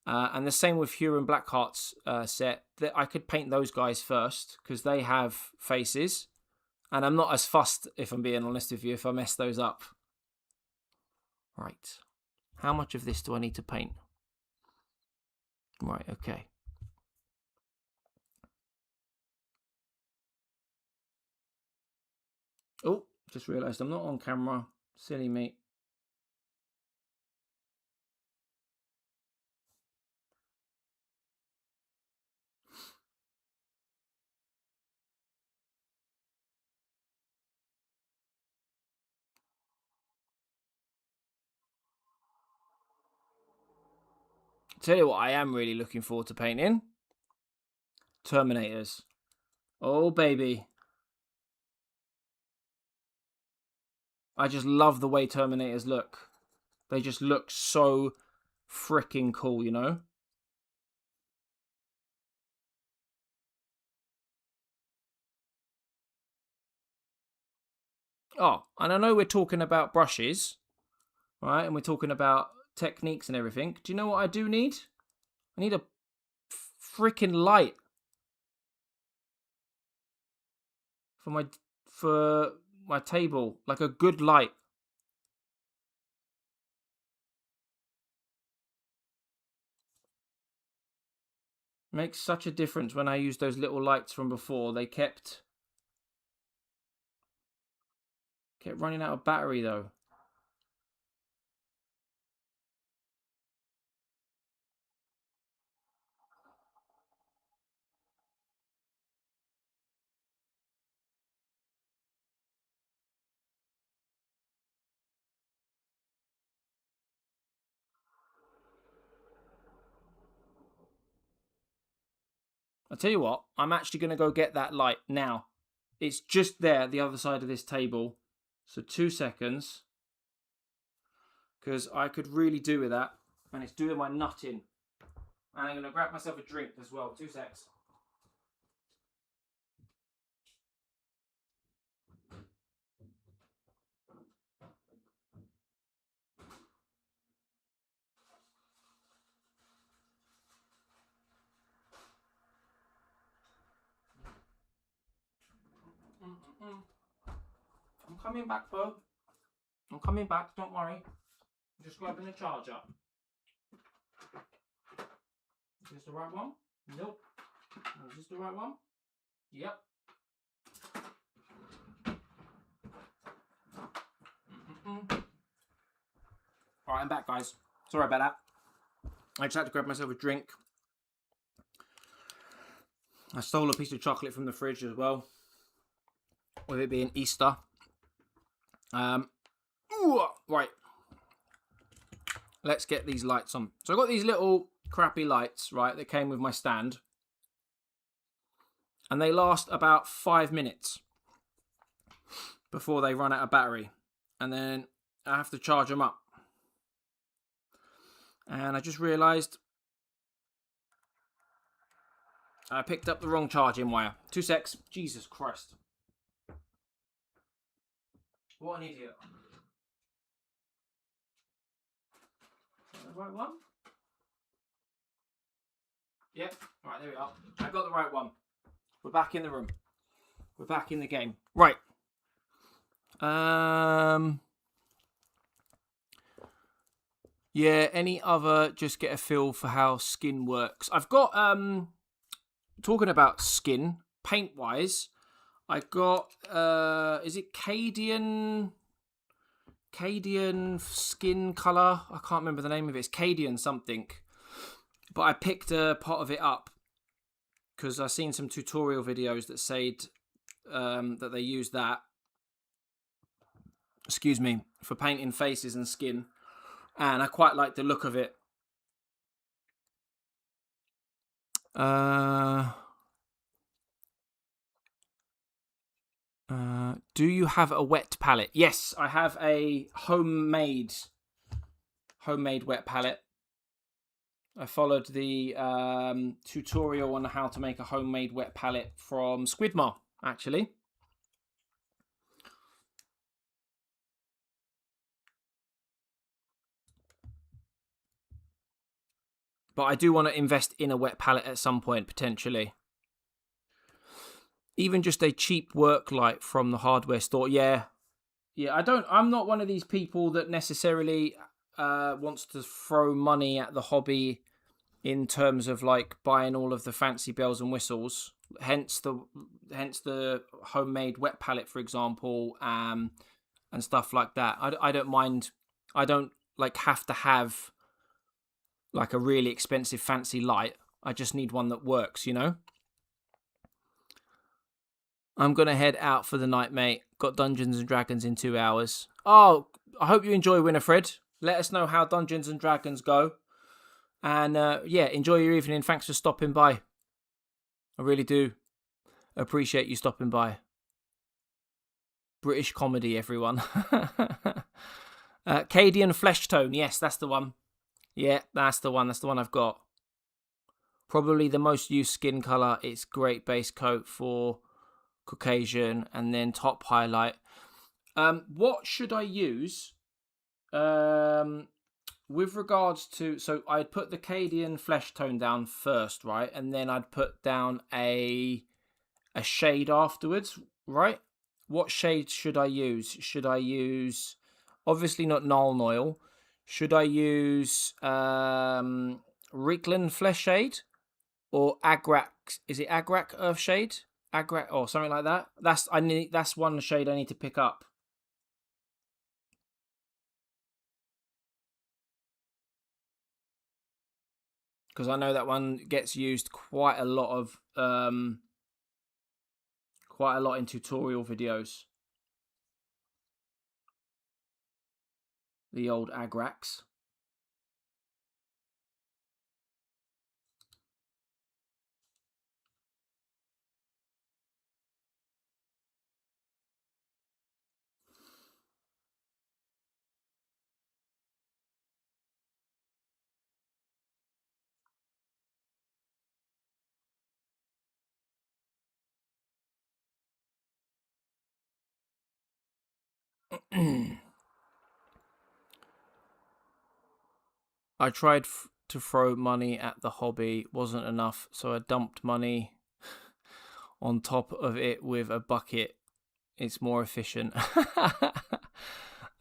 And the same with Huron Blackheart's set. That I could paint those guys first because they have faces, and I'm not as fussed, if I'm being honest with you, if I mess those up. Right. How much of this do I need to paint? Right, okay. Oh, just realised I'm not on camera. Silly me. Tell you what, I am really looking forward to painting. Terminators. Oh, baby. I just love the way Terminators look. They just look so freaking cool, you know? Oh, and I know we're talking about brushes, right? And we're talking about techniques and everything. Do you know what I do need? I need a freaking light for my table, like a good light. Makes such a difference when I use those little lights from before. They kept running out of battery though. I tell you what, I'm actually going to go get that light now. It's just there at the other side of this table. So 2 seconds. Because I could really do with that. And it's doing my nut in. And I'm going to grab myself a drink as well. 2 secs. I'm coming back, Bo. I'm coming back, don't worry. I'm just grabbing the charger. Is this the right one? Nope. Is this the right one? Yep. Alright, I'm back, guys. Sorry about that. I just had to grab myself a drink. I stole a piece of chocolate from the fridge as well, with it being Easter. Right. Let's get these lights on. So I've got these little crappy lights, right, that came with my stand. And they last about 5 minutes before they run out of battery. And then I have to charge them up. And I just realised I picked up the wrong charging wire. 2 secs. Jesus Christ. What an idiot. The right one? Yep. Right, there we are. I got the right one. We're back in the room. We're back in the game. Right. Yeah, any other just get a feel for how skin works. I've got talking about skin, paint wise, I got is it Cadian skin colour? I can't remember the name of it. It's Cadian something. But I picked a pot of it up because I've seen some tutorial videos that said that they use that, excuse me, for painting faces and skin. And I quite like the look of it. Do you have a wet palette? Yes, I have a homemade wet palette. I followed the tutorial on how to make a homemade wet palette from Squidmar, actually. But I do want to invest in a wet palette at some point, potentially. Even just a cheap work light from the hardware store. Yeah, I'm not one of these people that necessarily wants to throw money at the hobby in terms of like buying all of the fancy bells and whistles. Hence the homemade wet palette, for example, and stuff like that. I don't mind. I don't like have to have like a really expensive fancy light. I just need one that works, you know? I'm going to head out for the night, mate. Got Dungeons and Dragons in 2 hours. Oh, I hope you enjoy, Winifred. Let us know how Dungeons and Dragons go. And yeah, enjoy your evening. Thanks for stopping by. I really do appreciate you stopping by. British comedy, everyone. Cadian Flesh Tone. Yes, that's the one. Yeah, that's the one. That's the one I've got. Probably the most used skin colour. It's great base coat for Caucasian, and then top highlight. What should I use? With regards to, so I'd put the Cadian flesh tone down first, right, and then I'd put down a shade afterwards, right? What shade should I use? Should I use, obviously not Null Oil? Should I use Reikland Flesh Shade or Agrak? Is it Agrak Earth Shade? Agrak or something like that. That's one shade I need to pick up. Because I know that one gets used quite a lot in tutorial videos. The old Agrax. I tried to throw money at the hobby, wasn't enough, so I dumped money on top of it with a bucket. It's more efficient.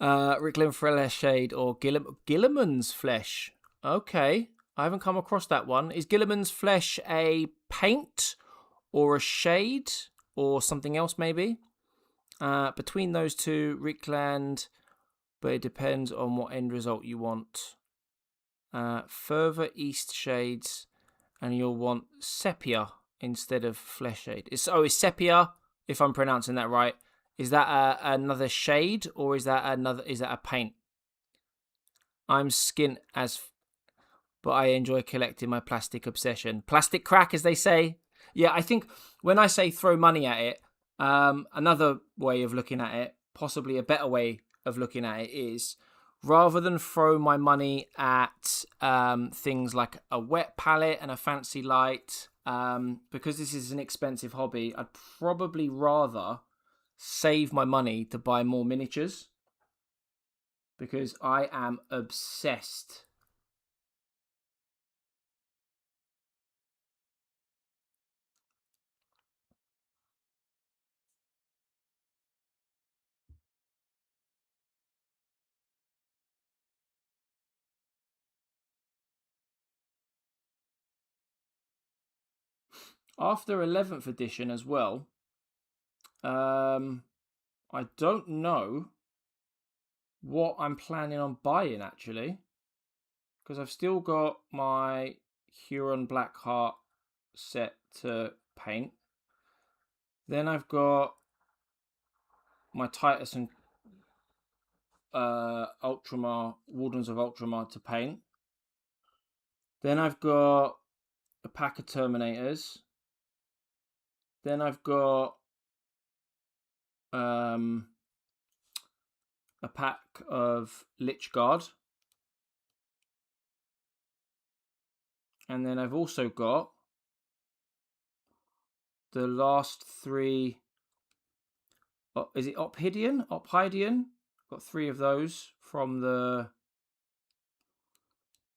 Rickland Flesh Shade or Gilliman's Flesh. Okay, I haven't come across that one. Is Gilliman's Flesh a paint or a shade or something else maybe? Between those two, Rickland, but it depends on what end result you want. Further east shades, and you'll want sepia instead of flesh shade. It's sepia, if I'm pronouncing that right. Is that another shade, or is that a paint? I'm skint but I enjoy collecting my plastic obsession. Plastic crack, as they say. Yeah, I think when I say throw money at it, another way of looking at it, possibly a better way of looking at it, is rather than throw my money at things like a wet palette and a fancy light, because this is an expensive hobby, I'd probably rather save my money to buy more miniatures, because I am obsessed. After 11th edition as well, I don't know what I'm planning on buying actually, because I've still got my Huron Blackheart set to paint. Then I've got my Titus and Ultramar, Wardens of Ultramar to paint. Then I've got a pack of Terminators. Then I've got a pack of Lich Guard. And then I've also got the last three. Is it Ophidian? Got 3 of those from the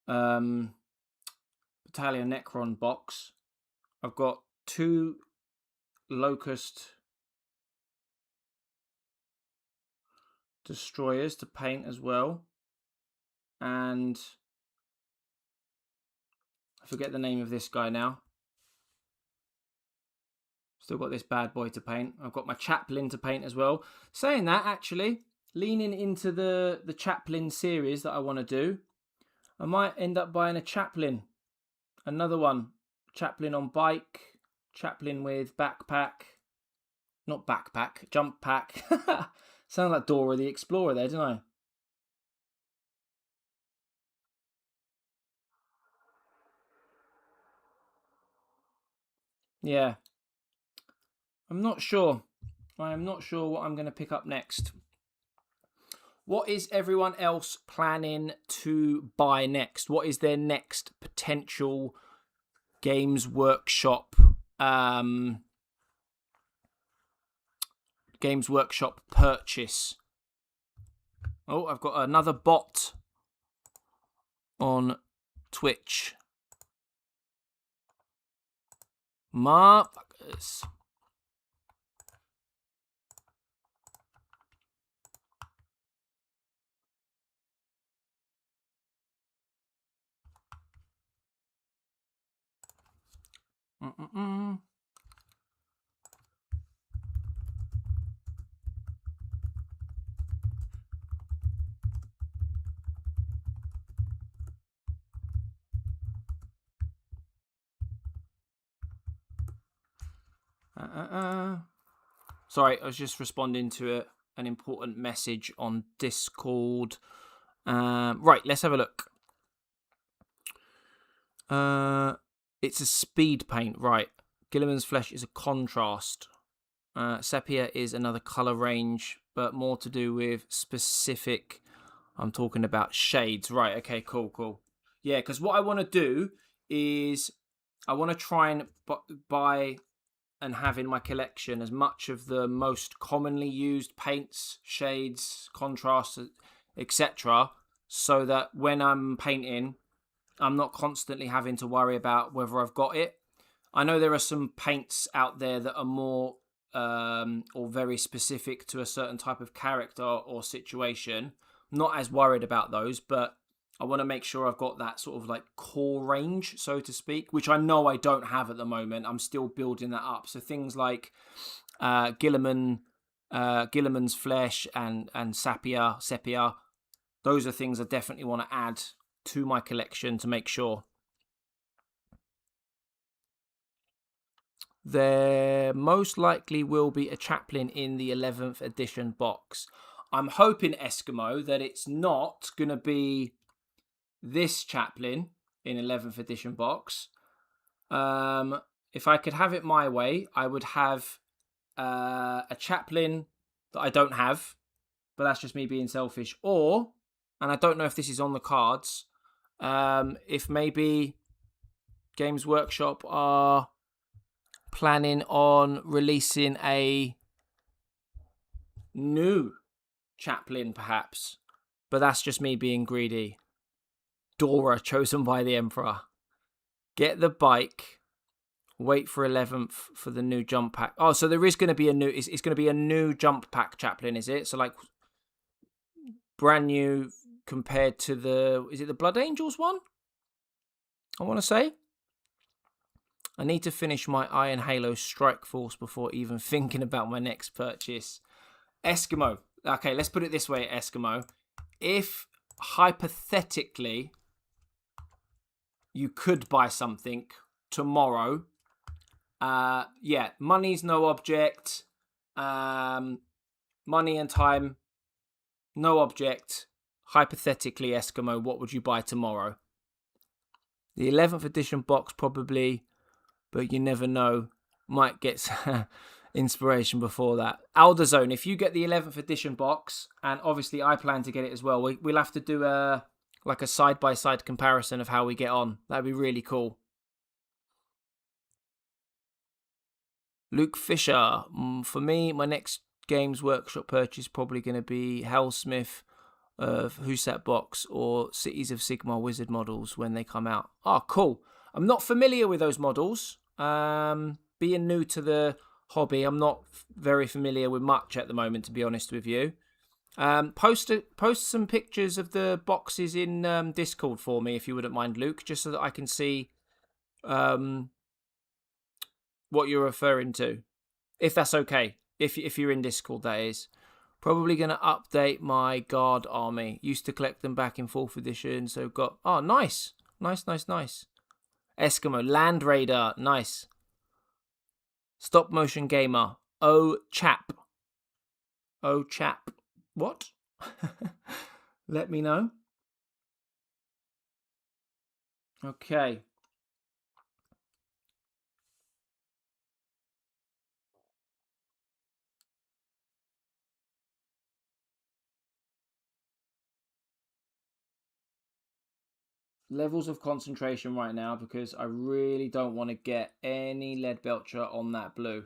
Battalion Necron box. I've got 2 Locust Destroyers to paint as well. And I forget the name of this guy now. Still got this bad boy to paint. I've got my Chaplain to paint as well. Saying that, actually, leaning into the Chaplain series that I want to do, I might end up buying a Chaplain. Another one. Chaplain on bike. Chaplain with backpack. Not backpack, jump pack. Sound like Dora the Explorer there, didn't I? Yeah. I'm not sure. I am not sure what I'm going to pick up next. What is everyone else planning to buy next? What is their next potential Games Workshop purchase? Oh, I've got another bot on Twitch. Motherfuckers. Mm-mm-mm. Sorry, I was just responding to an important message on Discord. Right, let's have a look. It's a speed paint, right? Gilliman's Flesh is a contrast. Sepia is another color range, but more to do with specific. I'm talking about shades, right? Okay, cool. Yeah, because what I want to do is I want to try and buy and have in my collection as much of the most commonly used paints, shades, contrasts, etc., so that when I'm painting, I'm not constantly having to worry about whether I've got it. I know there are some paints out there that are more or very specific to a certain type of character or situation. I'm not as worried about those, but I want to make sure I've got that sort of like core range, so to speak, which I know I don't have at the moment. I'm still building that up. So things like Gilliman's Flesh and Sepia, those are things I definitely want to add to my collection to make sure. There most likely will be a Chaplain in the 11th edition box. I'm hoping, Eskimo, that it's not going to be this Chaplain in 11th edition box. If I could have it my way, I would have a Chaplain that I don't have, but that's just me being selfish. Or, and I don't know if this is on the cards, if maybe Games Workshop are planning on releasing a new Chaplain, perhaps. But that's just me being greedy. Dora, chosen by the Emperor. Get the bike. Wait for 11th for the new jump pack. Oh, so there is going to be a new... It's going to be a new jump pack Chaplain, is it? So, like, brand new compared to the... Is it the Blood Angels one? I want to say. I need to finish my Iron Halo Strike Force before even thinking about my next purchase. Eskimo. Okay, let's put it this way, Eskimo. If, hypothetically, you could buy something tomorrow, yeah, money's no object. Money and time, no object. Hypothetically, Eskimo, what would you buy tomorrow? The 11th edition box, probably, but you never know. Might get inspiration before that. Alderzone, if you get the 11th edition box, and obviously I plan to get it as well, we'll have to do a side-by-side comparison of how we get on. That'd be really cool. Luke Fisher, for me, my next Games Workshop purchase is probably going to be Hellsmith of Husat Box or Cities of Sigmar Wizard models when they come out. Oh, cool. I'm not familiar with those models. Being new to the hobby, I'm not very familiar with much at the moment, to be honest with you. Post some pictures of the boxes in Discord for me, if you wouldn't mind, Luke, just so that I can see what you're referring to, if that's okay. If you're in Discord, that is. Probably going to update my guard army. Used to collect them back in 4th edition, so got... Oh, nice. Nice. Eskimo, Land Raider, nice. Stop Motion Gamer, Oh Chap. What? Let me know. Okay. Levels of concentration right now, because I really don't want to get any lead belcher on that blue.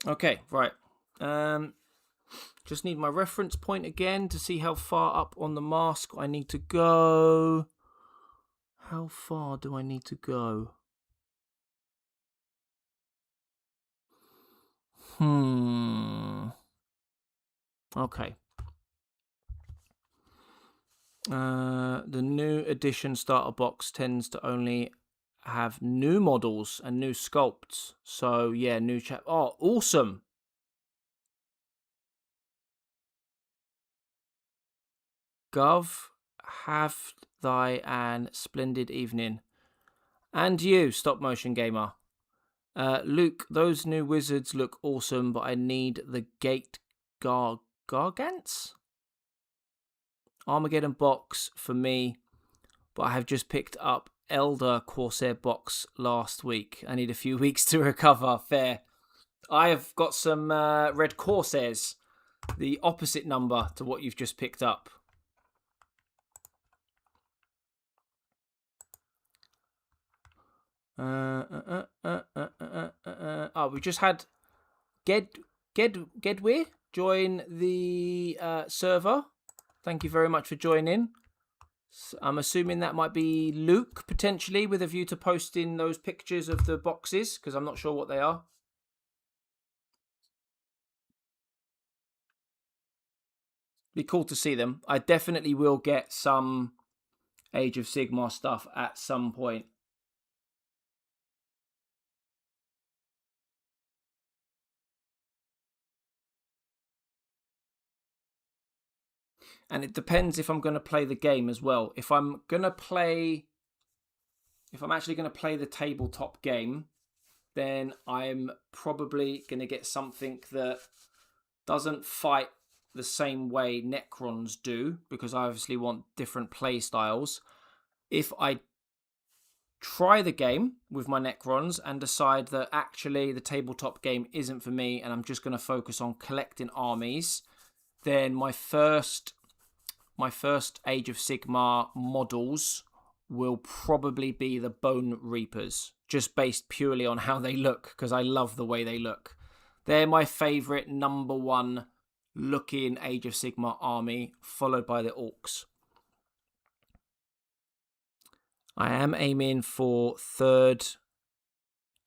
Okay, right. Just need my reference point again to see how far up on the mask I need to go. How far do I need to go? Okay. The new edition starter box tends to only have new models and new sculpts. So, yeah, new chap. Oh, awesome. Gov, have thy an splendid evening. And you, stop motion gamer. Luke, those new wizards look awesome, but I need the gate gargants? Armageddon box for me, but I have just picked up Elder Corsair box last week. I need a few weeks to recover. Fair. I have got some red Corsairs, the opposite number to what you've just picked up. We just had Gedwe join the server. Thank you very much for joining. I'm assuming that might be Luke, potentially, with a view to posting those pictures of the boxes, because I'm not sure what they are. Be cool to see them. I definitely will get some Age of Sigmar stuff at some point. And it depends if I'm going to play the game as well. If I'm actually going to play the tabletop game, then I'm probably going to get something that doesn't fight the same way Necrons do, because I obviously want different play styles. If I try the game with my Necrons and decide that actually the tabletop game isn't for me and I'm just going to focus on collecting armies, then my first Age of Sigmar models will probably be the Bone Reapers, just based purely on how they look, because I love the way they look. They're my favourite number one looking Age of Sigmar army, followed by the Orcs. I am aiming for 3rd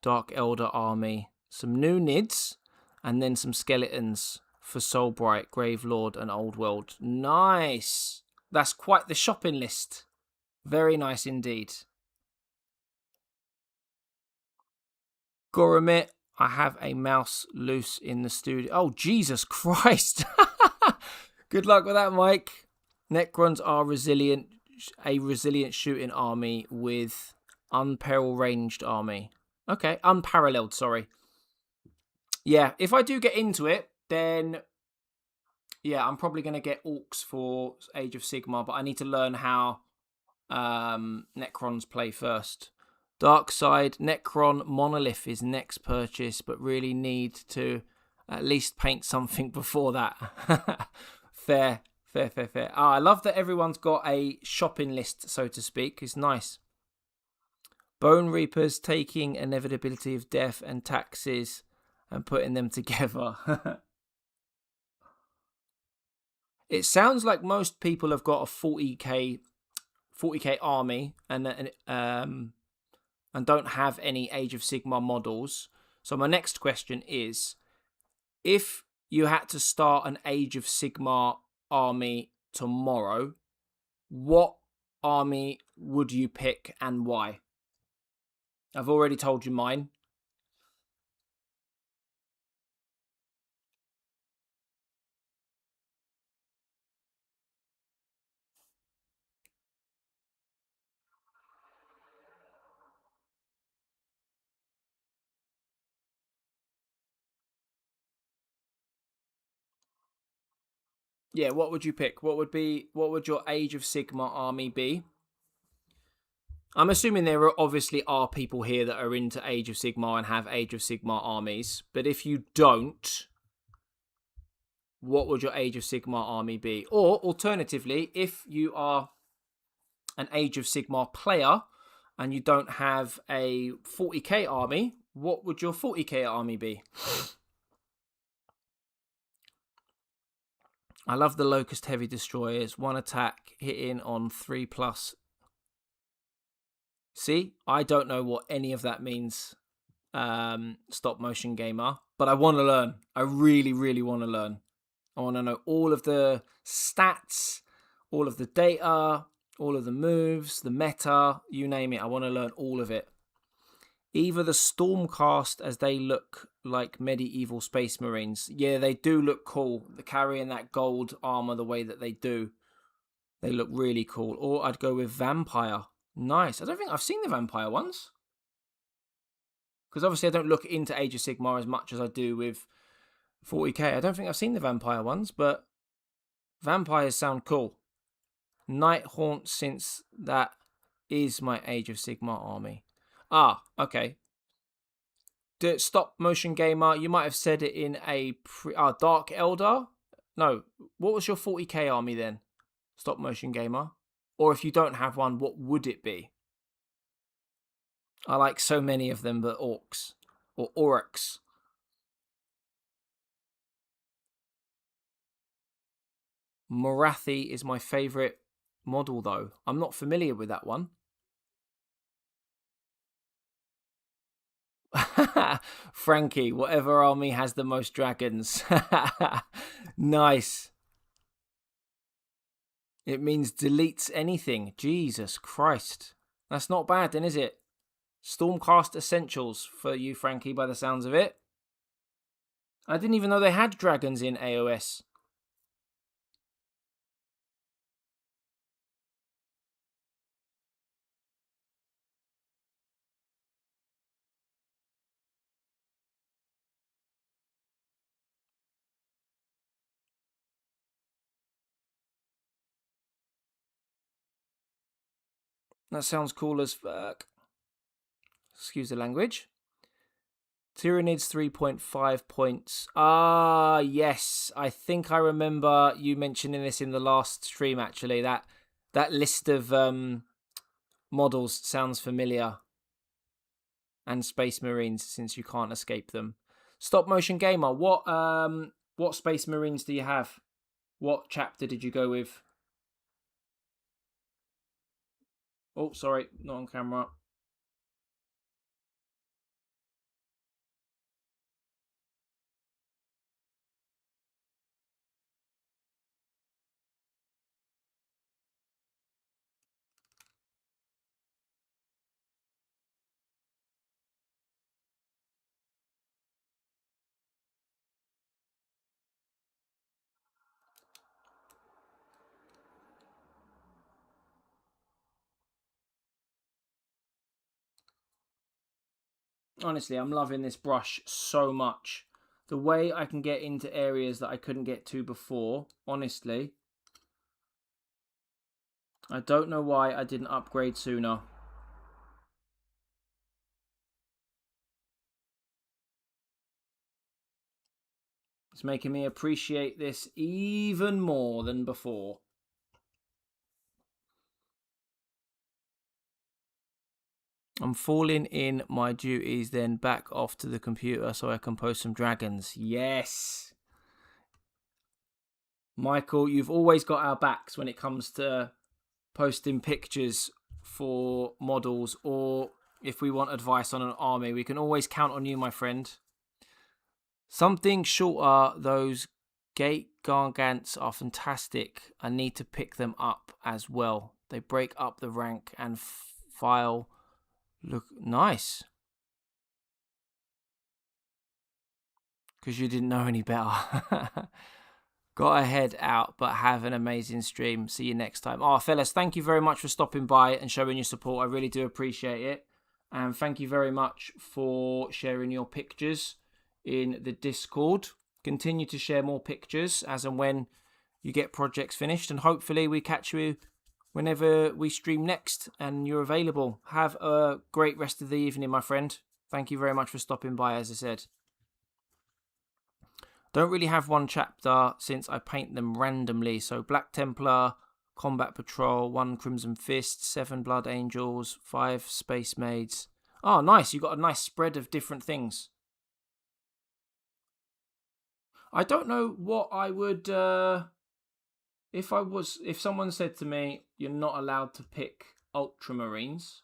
Dark Elder army, some new Nids, and then some skeletons for Soulbright, Gravelord, and Old World. Nice! That's quite the shopping list. Very nice indeed. Goromit, I have a mouse loose in the studio. Oh, Jesus Christ! Good luck with that, Mike. Necrons are a resilient shooting army with unparalleled ranged army. Okay, unparalleled, sorry. Yeah, if I do get into it, then yeah, I'm probably going to get Orcs for Age of Sigmar, but I need to learn how Necrons play first. Dark Side, Necron Monolith is next purchase, but really need to at least paint something before that. Fair. I love that everyone's got a shopping list, so to speak. It's nice. Bone Reapers taking inevitability of death and taxes and putting them together. It sounds like most people have got a 40k army and don't have any Age of Sigmar models. So my next question is, if you had to start an Age of Sigmar army tomorrow, what army would you pick and why? I've already told you mine. Yeah, what would you pick? What would your Age of Sigmar army be? I'm assuming there obviously are people here that are into Age of Sigmar and have Age of Sigmar armies, but if you don't, what would your Age of Sigmar army be? Or alternatively, if you are an Age of Sigmar player and you don't have a 40k army, what would your 40k army be? I love the Locust Heavy Destroyers. 1 attack, hitting on 3+. See, I don't know what any of that means, stop motion gamer, but I want to learn. I really, really want to learn. I want to know all of the stats, all of the data, all of the moves, the meta, you name it. I want to learn all of it. Either the Stormcast, as they look like medieval space marines. Yeah, they do look cool. They're carrying that gold armor the way that they do. They look really cool. Or I'd go with Vampire. Nice. I don't think I've seen the Vampire ones. Because obviously I don't look into Age of Sigmar as much as I do with 40k. I don't think I've seen the Vampire ones, but vampires sound cool. Night Haunt, since that is my Age of Sigmar army. Ah, okay. Stop motion gamer, you might have said it in a Dark Eldar. No, what was your 40k army then? Stop motion gamer. Or if you don't have one, what would it be? I like so many of them, but orcs or orcs. Morathi is my favourite model, though. I'm not familiar with that one. Frankie, whatever army has the most dragons. Nice. It means deletes anything. Jesus Christ. That's not bad then, is it? Stormcast Essentials for you, Frankie, by the sounds of it. I didn't even know they had dragons in AOS. That sounds cool as fuck. Excuse the language. Tyranids 3.5 points. Ah, yes. I think I remember you mentioning this in the last stream, actually. That list of models sounds familiar. And Space Marines, since you can't escape them. Stop Motion Gamer, what Space Marines do you have? What chapter did you go with? Oh, sorry, not on camera. Honestly, I'm loving this brush so much. The way I can get into areas that I couldn't get to before, honestly. I don't know why I didn't upgrade sooner. It's making me appreciate this even more than before. I'm falling in my duties, then back off to the computer so I can post some dragons. Yes! Michael, you've always got our backs when it comes to posting pictures for models, or if we want advice on an army, we can always count on you, my friend. Something shorter, those gate gargants are fantastic. I need to pick them up as well. They break up the rank and file. Look nice. Because you didn't know any better. Got to head out, but have an amazing stream. See you next time. Oh, fellas, thank you very much for stopping by and showing your support. I really do appreciate it. And thank you very much for sharing your pictures in the Discord. Continue to share more pictures as and when you get projects finished. And hopefully we catch you whenever we stream next and you're available. Have a great rest of the evening, my friend. Thank you very much for stopping by, as I said. Don't really have one chapter since I paint them randomly. So Black Templar, Combat Patrol, 1 Crimson Fist, 7 Blood Angels, 5 Space Maids. Oh, nice. You got a nice spread of different things. I don't know what I would if someone said to me, you're not allowed to pick Ultramarines,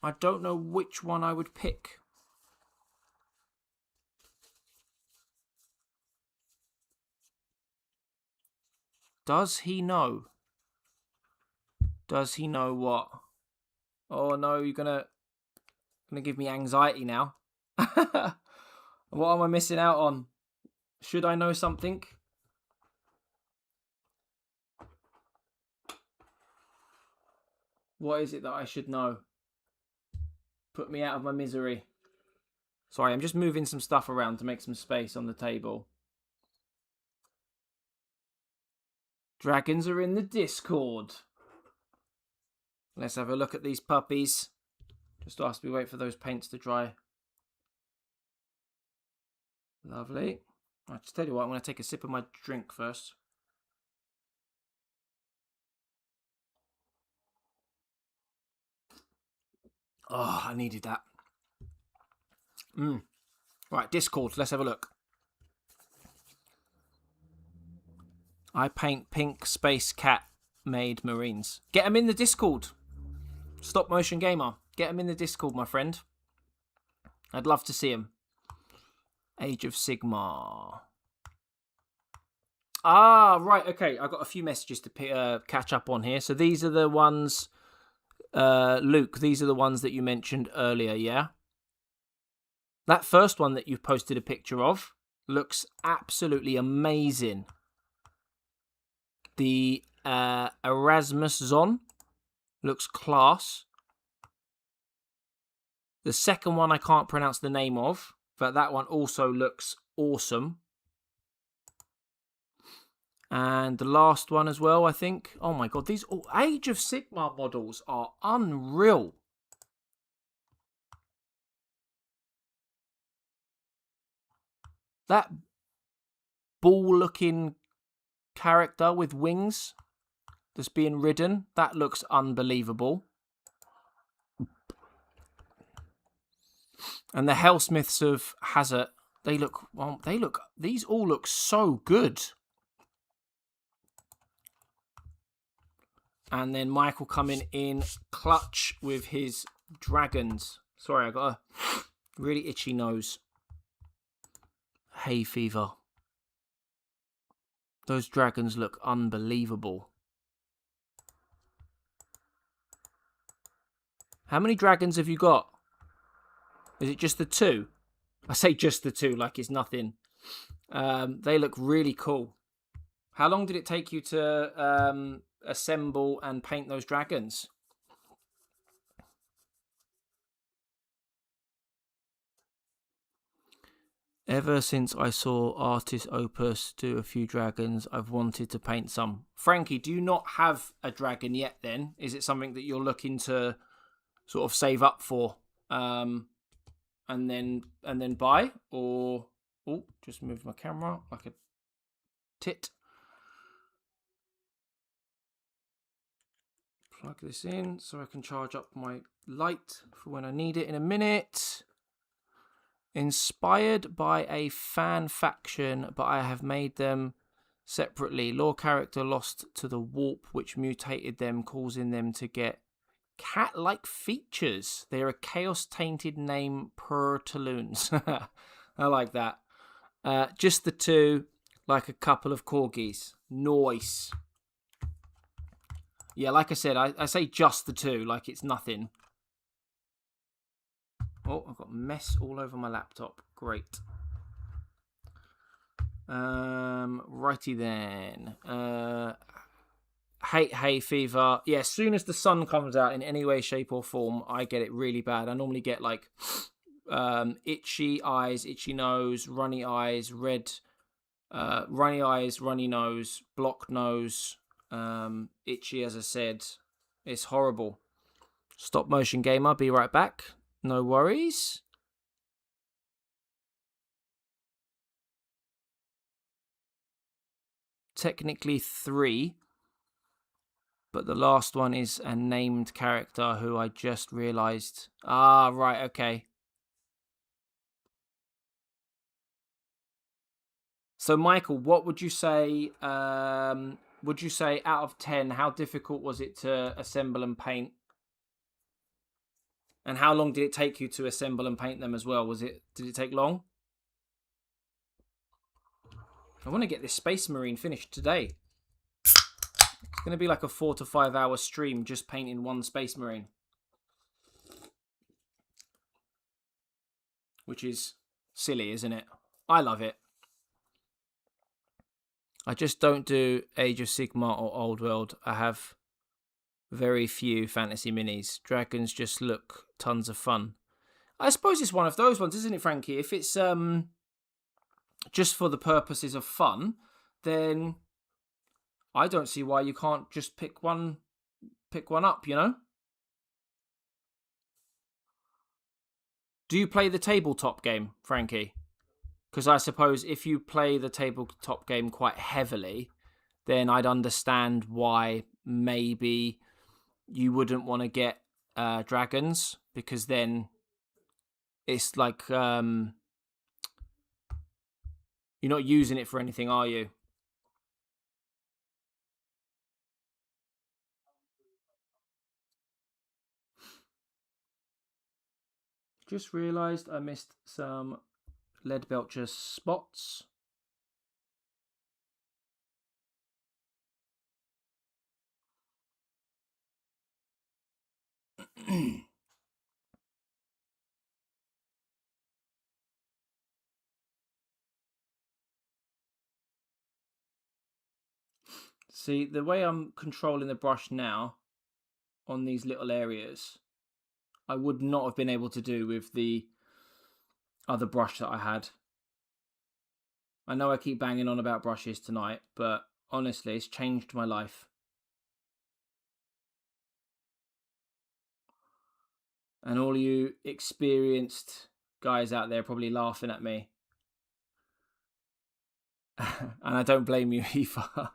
I don't know which one I would pick. Does he know? Does he know what? Oh no, you're gonna give me anxiety now. What am I missing out on? Should I know something? What is it that I should know? Put me out of my misery. Sorry, I'm just moving some stuff around to make some space on the table. Dragons are in the Discord. Let's have a look at these puppies. Just whilst we wait for those paints to dry. Lovely. I'll just tell you what, I'm going to take a sip of my drink first. Oh, I needed that. Right, Discord, let's have a look. I paint pink space cat made marines. Get them in the Discord. Stop Motion Gamer. Get them in the Discord, my friend. I'd love to see them. Age of Sigmar. Ah, right, okay. I've got a few messages to catch up on here. So these are the ones, Luke, these are the ones that you mentioned earlier, yeah? That first one that you've posted a picture of looks absolutely amazing. The Erasmus Zon looks class. The second one I can't pronounce the name of, but that one also looks awesome. And the last one as well, I think. Oh my god, these Age of Sigmar models are unreal. That ball-looking character with wings that's being ridden, that looks unbelievable. And the Hellsmiths of Hazard, these all look so good. And then Michael coming in clutch with his dragons. Sorry, I got a really itchy nose. Hay fever. Those dragons look unbelievable. How many dragons have you got? Is it just the two? I say just the two like it's nothing. They look really cool. How long did it take you to assemble and paint those dragons? Ever since I saw Artist Opus do a few dragons, I've wanted to paint some. Frankie, do you not have a dragon yet then? Is it something that you're looking to sort of save up for and then buy? Or, oh, just moved my camera like a tit. Plug this in so I can charge up my light for when I need it in a minute. Inspired by a fan faction, but I have made them separately. Lore character lost to the warp, which mutated them, causing them to get cat-like features. They're a chaos-tainted name per Talloons. I like that. Just the two, like a couple of corgis. Nice. Yeah, like I said, I say just the two, like it's nothing. Oh, I've got mess all over my laptop. Great. Righty then. Hate hay fever. Yeah, as soon as the sun comes out in any way, shape, or form, I get it really bad. I normally get like itchy eyes, itchy nose, runny eyes, runny eyes, runny nose, blocked nose, itchy, as I said. It's horrible. Stop Motion Gamer, be right back. No worries. Technically 3, but the last one is a named character who I just realised. Ah, right, okay. So, Michael, what would you say? Would you say out of 10, how difficult was it to assemble and paint? And how long did it take you to assemble and paint them as well? Did it take long? I want to get this Space Marine finished today. It's going to be like a 4 to 5 hour stream just painting one Space Marine. Which is silly, isn't it? I love it. I just don't do Age of Sigmar or Old World. I have very few fantasy minis. Dragons just look tons of fun. I suppose it's one of those ones, isn't it, Frankie? If it's just for the purposes of fun, then I don't see why you can't just pick one up, you know? Do you play the tabletop game, Frankie? Because I suppose if you play the tabletop game quite heavily, then I'd understand why maybe you wouldn't want to get dragons, because then it's like you're not using it for anything, are you? Just realised I missed some lead belcher spots. See, the way I'm controlling the brush now on these little areas, I would not have been able to do with the other brush that I had. I know I keep banging on about brushes tonight, but honestly, it's changed my life. And all you experienced guys out there probably laughing at me. And I don't blame you either.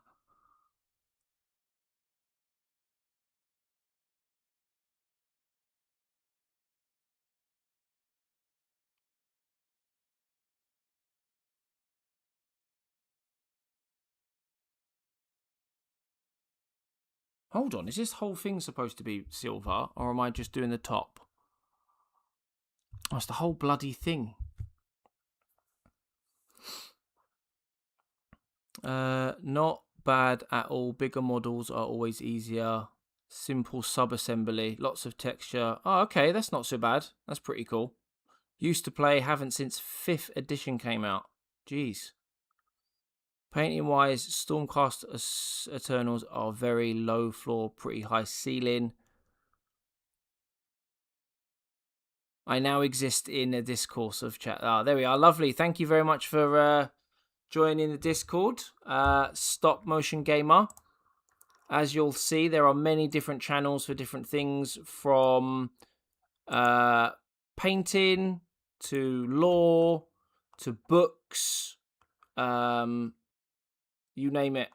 Hold on, is this whole thing supposed to be silver, or am I just doing the top? Oh, it's the whole bloody thing. Not bad at all. Bigger models are always easier. Simple sub-assembly, lots of texture. Oh, okay, that's not so bad. That's pretty cool. Used to play, haven't since 5th edition came out. Jeez. Painting wise, Stormcast Eternals are very low floor, pretty high ceiling. I now exist in a discourse of chat. Ah, there we are. Lovely. Thank you very much for joining the Discord. Stop Motion Gamer. As you'll see, there are many different channels for different things, from painting to lore to books. You name it.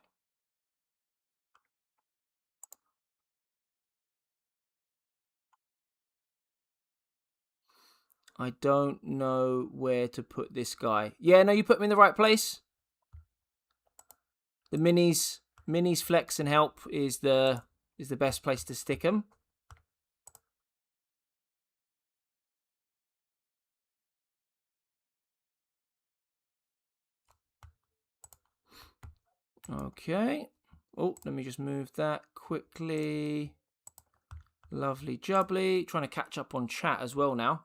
I don't know where to put this guy. Yeah, no, you put me in the right place. The minis flex and help is the best place to stick them. Okay. Oh, let me just move that quickly. Lovely jubbly. Trying to catch up on chat as well now.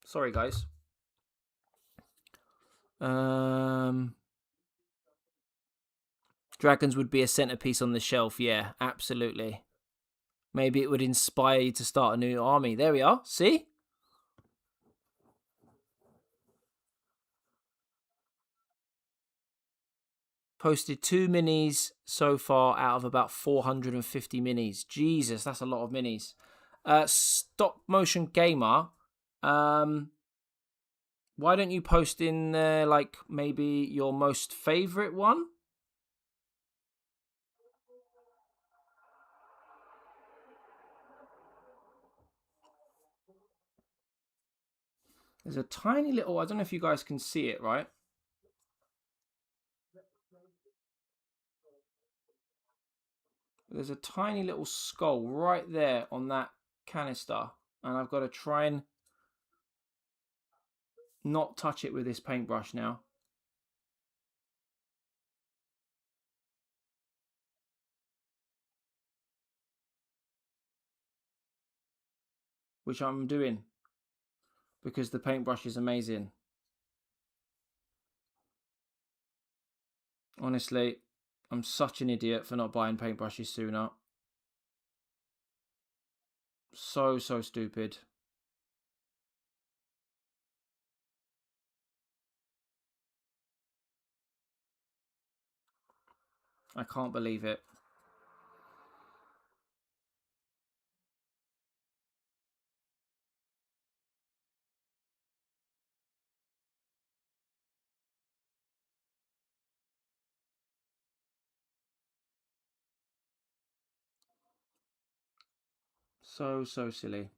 Sorry, guys. Dragons would be a centerpiece on the shelf. Yeah, absolutely. Maybe it would inspire you to start a new army. There we are. See? Posted 2 minis so far out of about 450 minis. Jesus, that's a lot of minis. Stop Motion Gamer. Why don't you post in there, like, maybe your most favorite one? There's a tiny little, I don't know if you guys can see it, right? There's a tiny little skull right there on that canister, and I've got to try and not touch it with this paintbrush now. Which I'm doing because the paintbrush is amazing. Honestly, I'm such an idiot for not buying paintbrushes sooner. So stupid. I can't believe it. So silly.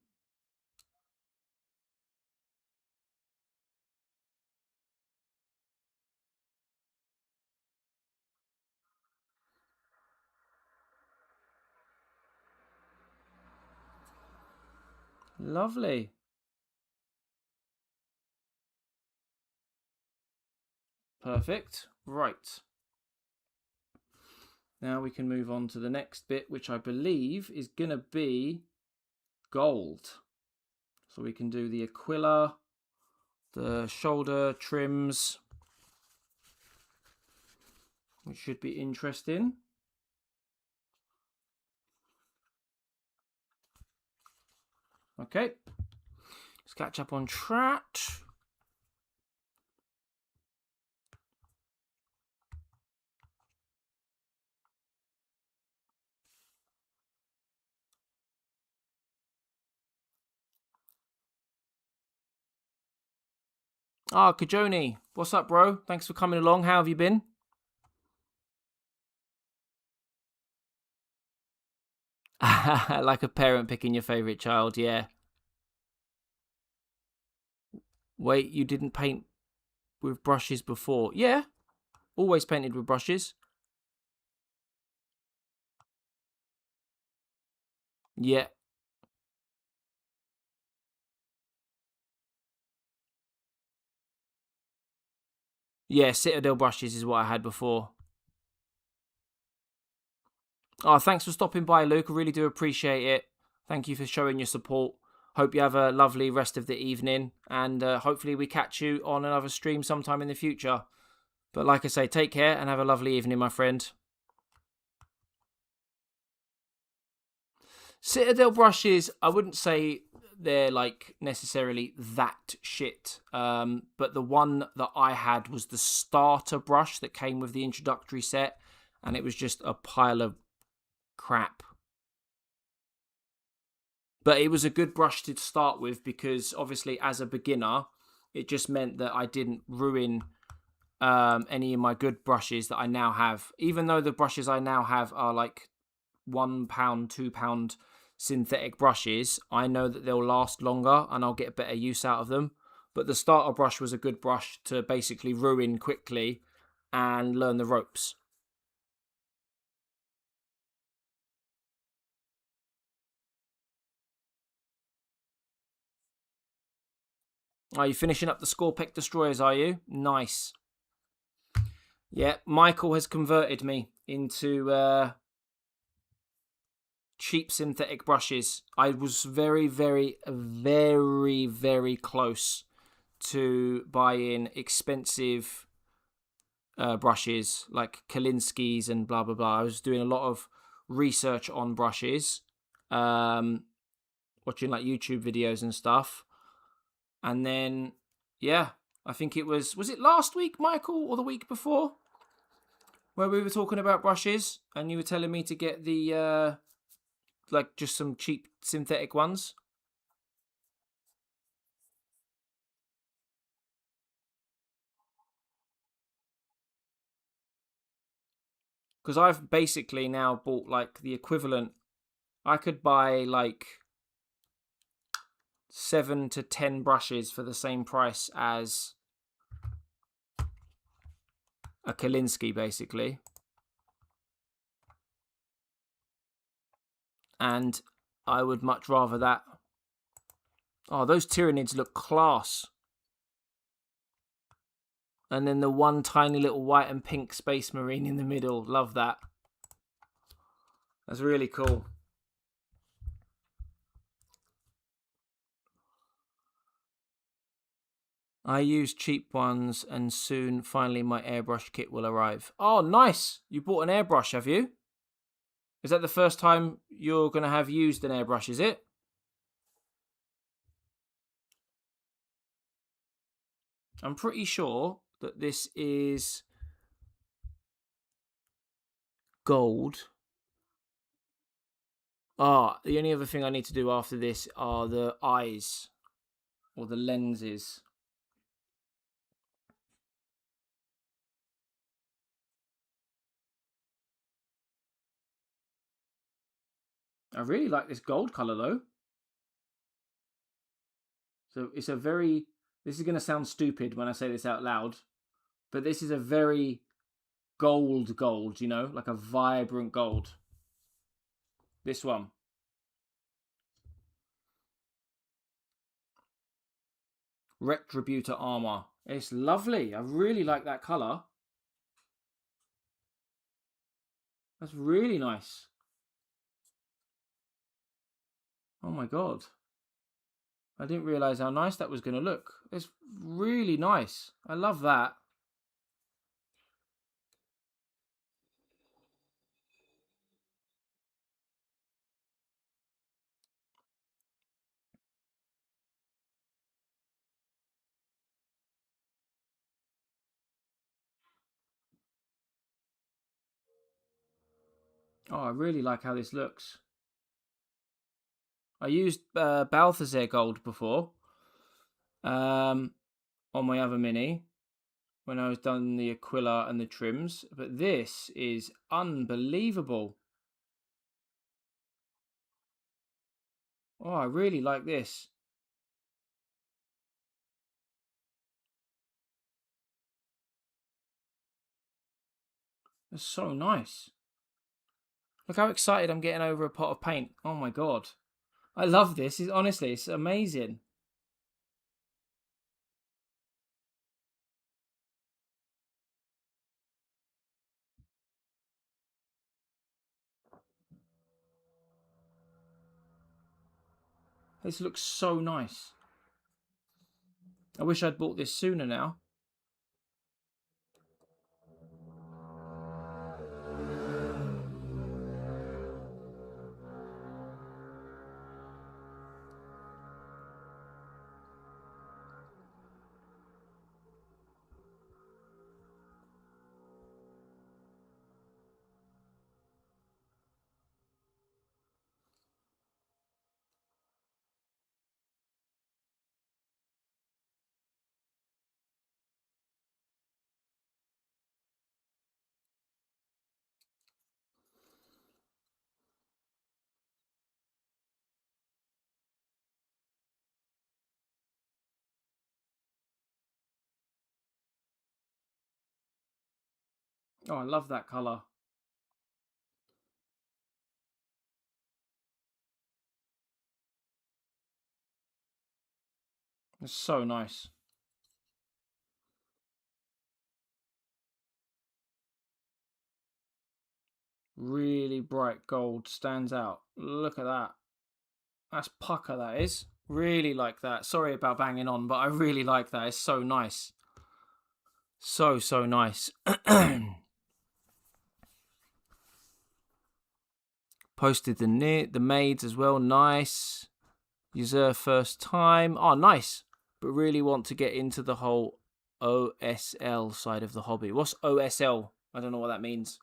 Lovely. Perfect. Right. Now we can move on to the next bit, which I believe is going to be gold. So we can do the Aquila, the shoulder trims, which should be interesting. Okay. Let's catch up on chat. Kajoni. What's up, bro? Thanks for coming along. How have you been? Like a parent picking your favourite child, yeah. Wait, you didn't paint with brushes before? Yeah, always painted with brushes. Yeah. Yeah, Citadel brushes is what I had before. Oh, thanks for stopping by, Luke. I really do appreciate it. Thank you for showing your support. Hope you have a lovely rest of the evening, and hopefully we catch you on another stream sometime in the future. But like I say, take care and have a lovely evening, my friend. Citadel brushes, I wouldn't say they're like necessarily that shit. But the one that I had was the starter brush that came with the introductory set, and it was just a pile of crap. But it was a good brush to start with because obviously as a beginner, it just meant that I didn't ruin any of my good brushes that I now have. Even though the brushes I now have are like £1, £2 synthetic brushes, I know that they'll last longer and I'll get better use out of them. But the starter brush was a good brush to basically ruin quickly and learn the ropes. Are you finishing up the Scorpec Destroyers, are you? Nice. Yeah, Michael has converted me into cheap synthetic brushes. I was very close to buying expensive brushes like Kalinskis and blah blah blah. I was doing a lot of research on brushes, watching like YouTube videos and stuff, and then yeah, I think it was it last week, Michael, or the week before, where we were talking about brushes, and you were telling me to get the like just some cheap synthetic ones. Because I've basically now bought like the equivalent. I could buy like 7 to 10 brushes for the same price as a Kalinsky, basically. And I would much rather that. Oh, those Tyranids look class. And then the one tiny little white and pink Space Marine in the middle. Love that. That's really cool. I use cheap ones and soon finally my airbrush kit will arrive. Oh, nice. You bought an airbrush, have you? Is that the first time you're going to have used an airbrush, is it? I'm pretty sure that this is gold. The only other thing I need to do after this are the eyes or the lenses. I really like this gold colour though. So it's a very, this is going to sound stupid when I say this out loud, but this is a very gold, you know, like a vibrant gold. This one. Retributor armor. It's lovely. I really like that colour. That's really nice. Oh my god. I didn't realise how nice that was going to look. It's really nice. I love that. Oh, I really like how this looks. I used Balthazar gold before on my other mini when I was done the Aquila and the trims, but this is unbelievable. Oh, I really like this. It's so nice. Look how excited I'm getting over a pot of paint. Oh my god. I love this. Honestly, it's amazing. This looks so nice. I wish I'd bought this sooner now. Oh, I love that colour. It's so nice. Really bright gold stands out. Look at that. That's pucker, that is. Really like that. Sorry about banging on, but I really like that. It's so nice. So nice. Posted the maids as well. Nice. User first time. Oh, nice. But really want to get into the whole OSL side of the hobby. What's OSL? I don't know what that means.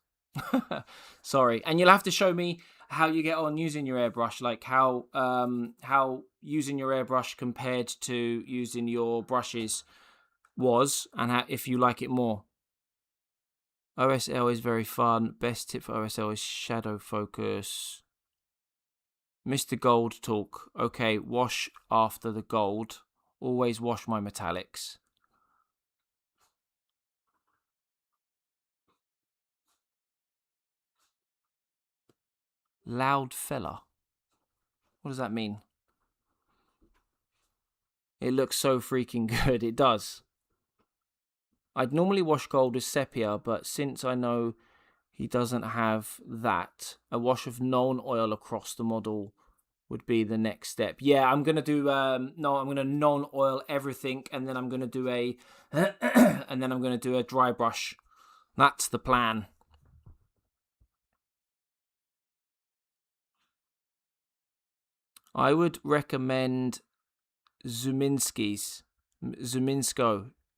Sorry. And you'll have to show me how you get on using your airbrush, like how using your airbrush compared to using your brushes was, and if you like it more. OSL is very fun. Best tip for OSL is shadow focus. Mr. Gold talk. Okay, wash after the gold. Always wash my metallics. Loud fella. What does that mean? It looks so freaking good. It does. I'd normally wash gold with sepia, but since I know he doesn't have that, a wash of Nuln oil across the model would be the next step. Yeah, I'm going to do, I'm going to Nuln oil everything, and then I'm going to do a dry brush. That's the plan. I would recommend Zuminsko.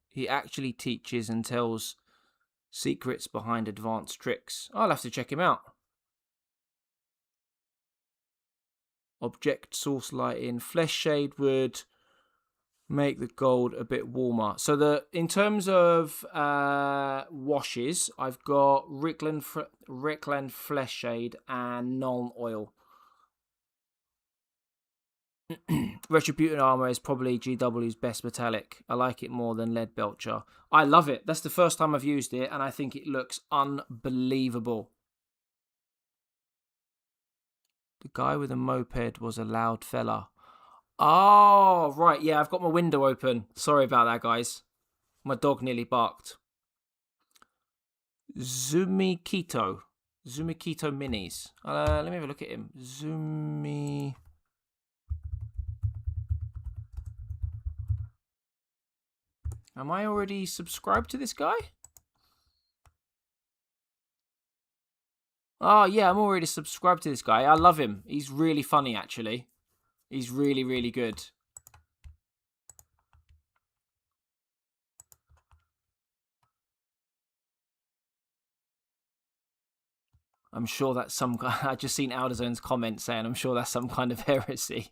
He actually teaches and tells secrets behind advanced tricks. I'll have to check him out. Object source lighting. Flesh shade would make the gold a bit warmer. So in terms of washes, I've got Rickland Flesh Shade and Nuln Oil. Retributing Armor is probably GW's best metallic. I like it more than Lead Belcher. I love it. That's the first time I've used it, and I think it looks unbelievable. The guy with a moped was a loud fella. Oh, right. Yeah, I've got my window open. Sorry about that, guys. My dog nearly barked. Zumikito Minis. Let me have a look at him. Am I already subscribed to this guy? Oh, yeah, I'm already subscribed to this guy. I love him. He's really funny, actually. He's really, really good. I'm sure that's some guy. I just seen Alderzone's comment saying, I'm sure that's some kind of heresy.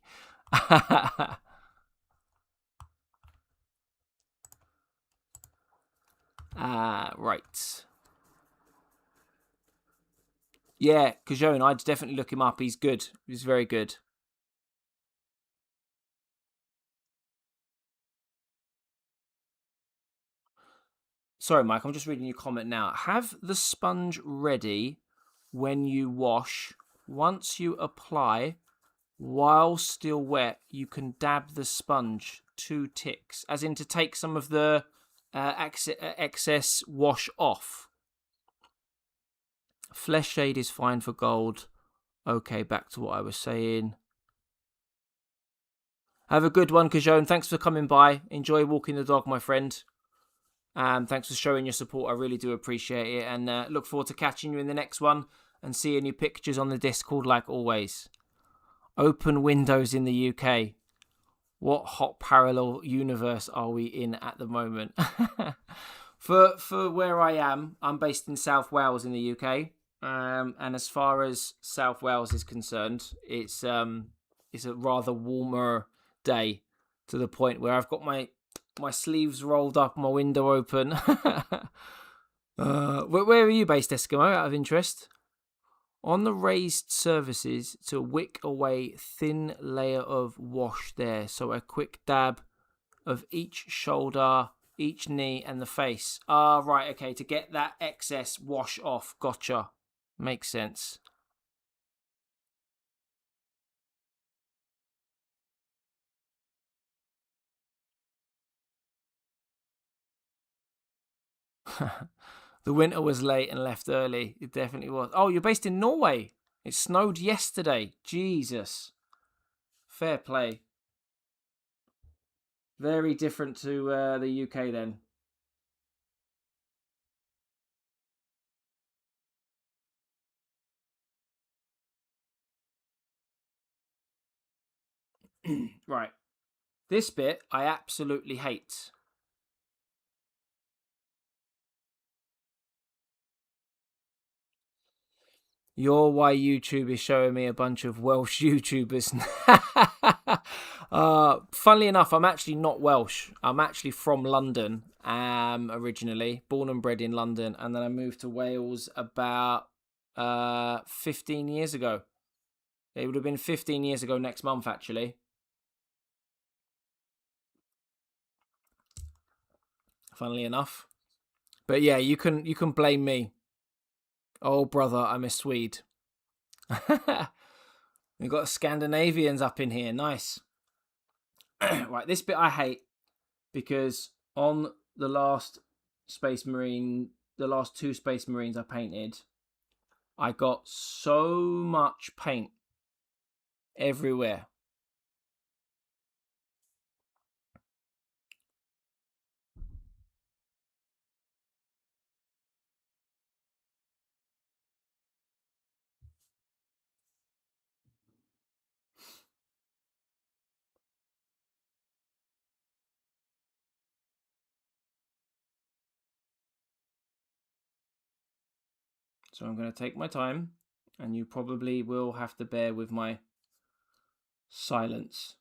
Right. Yeah, Cajon, I'd definitely look him up. He's good. He's very good. Sorry, Mike, I'm just reading your comment now. Have the sponge ready when you wash. Once you apply, while still wet, you can dab the sponge 2 ticks, as in to take some of the excess wash off. Flesh shade is fine for gold. Okay, back to what I was saying. Have a good one, Cajon. Thanks for coming by. Enjoy walking the dog, my friend. Thanks for showing your support. I really do appreciate it. And look forward to catching you in the next one and seeing your pictures on the Discord like always. Open windows in the UK. What hot parallel universe are we in at the moment? For where I am, I'm based in South Wales in the UK. And as far as South Wales is concerned, it's a rather warmer day, to the point where I've got my sleeves rolled up, my window open. Where are you based, Eskimo, out of interest? On the raised surfaces to wick away thin layer of wash there. So a quick dab of each shoulder, each knee and the face. Right, okay, to get that excess wash off. Gotcha. Makes sense. The winter was late and left early. It definitely was. Oh, you're based in Norway. It snowed yesterday. Jesus. Fair play. Very different to the UK then. Right. This bit I absolutely hate. You're why YouTube is showing me a bunch of Welsh YouTubers. Funnily enough, I'm actually not Welsh. I'm actually from London, originally. Born and bred in London. And then I moved to Wales about 15 years ago. It would have been 15 years ago next month, actually. Funnily enough. But yeah, you can blame me. Oh, brother, I'm a Swede. We've got Scandinavians up in here. Nice. Right, this bit I hate because on the last Space Marine, the last 2 Space Marines I painted, I got so much paint everywhere. So I'm going to take my time, and you probably will have to bear with my silence.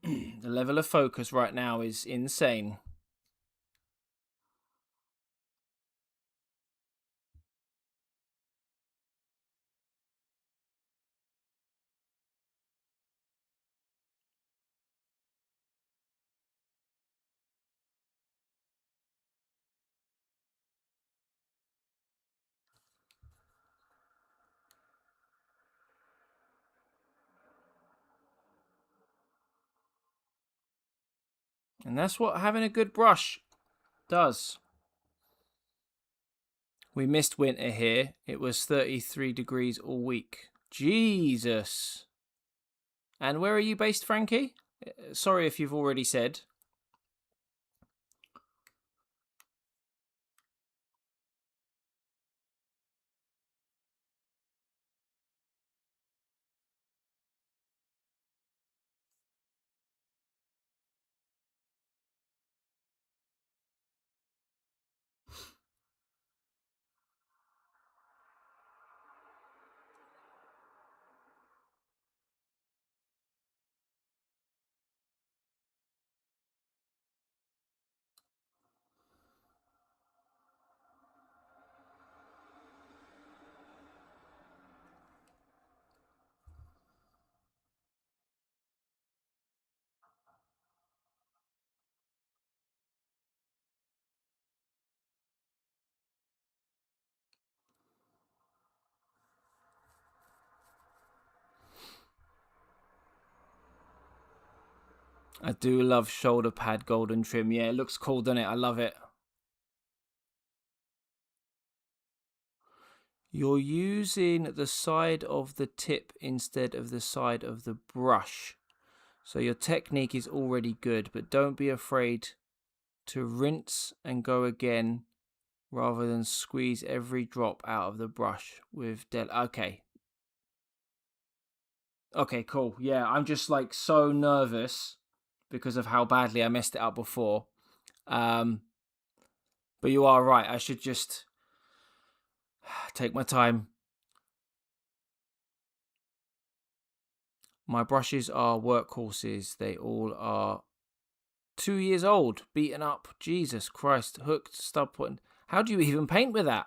The level of focus right now is insane. And that's what having a good brush does. We missed winter here. It was 33 degrees all week. Jesus. And where are you based, Frankie? Sorry if you've already said. I do love shoulder pad golden trim. Yeah, it looks cool, doesn't it? I love it. You're using the side of the tip instead of the side of the brush. So your technique is already good, but don't be afraid to rinse and go again rather than squeeze every drop out of the brush with Okay. Okay, cool. Yeah, I'm just like so nervous because of how badly I messed it up before. But you are right. I should just take my time. My brushes are workhorses. They all are 2 years old, beaten up. Jesus Christ, hooked, stub point. How do you even paint with that?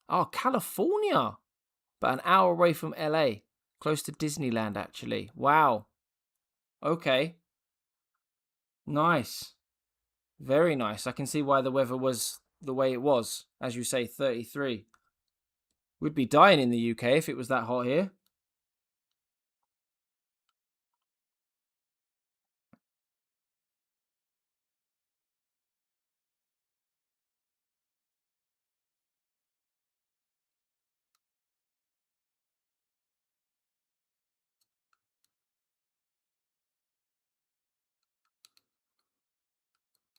Oh, California. But an hour away from LA. Close to Disneyland, actually. Wow. Okay. Nice. Very nice. I can see why the weather was the way it was. As you say, 33. We'd be dying in the UK if it was that hot here.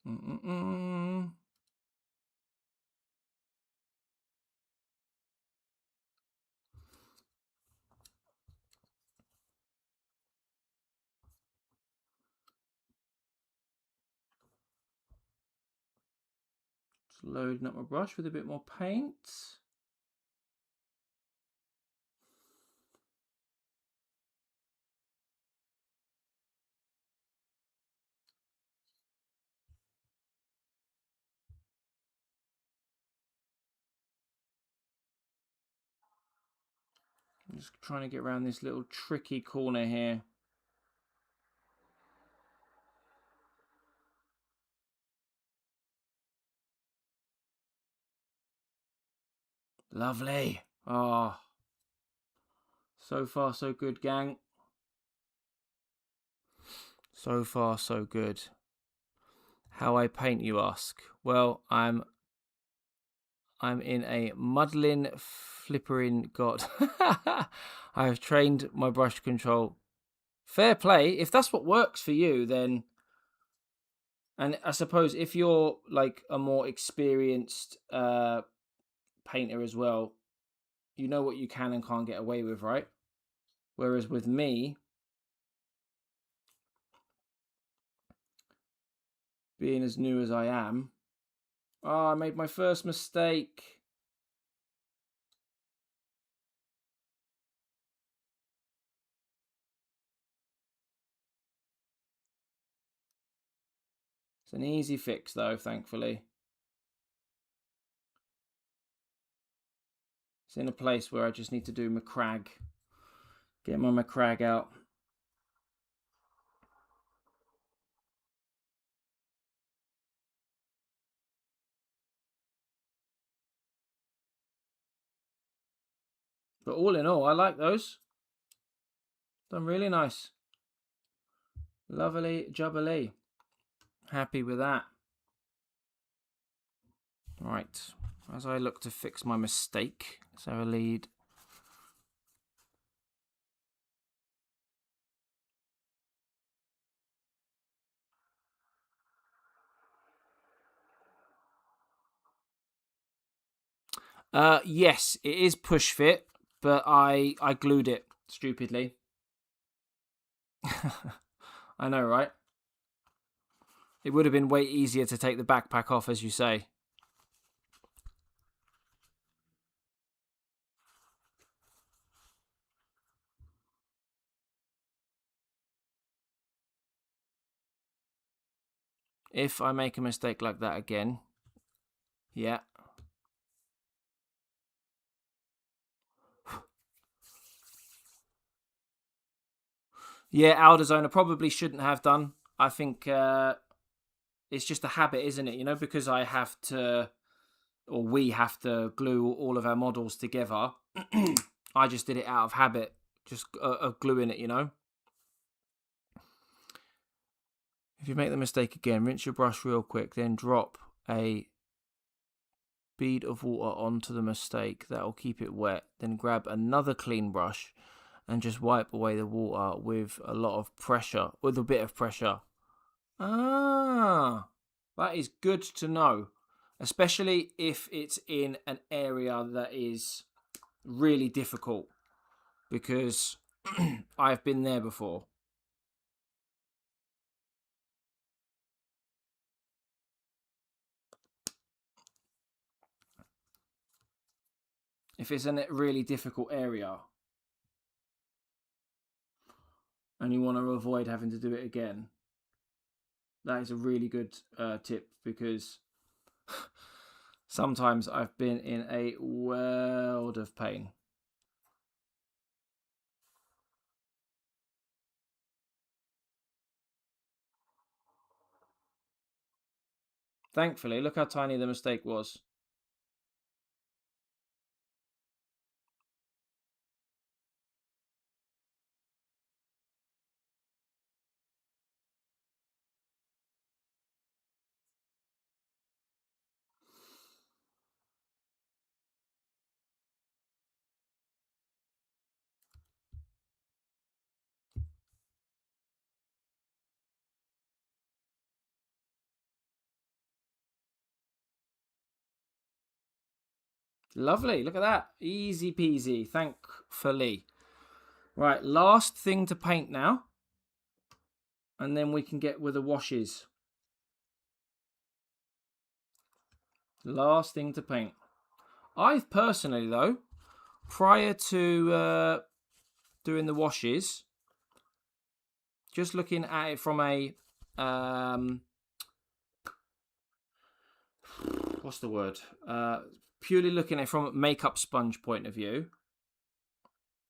Mm-mm-mm. Just loading up my brush with a bit more paint. Just trying to get around this little tricky corner here. Lovely. Oh, so far so good, gang. So far so good. How I paint, you ask? Well, I'm in a muddling, flippering god. I have trained my brush control. Fair play. If that's what works for you, then... And I suppose if you're like a more experienced painter as well, you know what you can and can't get away with, right? Whereas with me, being as new as I am... Oh, I made my first mistake. It's an easy fix, though, thankfully. It's in a place where I just need to do my crag. Get my crag out. But all in all, I like those. Done really nice. Lovely jubbly. Happy with that. Right. As I look to fix my mistake, let's have a lead. Yes, it is push fit, but I glued it stupidly. I know, right? It would have been way easier to take the backpack off, as you say. If I make a mistake like that again, yeah. Yeah, Alderzone, I probably shouldn't have done. I think it's just a habit, isn't it? You know, because I have to, or we have to glue all of our models together. I just did it out of habit, just of gluing it, you know. If you make the mistake again, rinse your brush real quick, then drop a bead of water onto the mistake. That'll keep it wet. Then grab another clean brush and just wipe away the water with a lot of pressure, with a bit of pressure. Ah, that is good to know, especially if it's in an area that is really difficult, because I've been there before. If it's in a really difficult area and you want to avoid having to do it again, that is a really good tip, because sometimes I've been in a world of pain. Thankfully, look how tiny the mistake was. Lovely, look at that. Easy peasy, thankfully. Right, last thing to paint now. And then we can get with the washes. Last thing to paint. I've personally, though, prior to doing the washes, just looking at it from a... what's the word? Purely looking at it from a makeup sponge point of view,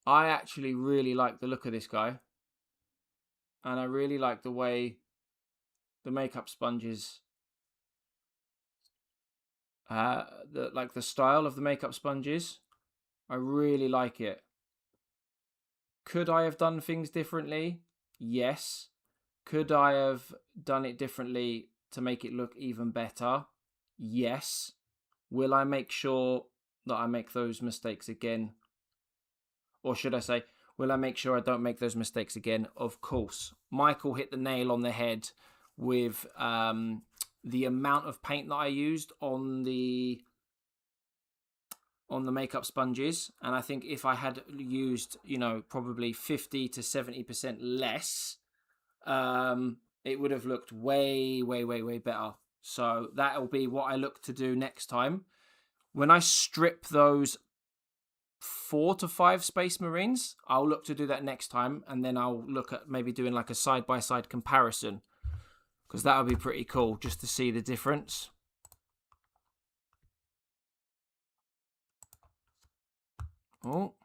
I actually really like the look of this guy. And I really like the way the makeup sponges, the style of the makeup sponges. I really like it. Could I have done things differently? Yes. Could I have done it differently to make it look even better? Yes. Will I make sure that I make those mistakes again? Or should I say, will I make sure I don't make those mistakes again? Of course. Michael hit the nail on the head with the amount of paint that I used on the makeup sponges, and I think if I had used, probably 50 to 70% less, it would have looked way, way, way, way better. So that'll be what I look to do next time. When I strip those 4 to 5 Space Marines, I'll look to do that next time, and then I'll look at maybe doing like a side-by-side comparison, because that would be pretty cool just to see the difference. Oh.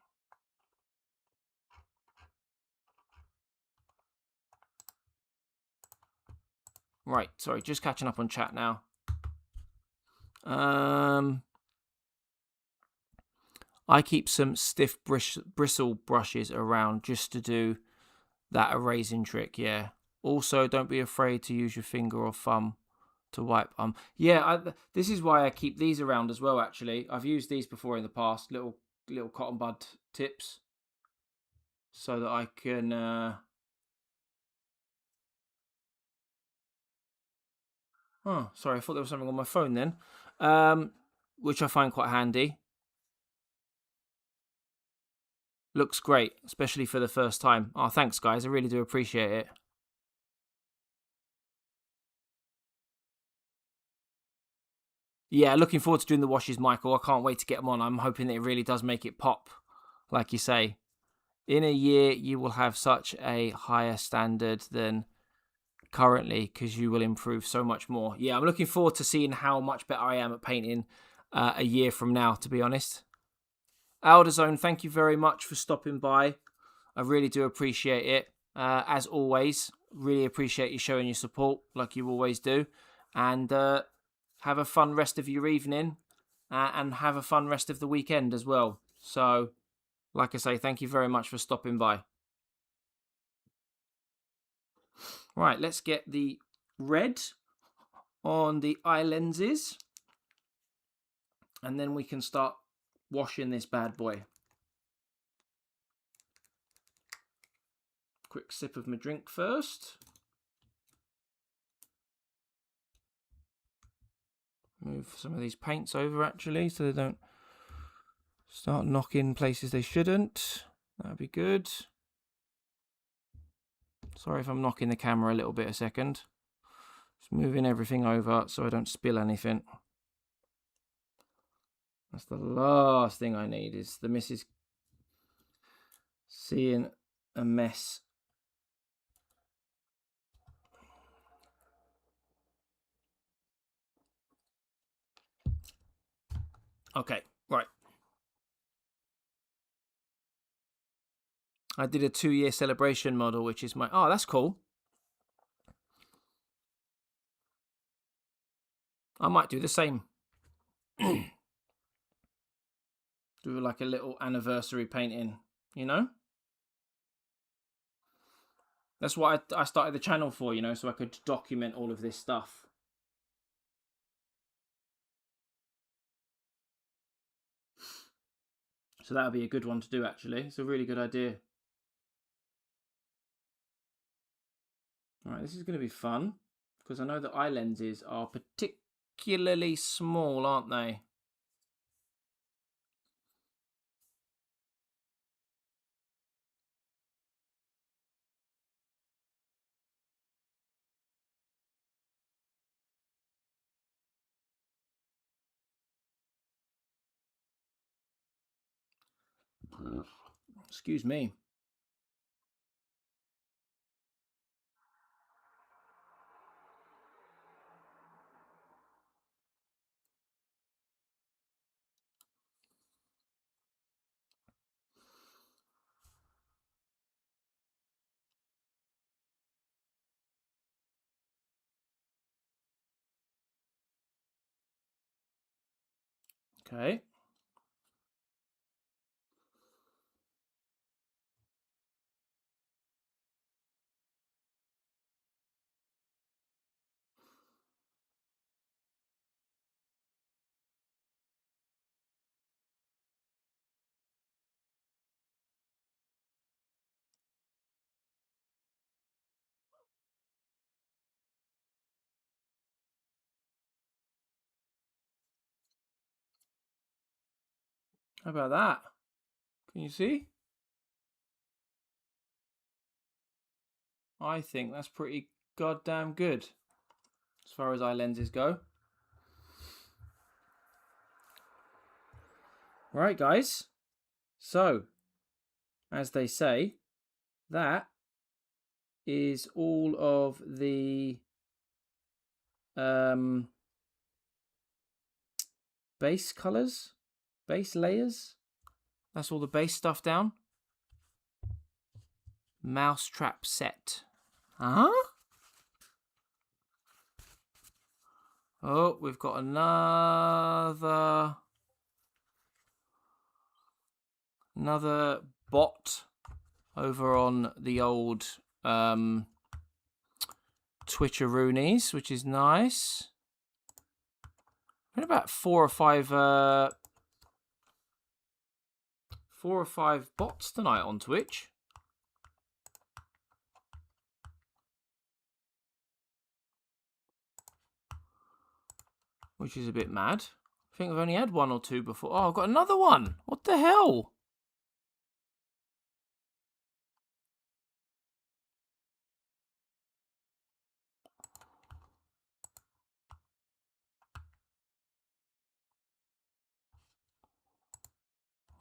Right, sorry, just catching up on chat now. I keep some stiff bristle brushes around just to do that erasing trick, yeah. Also, don't be afraid to use your finger or thumb to wipe. This is why I keep these around as well, actually. I've used these before in the past, little cotton bud tips, so that I can... Oh, sorry, I thought there was something on my phone then. Which I find quite handy. Looks great, especially for the first time. Oh, thanks, guys. I really do appreciate it. Yeah, looking forward to doing the washes, Michael. I can't wait to get them on. I'm hoping that it really does make it pop, like you say. In a year, you will have such a higher standard than currently because you will improve so much more. Yeah, I'm looking forward to seeing how much better I am at painting a year from now, to be honest. Alderzone, thank you very much for stopping by. I really do appreciate it. As always, really appreciate you showing your support like you always do. And have a fun rest of your evening and have a fun rest of the weekend as well. So, like I say, thank you very much for stopping by. Right, let's get the red on the eye lenses. And then we can start washing this bad boy. Quick sip of my drink first. Move some of these paints over, actually, so they don't start knocking places they shouldn't. That'd be good. Sorry if I'm knocking the camera a little bit a second. Just moving everything over so I don't spill anything. That's the last thing I need, is the missus seeing a mess. Okay, right. I did a 2-year celebration model, which is my... Oh, that's cool. I might do the same. Do like a little anniversary painting, you know? That's what I started the channel for, so I could document all of this stuff. So that would be a good one to do, actually. It's a really good idea. All right, this is going to be fun, because I know the eye lenses are particularly small, aren't they? Excuse me. Okay. How about that? Can you see? I think that's pretty goddamn good as far as eye lenses go. Right, guys. So, as they say, that is all of the base colors, base layers. That's all the base stuff down. Mousetrap set. Huh? Oh, we've got another bot over on the old Twitcheroonies, which is nice. We're about 4 or 5 bots tonight on Twitch. Which is a bit mad. I think I've only had 1 or 2 before. Oh, I've got another one. What the hell?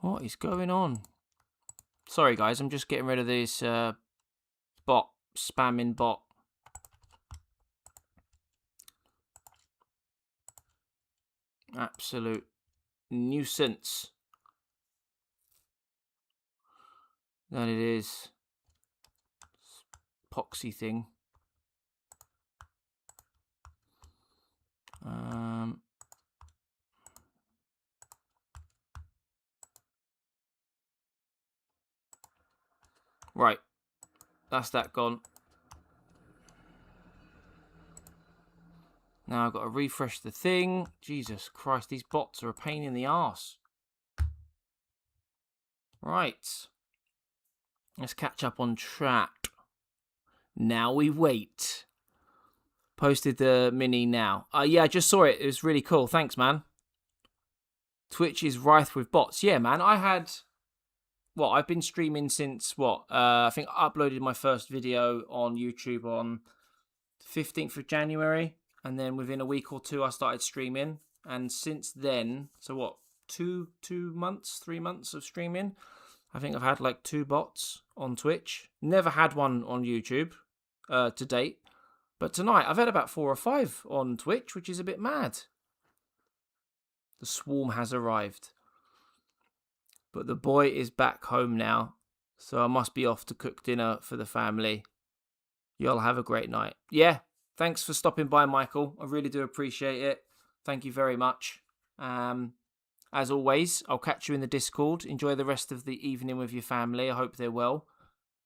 What is going on? Sorry, guys. I'm just getting rid of this bot. Spamming bot. Absolute nuisance. That it is. Epoxy thing. Right. That's that gone. Now I've got to refresh the thing. Jesus Christ, these bots are a pain in the arse. Right. Let's catch up on chat. Now we wait. Posted the mini now. Yeah, I just saw it. It was really cool. Thanks, man. Twitch is rife with bots. Yeah, man. I've been streaming since I think I uploaded my first video on YouTube on 15th of January. And then within a week or 2, I started streaming. And since then, so 3 months of streaming. I think I've had like 2 bots on Twitch. Never had one on YouTube to date. But tonight, I've had about 4 or 5 on Twitch, which is a bit mad. The swarm has arrived. But the boy is back home now. So I must be off to cook dinner for the family. Y'all have a great night. Yeah, thanks for stopping by, Michael. I really do appreciate it. Thank you very much. As always, I'll catch you in the Discord. Enjoy the rest of the evening with your family. I hope they're well.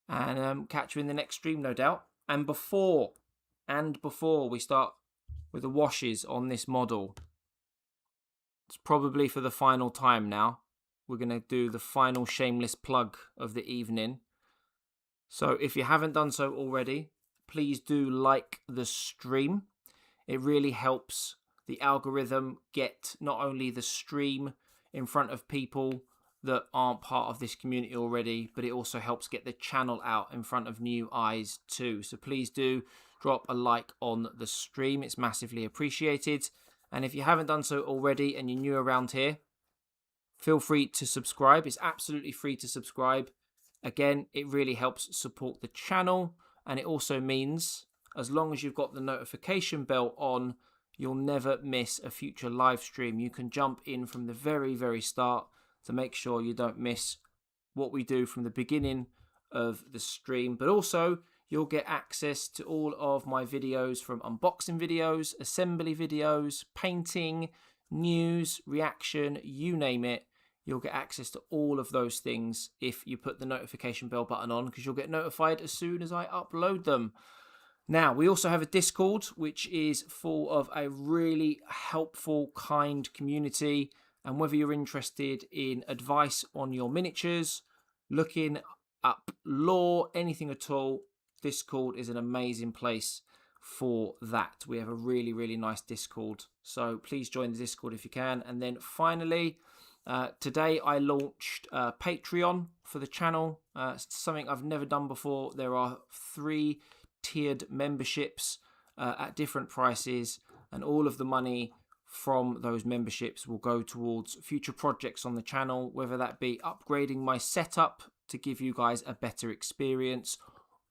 And catch you in the next stream, no doubt. And before we start with the washes on this model, it's probably for the final time now. We're going to do the final shameless plug of the evening. So if you haven't done so already, please do like the stream. It really helps the algorithm get not only the stream in front of people that aren't part of this community already, but it also helps get the channel out in front of new eyes too. So please do drop a like on the stream. It's massively appreciated. And if you haven't done so already and you're new around here, feel free to subscribe. It's absolutely free to subscribe. Again, it really helps support the channel. And it also means, as long as you've got the notification bell on, you'll never miss a future live stream. You can jump in from the very, very start to make sure you don't miss what we do from the beginning of the stream. But also, you'll get access to all of my videos, from unboxing videos, assembly videos, painting, news, reaction, you name it. You'll get access to all of those things if you put the notification bell button on, because you'll get notified as soon as I upload them. Now, we also have a Discord, which is full of a really helpful, kind community. And whether you're interested in advice on your miniatures, looking up lore, anything at all, Discord is an amazing place for that. We have a really, really nice Discord. So please join the Discord if you can. And then finally, today I launched Patreon for the channel. It's something I've never done before. There are 3 tiered memberships at different prices, and all of the money from those memberships will go towards future projects on the channel, whether that be upgrading my setup to give you guys a better experience,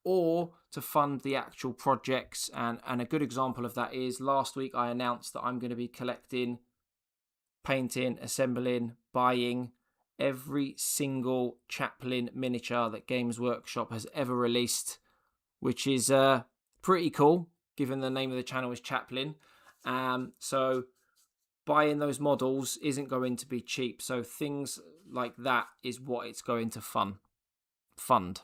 or to fund the actual projects. And a good example of that is last week I announced that I'm going to be collecting, painting, assembling, buying every single Chaplain miniature that Games Workshop has ever released, which is pretty cool given the name of the channel is Chaplain. So buying those models isn't going to be cheap. So things like that is what it's going to fund.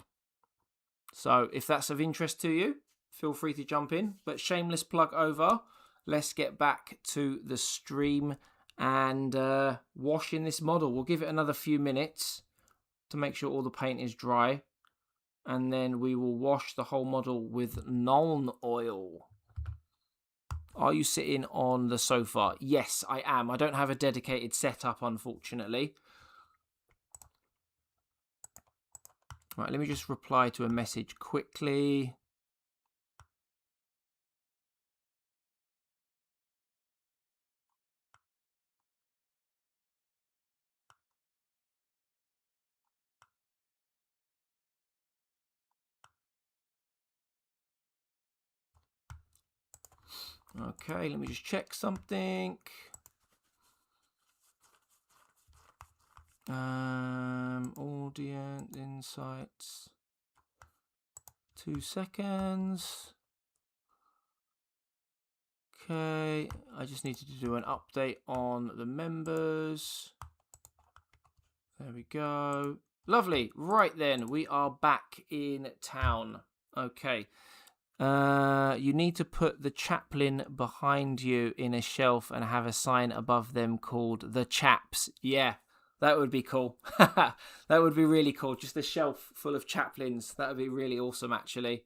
So if that's of interest to you, feel free to jump in. But shameless plug over. Let's get back to the stream and washing this model. We'll give it another few minutes to make sure all the paint is dry. And then we will wash the whole model with Nuln oil. Are you sitting on the sofa? Yes, I am. I don't have a dedicated setup, unfortunately. Right, let me just reply to a message quickly. Okay, let me just check something. Audience insights. 2 seconds. Okay, I just needed to do an update on the members. There we go. Lovely. Right then, we are back in town. Okay. You need to put the Chaplain behind you in a shelf and have a sign above them called The Chaps. Yeah, that would be cool. That would be really cool. Just a shelf full of Chaplains. That would be really awesome, actually.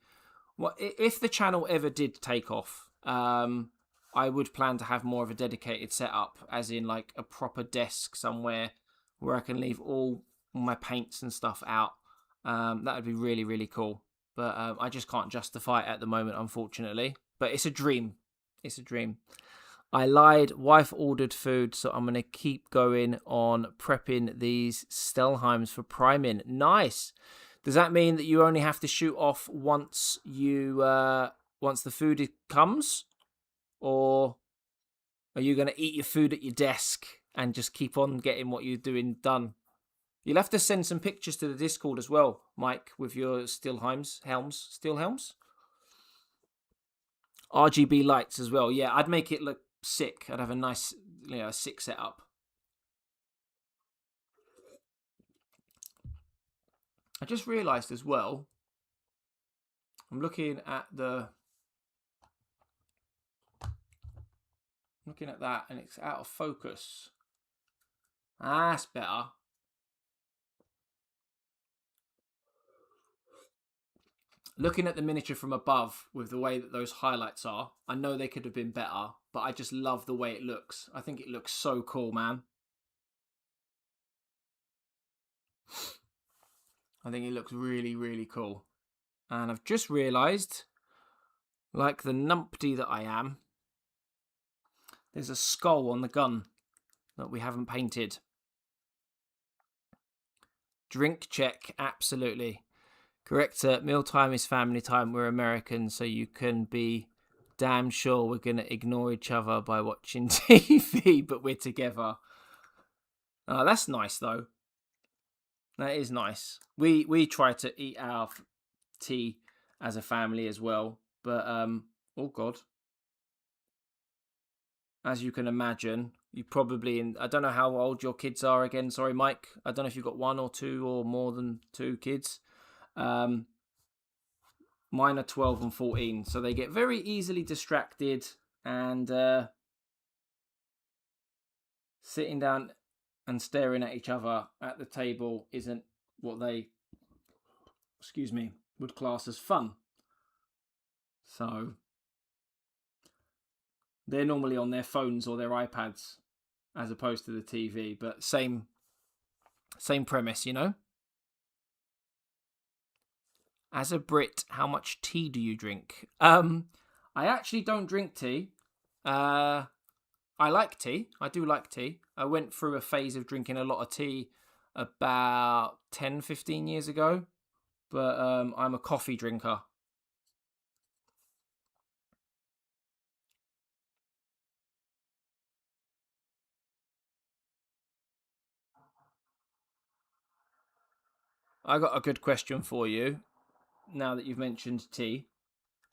Well, if the channel ever did take off, I would plan to have more of a dedicated setup, as in like a proper desk somewhere where I can leave all my paints and stuff out. That would be really, really cool. But I just can't justify it at the moment, unfortunately. But it's a dream. It's a dream. I lied. Wife ordered food, so I'm going to keep going on prepping these Stelheims for priming. Nice. Does that mean that you only have to shoot off once the food comes? Or are you going to eat your food at your desk and just keep on getting what you're doing done? You'll have to send some pictures to the Discord as well, Mike, with your Stelheims. RGB lights as well. Yeah, I'd make it look sick. I'd have a nice, sick setup. I just realised as well, I'm looking at that, and it's out of focus. That's better. Looking at the miniature from above with the way that those highlights are, I know they could have been better, but I just love the way it looks. I think it looks so cool, man. I think it looks really, really cool. And I've just realised, like the numpty that I am, there's a skull on the gun that we haven't painted. Drink check, absolutely. Correct, mealtime is family time. We're American, so you can be damn sure we're going to ignore each other by watching TV, but we're together. That's nice, though. That is nice. We try to eat our tea as a family as well, but, oh God. As you can imagine, You probably, I don't know how old your kids are again. Sorry, Mike. I don't know if you've got 1 or 2 or more than 2 kids. Mine are 12 and 14, so they get very easily distracted, and sitting down and staring at each other at the table isn't what they, would class as fun. So they're normally on their phones or their iPads as opposed to the TV, but same premise, you know? As a Brit, how much tea do you drink? I actually don't drink tea. I like tea. I do like tea. I went through a phase of drinking a lot of tea about 10, 15 years ago, but I'm a coffee drinker. I got a good question for you now that you've mentioned tea.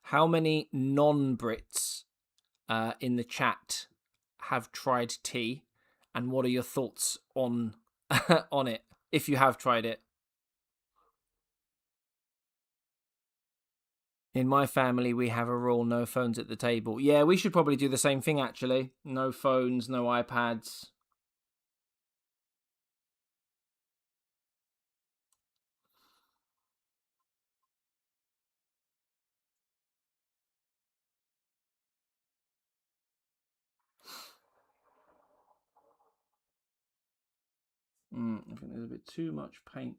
How many non-Brits in the chat have tried tea, and what are your thoughts on on it if you have tried it? In my family, we have a rule: no phones at the table. Yeah, we should probably do the same thing, actually. No phones, no iPads. I think there's a bit too much paint.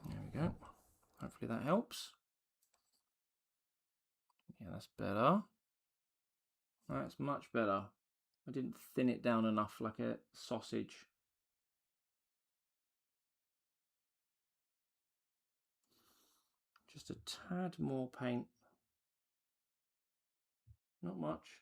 There we go. Hopefully that helps. Yeah, that's better. That's much better. I didn't thin it down enough like a sausage. Just a tad more paint. Not much.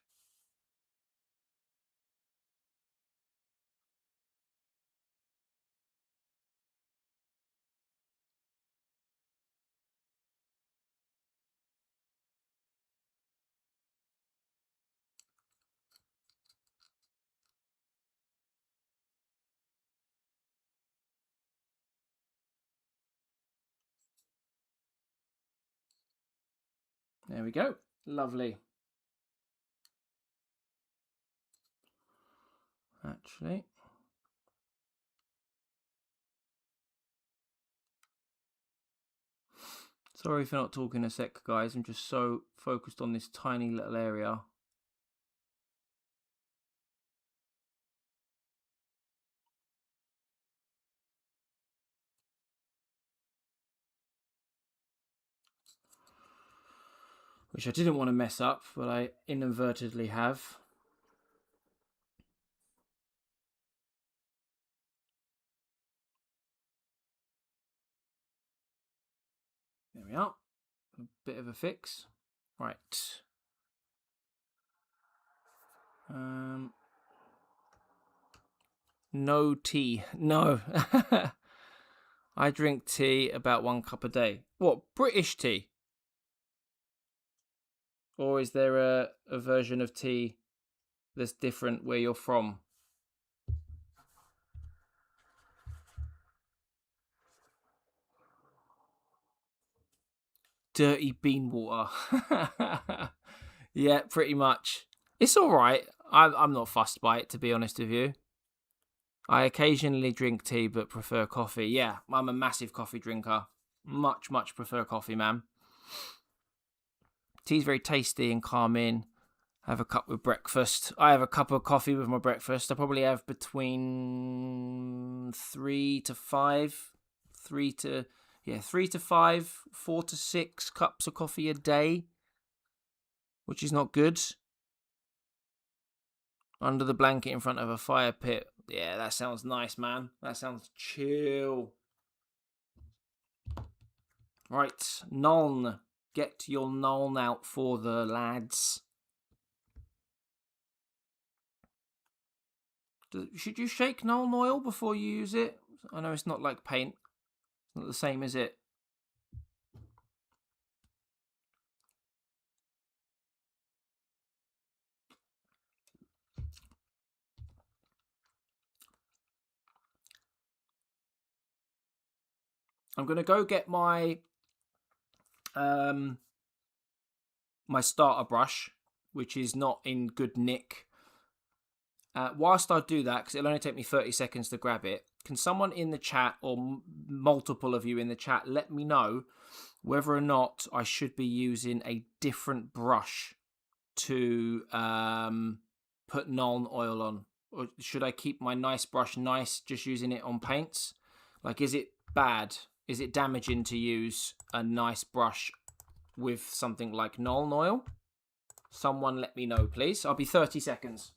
There we go. Lovely. Actually, sorry for not talking a sec, guys. I'm just so focused on this tiny little area. Which I didn't want to mess up, but I inadvertently have. There we are. A bit of a fix. Right. No tea. No. I drink tea about 1 cup a day. What, British tea? Or is there a version of tea that's different where you're from? Dirty bean water. Yeah, pretty much. It's all right. I'm not fussed by it, to be honest with you. I occasionally drink tea, but prefer coffee. Yeah, I'm a massive coffee drinker. Much, much prefer coffee, man. Tea's very tasty and calming. Have a cup with breakfast. I have a cup of coffee with my breakfast. I probably have between 3 to 5, 3 to 5, 4 to 6 cups of coffee a day, which is not good. Under the blanket in front of a fire pit. Yeah, that sounds nice, man. That sounds chill. Right, Nuln. Get your Nuln out for the lads. Should you shake Nuln oil before you use it? I know it's not like paint. It's not the same, is it? I'm going to go get my my starter brush, which is not in good nick. Whilst I do that, because it'll only take me 30 seconds to grab it, can someone in the chat, or multiple of you in the chat, let me know whether or not I should be using a different brush to put Nuln oil on? Or should I keep my nice brush nice, just using it on paints? Like, is it bad? Is it damaging to use a nice brush with something like Nuln oil? Someone let me know, please. I'll be 30 seconds.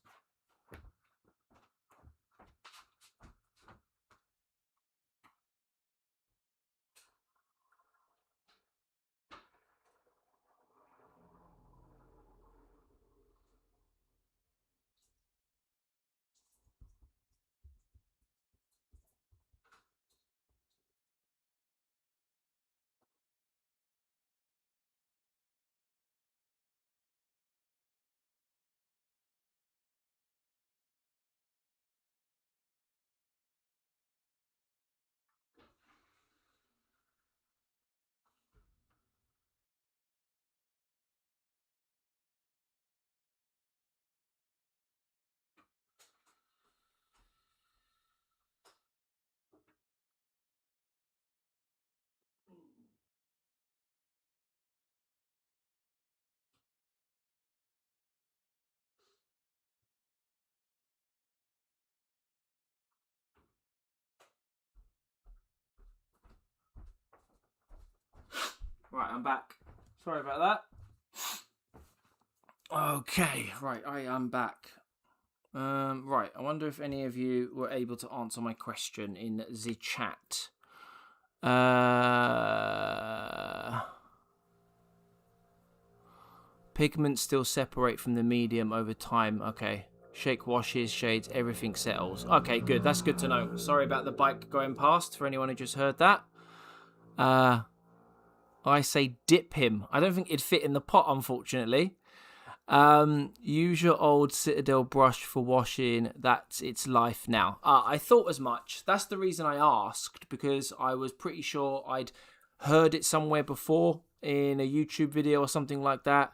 Right, I'm back. Sorry about that. Okay, right, I am back. Right, I wonder if any of you were able to answer my question in the chat. Pigments still separate from the medium over time. Okay. Shake washes, shades, everything settles. Okay, good. That's good to know. Sorry about the bike going past for anyone who just heard that. I say dip him. I don't think it'd fit in the pot, unfortunately. Use your old Citadel brush for washing. That's its life now. I thought as much. That's the reason I asked, because I was pretty sure I'd heard it somewhere before in a YouTube video or something like that.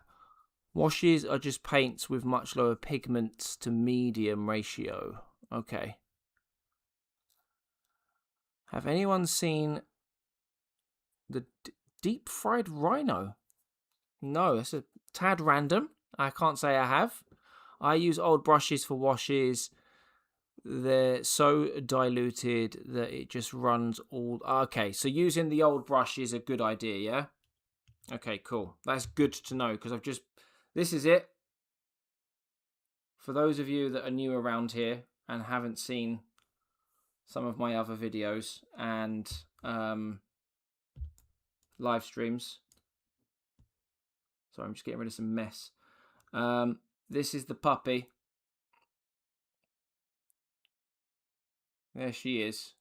Washes are just paints with much lower pigments to medium ratio. Okay. Have anyone seen the deep fried rhino? No, it's a tad random. I can't say I have. I use old brushes for washes. They're so diluted that it just runs all... Okay, so using the old brush is a good idea, yeah? Okay, cool. That's good to know, because I've just... This is it. For those of you that are new around here and haven't seen some of my other videos and live streams. Sorry, I'm just getting rid of some mess. This is the puppy. There she is.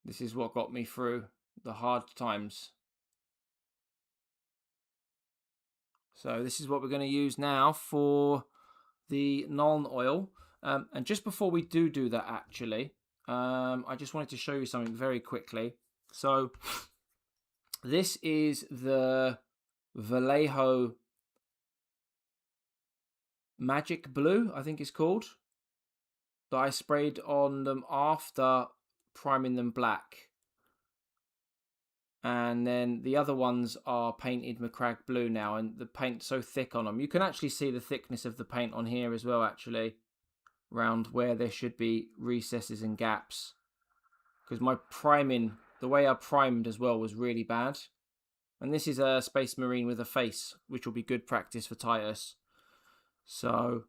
This is what got me through the hard times. So this is what we're going to use now for the Nuln oil. And just before we do that, actually, I just wanted to show you something very quickly. So this is the Vallejo Magic Blue, I think it's called, that I sprayed on them after priming them black. And then the other ones are painted Macragge Blue now, and the paint's so thick on them. You can actually see the thickness of the paint on here as well, actually, around where there should be recesses and gaps. Because my priming, the way I primed as well, was really bad. And this is a Space Marine with a face, which will be good practice for Titus. So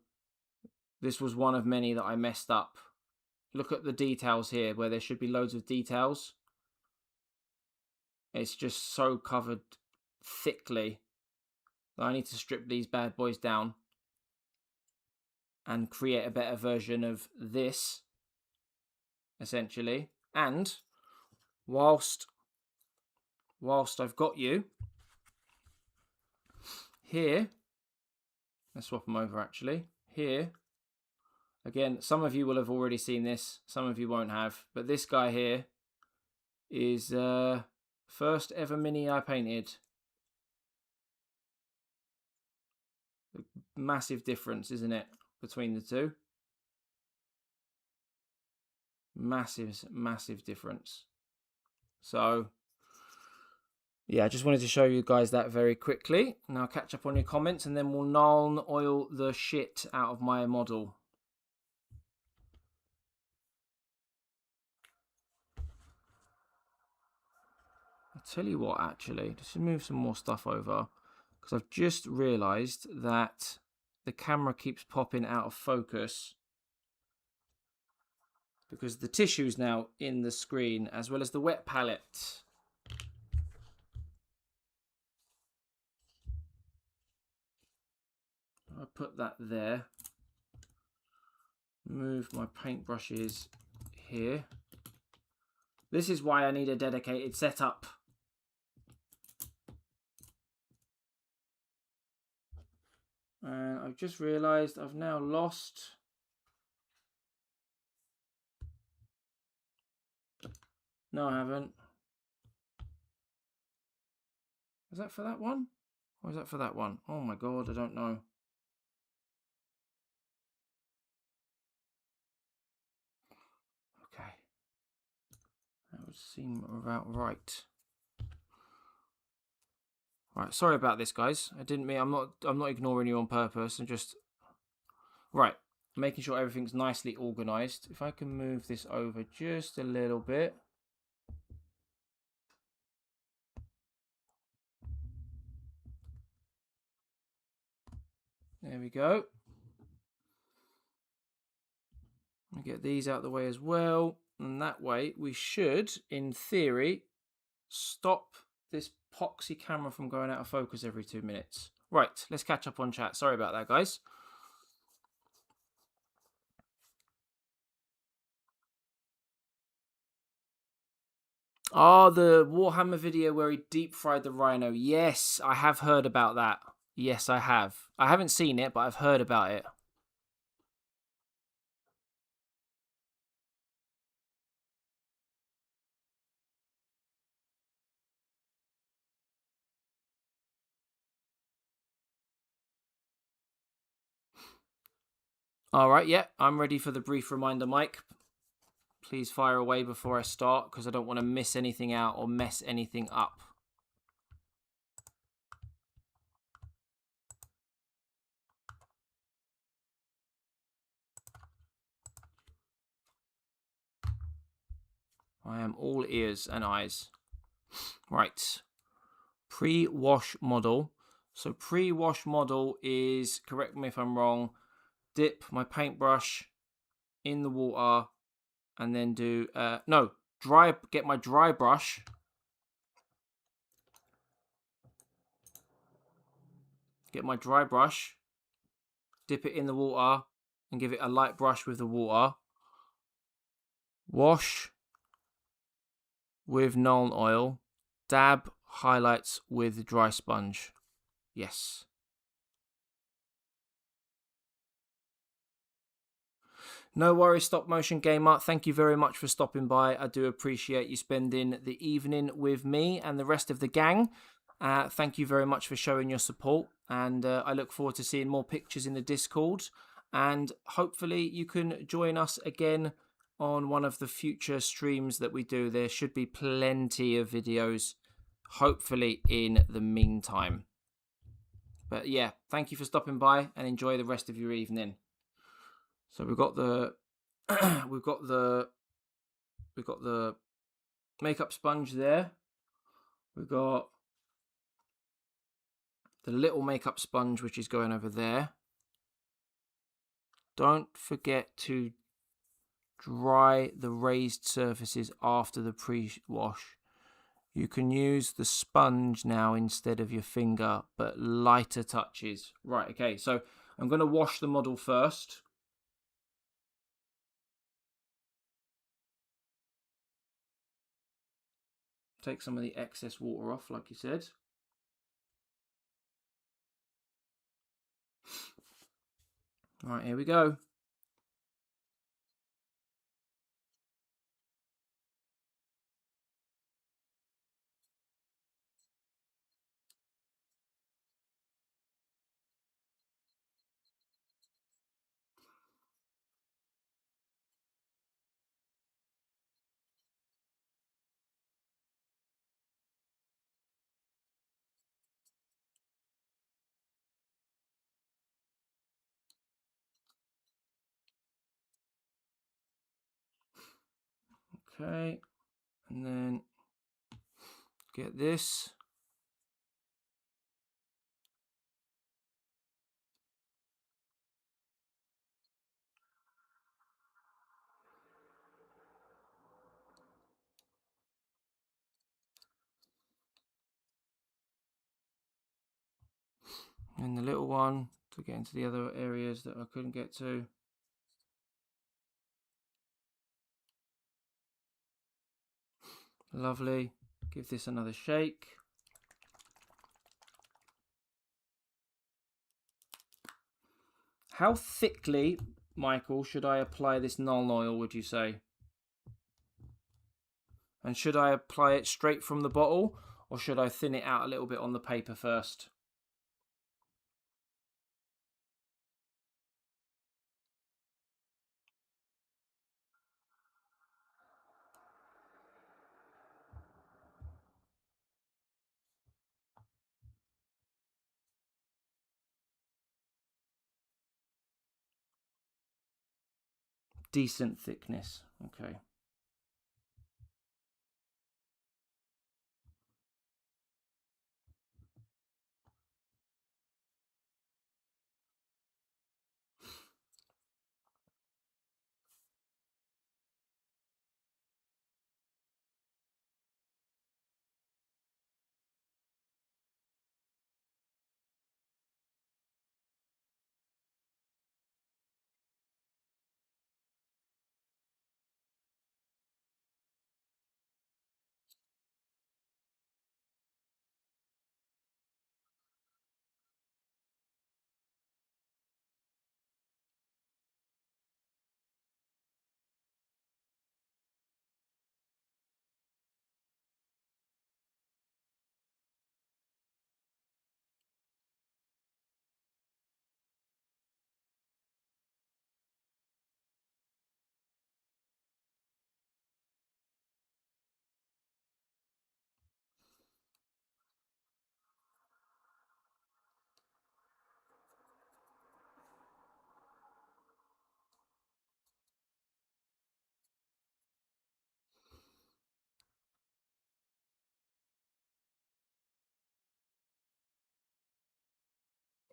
this was one of many that I messed up. Look at the details here, where there should be loads of details. It's just so covered thickly that I need to strip these bad boys down and create a better version of this, essentially. And whilst I've got you here, let's swap them over actually. Here, again, some of you will have already seen this, some of you won't have, but this guy here is first ever mini I painted. Massive difference, isn't it, between the two? Massive difference. So yeah, I just wanted to show you guys that very quickly. Now catch up on your comments and then we'll Nuln oil the shit out of my model. I'll tell you what, actually, just move some more stuff over, because I've just realised that the camera keeps popping out of focus because the tissue's now in the screen as well as the wet palette. I'll put that there. Move my paintbrushes here. This is why I need a dedicated setup. And I've just realised I've now lost... No, I haven't. Is that for that one? Or is that for that one? Oh my god, I don't know. Okay. That would seem about right. Right, sorry about this, guys. I didn't mean... I'm not ignoring you on purpose. I'm just... Right, making sure everything's nicely organised. If I can move this over just a little bit. There we go. I'll get these out of the way as well. And that way we should, in theory, stop this poxy camera from going out of focus every 2 minutes. Right, let's catch up on chat. Sorry about that, guys. Oh, the Warhammer video where he deep fried the rhino. Yes, I have heard about that. Yes, I have. I haven't seen it, but I've heard about it. All right, yeah, I'm ready for the brief reminder, Mike. Please fire away before I start, because I don't want to miss anything out or mess anything up. I am all ears and eyes. Right. Pre-wash model. So pre-wash model is, correct me if I'm wrong, dip my paintbrush in the water and then do, get my dry brush. Get my dry brush, dip it in the water and give it a light brush with the water. Wash with Nuln oil. Dab highlights with dry sponge. Yes. No worries, Stop Motion Gamer. Thank you very much for stopping by. I do appreciate you spending the evening with me and the rest of the gang. Thank you very much for showing your support. And I look forward to seeing more pictures in the Discord. And hopefully you can join us again on one of the future streams that we do. There should be plenty of videos, hopefully, in the meantime. But yeah, thank you for stopping by and enjoy the rest of your evening. So we've got the we've got the makeup sponge there. We've got the little makeup sponge which is going over there. Don't forget to dry the raised surfaces after the pre-wash. You can use the sponge now instead of your finger, but lighter touches. Right, okay, so I'm going to wash the model first. Take some of the excess water off, like you said. Right, here we go. Okay, and then get this. And the little one to get into the other areas that I couldn't get to. Lovely. Give this another shake. How thickly, Michael, should I apply this Nuln Oil, would you say? And should I apply it straight from the bottle, or should I thin it out a little bit on the paper first? Decent thickness. Okay.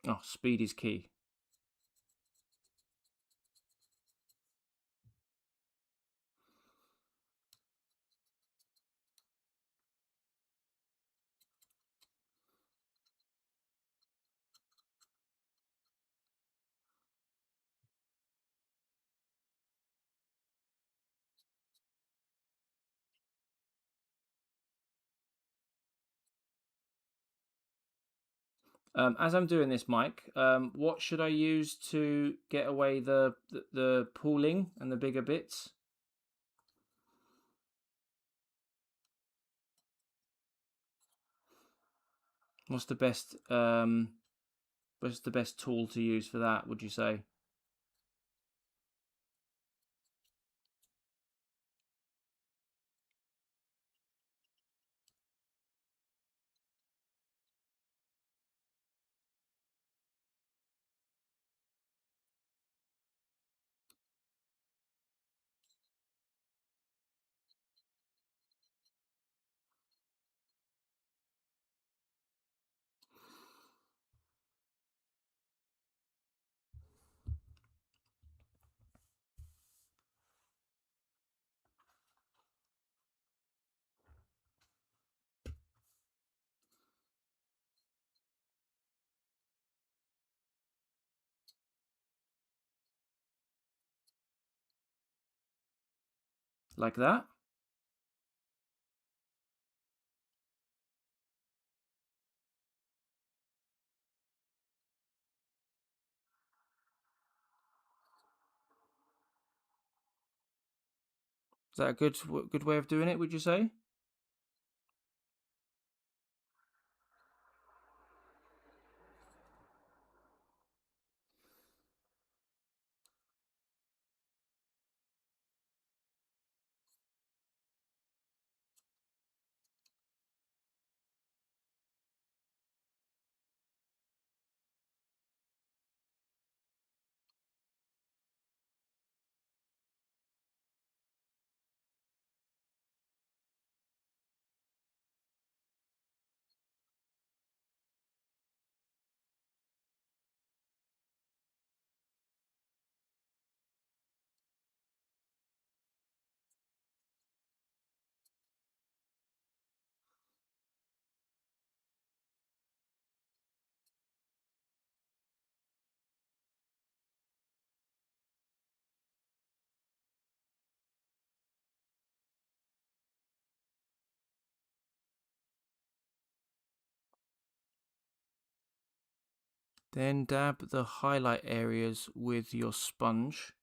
Oh, speed is key. As I'm doing this, Mike, what should I use to get away the pooling and the bigger bits? What's the best tool to use for that, would you say? Like that? Is that a good way of doing it, would you say? Then dab the highlight areas with your sponge.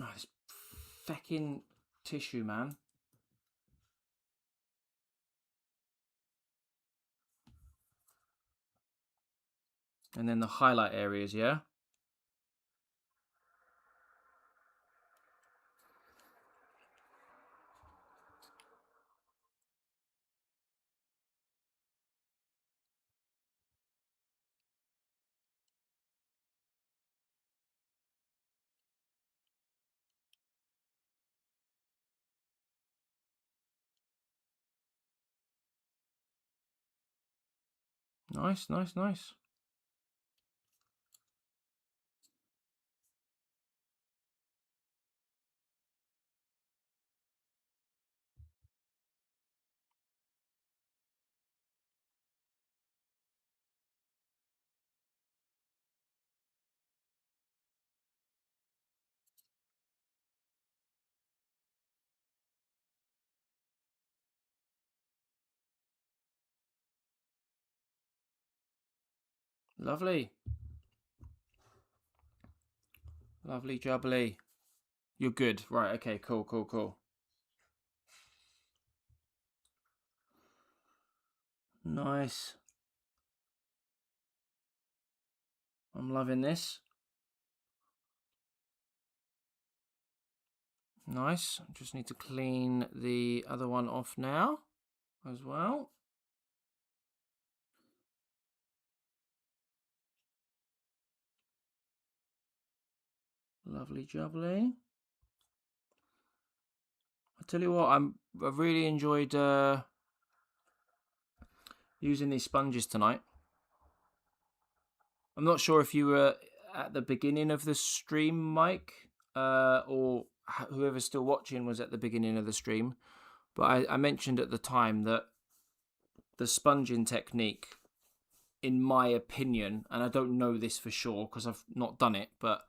Oh, this feckin' tissue, man. And then the highlight areas, yeah? Nice, nice, nice. Lovely. Lovely jubbly. You're good. Right, okay, cool, cool, cool. Nice. I'm loving this. Nice. Just need to clean the other one off now as well. Lovely jubbly. I tell you what, I've really enjoyed using these sponges tonight. I'm not sure if you were at the beginning of the stream, Mike, or whoever's still watching was at the beginning of the stream, but I mentioned at the time that the sponging technique, in my opinion, and I don't know this for sure because I've not done it, but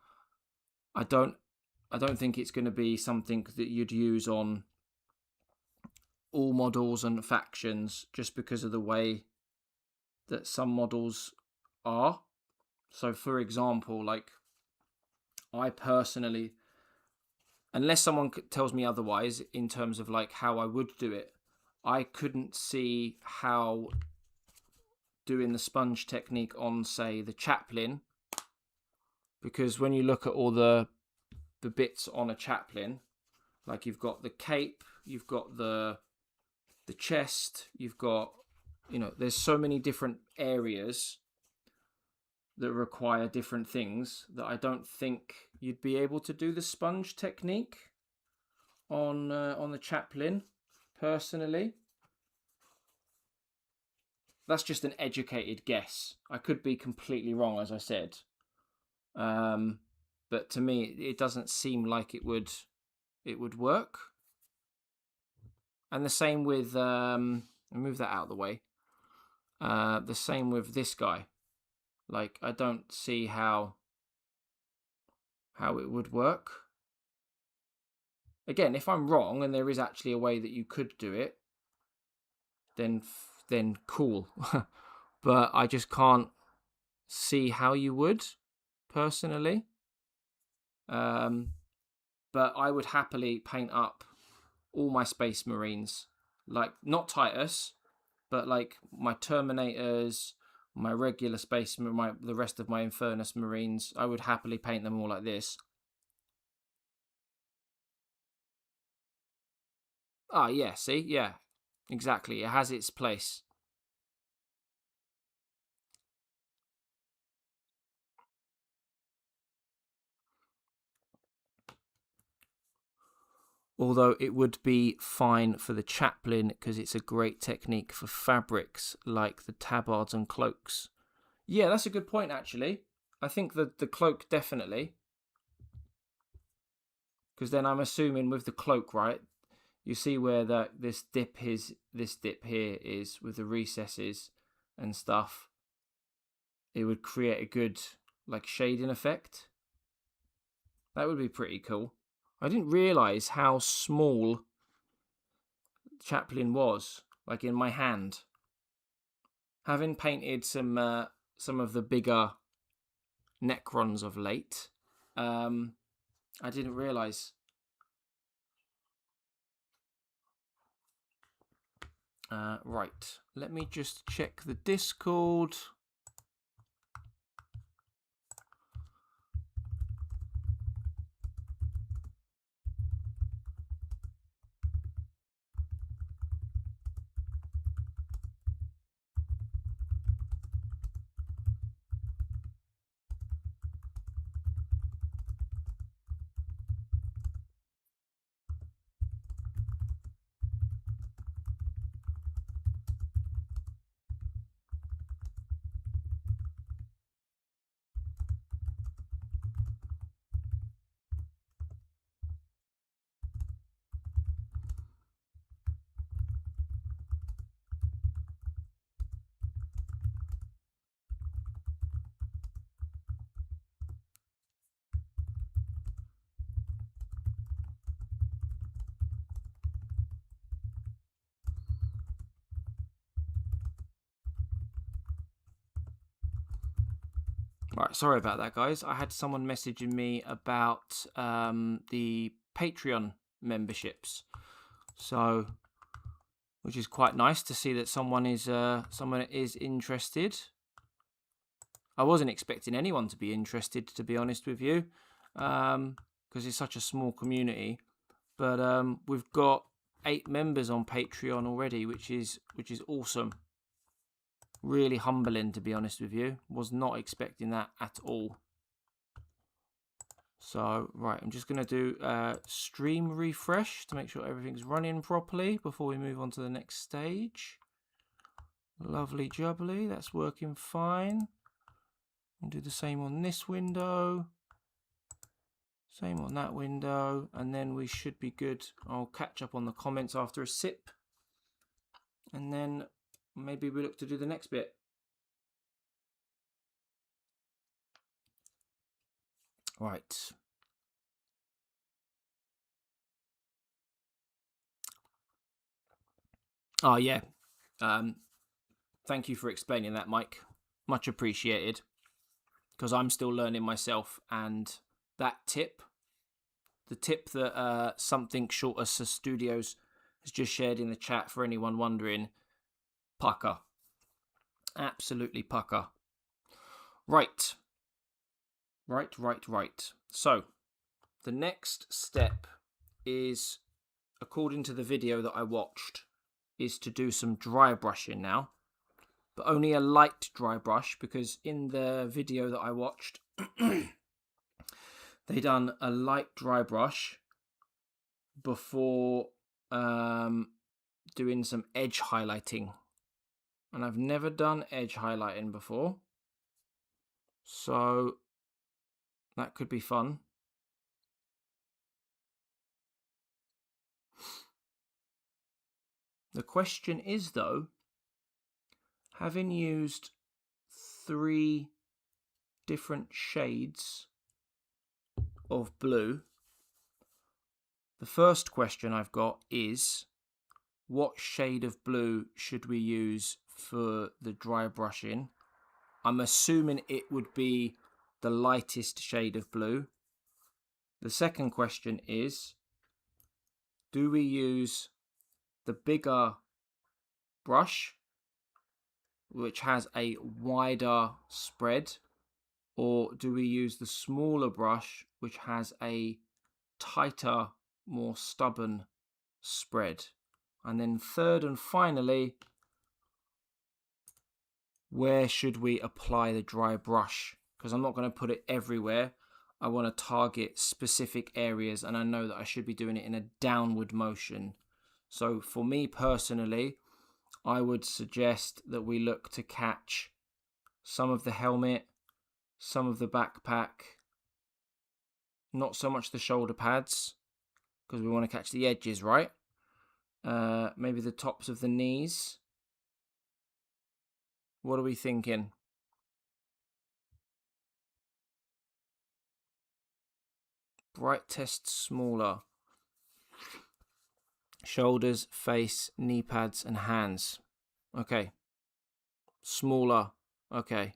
I don't think it's going to be something that you'd use on all models and factions just because of the way that some models are. So for example, like, I personally, unless someone tells me otherwise in terms of like how I would do it, I couldn't see how doing the sponge technique on, say, the Chaplain, because when you look at all the bits on a Chaplain, like you've got the cape, you've got the chest, you've got, you know, there's so many different areas that require different things that I don't think you'd be able to do the sponge technique on the Chaplain, personally. That's just an educated guess. I could be completely wrong, as I said. But to me, it doesn't seem like it would work. And the same with move that out of the way. The same with this guy. Like, I don't see how it would work. Again, if I'm wrong and there is actually a way that you could do it, then cool. But I just can't see how you would, personally. But I would happily paint up all my Space Marines, like, not Titus, but like my Terminators, my regular the rest of my Infernus Marines. I would happily paint them all like this. Ah, yeah, see? Yeah, exactly. It has its place. Although it would be fine for the Chaplain because it's a great technique for fabrics like the tabards and cloaks. Yeah, that's a good point, actually. I think the cloak, definitely. Because then I'm assuming with the cloak, right? You see where this dip here is with the recesses and stuff. It would create a good, like, shading effect. That would be pretty cool. I didn't realise how small Chaplain was, like, in my hand. Having painted some of the bigger Necrons of late, I didn't realise. Right, let me just check the Discord. Right, sorry about that, guys. I had someone messaging me about the Patreon memberships, so which is quite nice to see that someone is interested. I wasn't expecting anyone to be interested, to be honest with you, because it's such a small community. But we've got 8 members on Patreon already, which is awesome. Really humbling, to be honest with you. Was not expecting that at all. So, right, I'm just going to do stream refresh to make sure everything's running properly before we move on to the next stage. Lovely jubbly, that's working fine. I'll do the same on this window. Same on that window, and then we should be good. I'll catch up on the comments after a sip. And then maybe we look to do the next bit. Right. Oh, yeah. Thank you for explaining that, Mike. Much appreciated. Because I'm still learning myself. And that tip, the tip that Something Shorter Studios has just shared in the chat for anyone wondering, pucker. Absolutely pucker. Right. So, the next step is, according to the video that I watched, is to do some dry brushing now. But only a light dry brush, because in the video that I watched, they done a light dry brush before doing some edge highlighting. And I've never done edge highlighting before. So that could be fun. The question is, though, having used 3 different shades of blue, the first question I've got is, what shade of blue should we use for the dry brushing? I'm assuming it would be the lightest shade of blue. The second question is, do we use the bigger brush, which has a wider spread, or do we use the smaller brush, which has a tighter, more stubborn spread? And then third and finally, where should we apply the dry brush? Because I'm not going to put it everywhere. I want to target specific areas, and I know that I should be doing it in a downward motion. So for me personally, I would suggest that we look to catch some of the helmet, some of the backpack, not so much the shoulder pads, because we want to catch the edges, right? Maybe the tops of the knees. What are we thinking? Bright test smaller. Shoulders, face, knee pads, and hands. Okay. Smaller. Okay.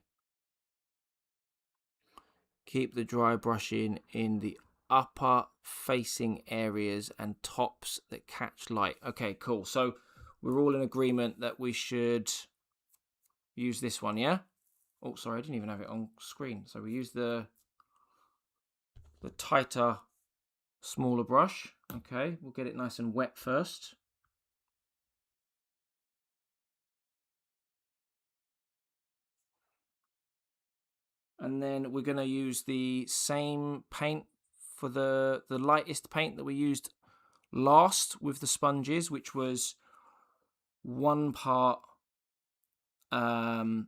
Keep the dry brushing in the upper facing areas and tops that catch light. Okay, cool. So we're all in agreement that we should use this one, yeah? Oh, sorry, I didn't even have it on screen. So we use the tighter, smaller brush. Okay, we'll get it nice and wet first. And then we're going to use the same paint for the lightest paint that we used last with the sponges, which was 1 part 1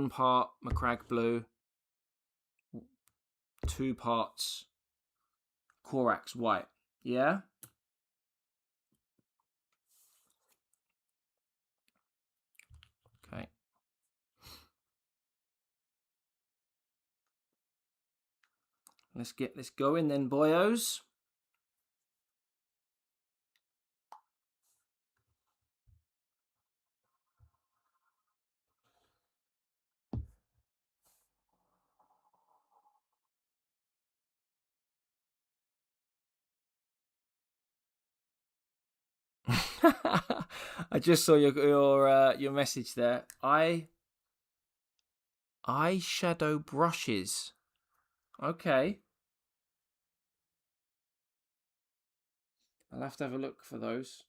part Macragge blue, 2 parts Corax white. Yeah? Okay. Let's get this going then, boyos. I just saw your message there. Eyeshadow brushes. Okay. I'll have to have a look for those.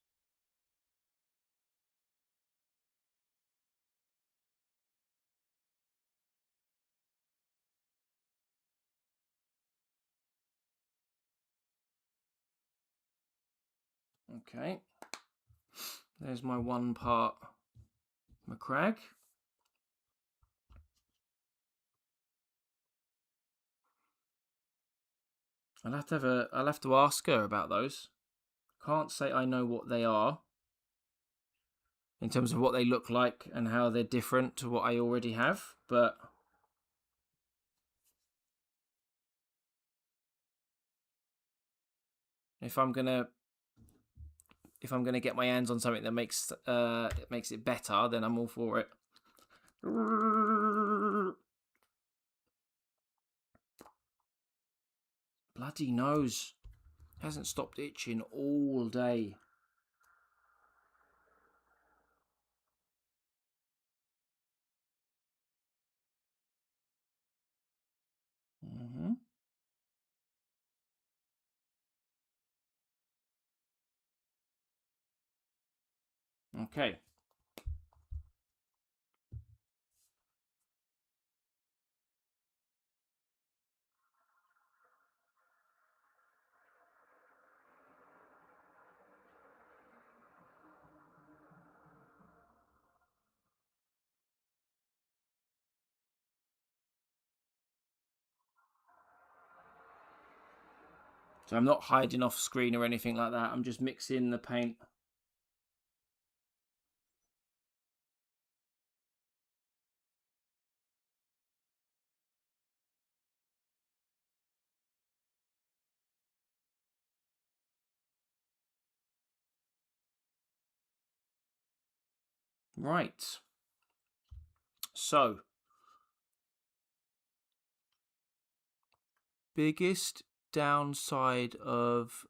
Okay. There's my 1 part Macragge. I'll have to ask her about those. Can't say I know what they are in terms of what they look like and how they're different to what I already have, but if I'm gonna get my hands on something that makes it better, then I'm all for it. Bloody nose hasn't stopped itching all day. Okay. So I'm not hiding off screen or anything like that. I'm just mixing the paint. Right. So, biggest downside of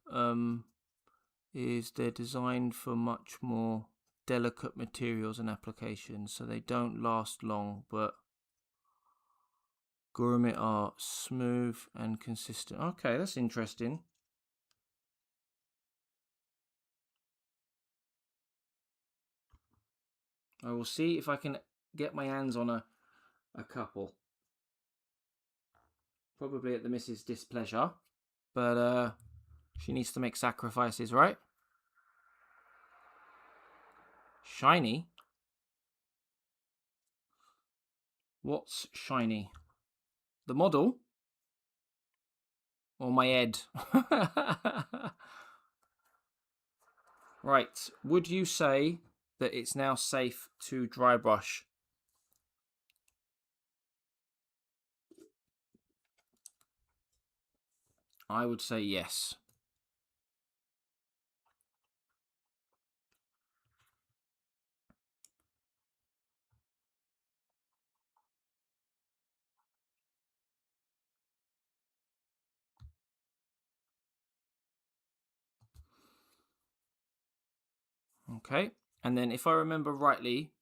is they're designed for much more delicate materials and applications, so they don't last long, but gourmet are smooth and consistent. Okay, that's interesting. I will see if I can get my hands on a couple. Probably at the missus' displeasure, but she needs to make sacrifices, right? Shiny? What's shiny? The model? Or my head? Right. Would you say that it's now safe to dry brush? I would say yes. Okay, and then if I remember rightly,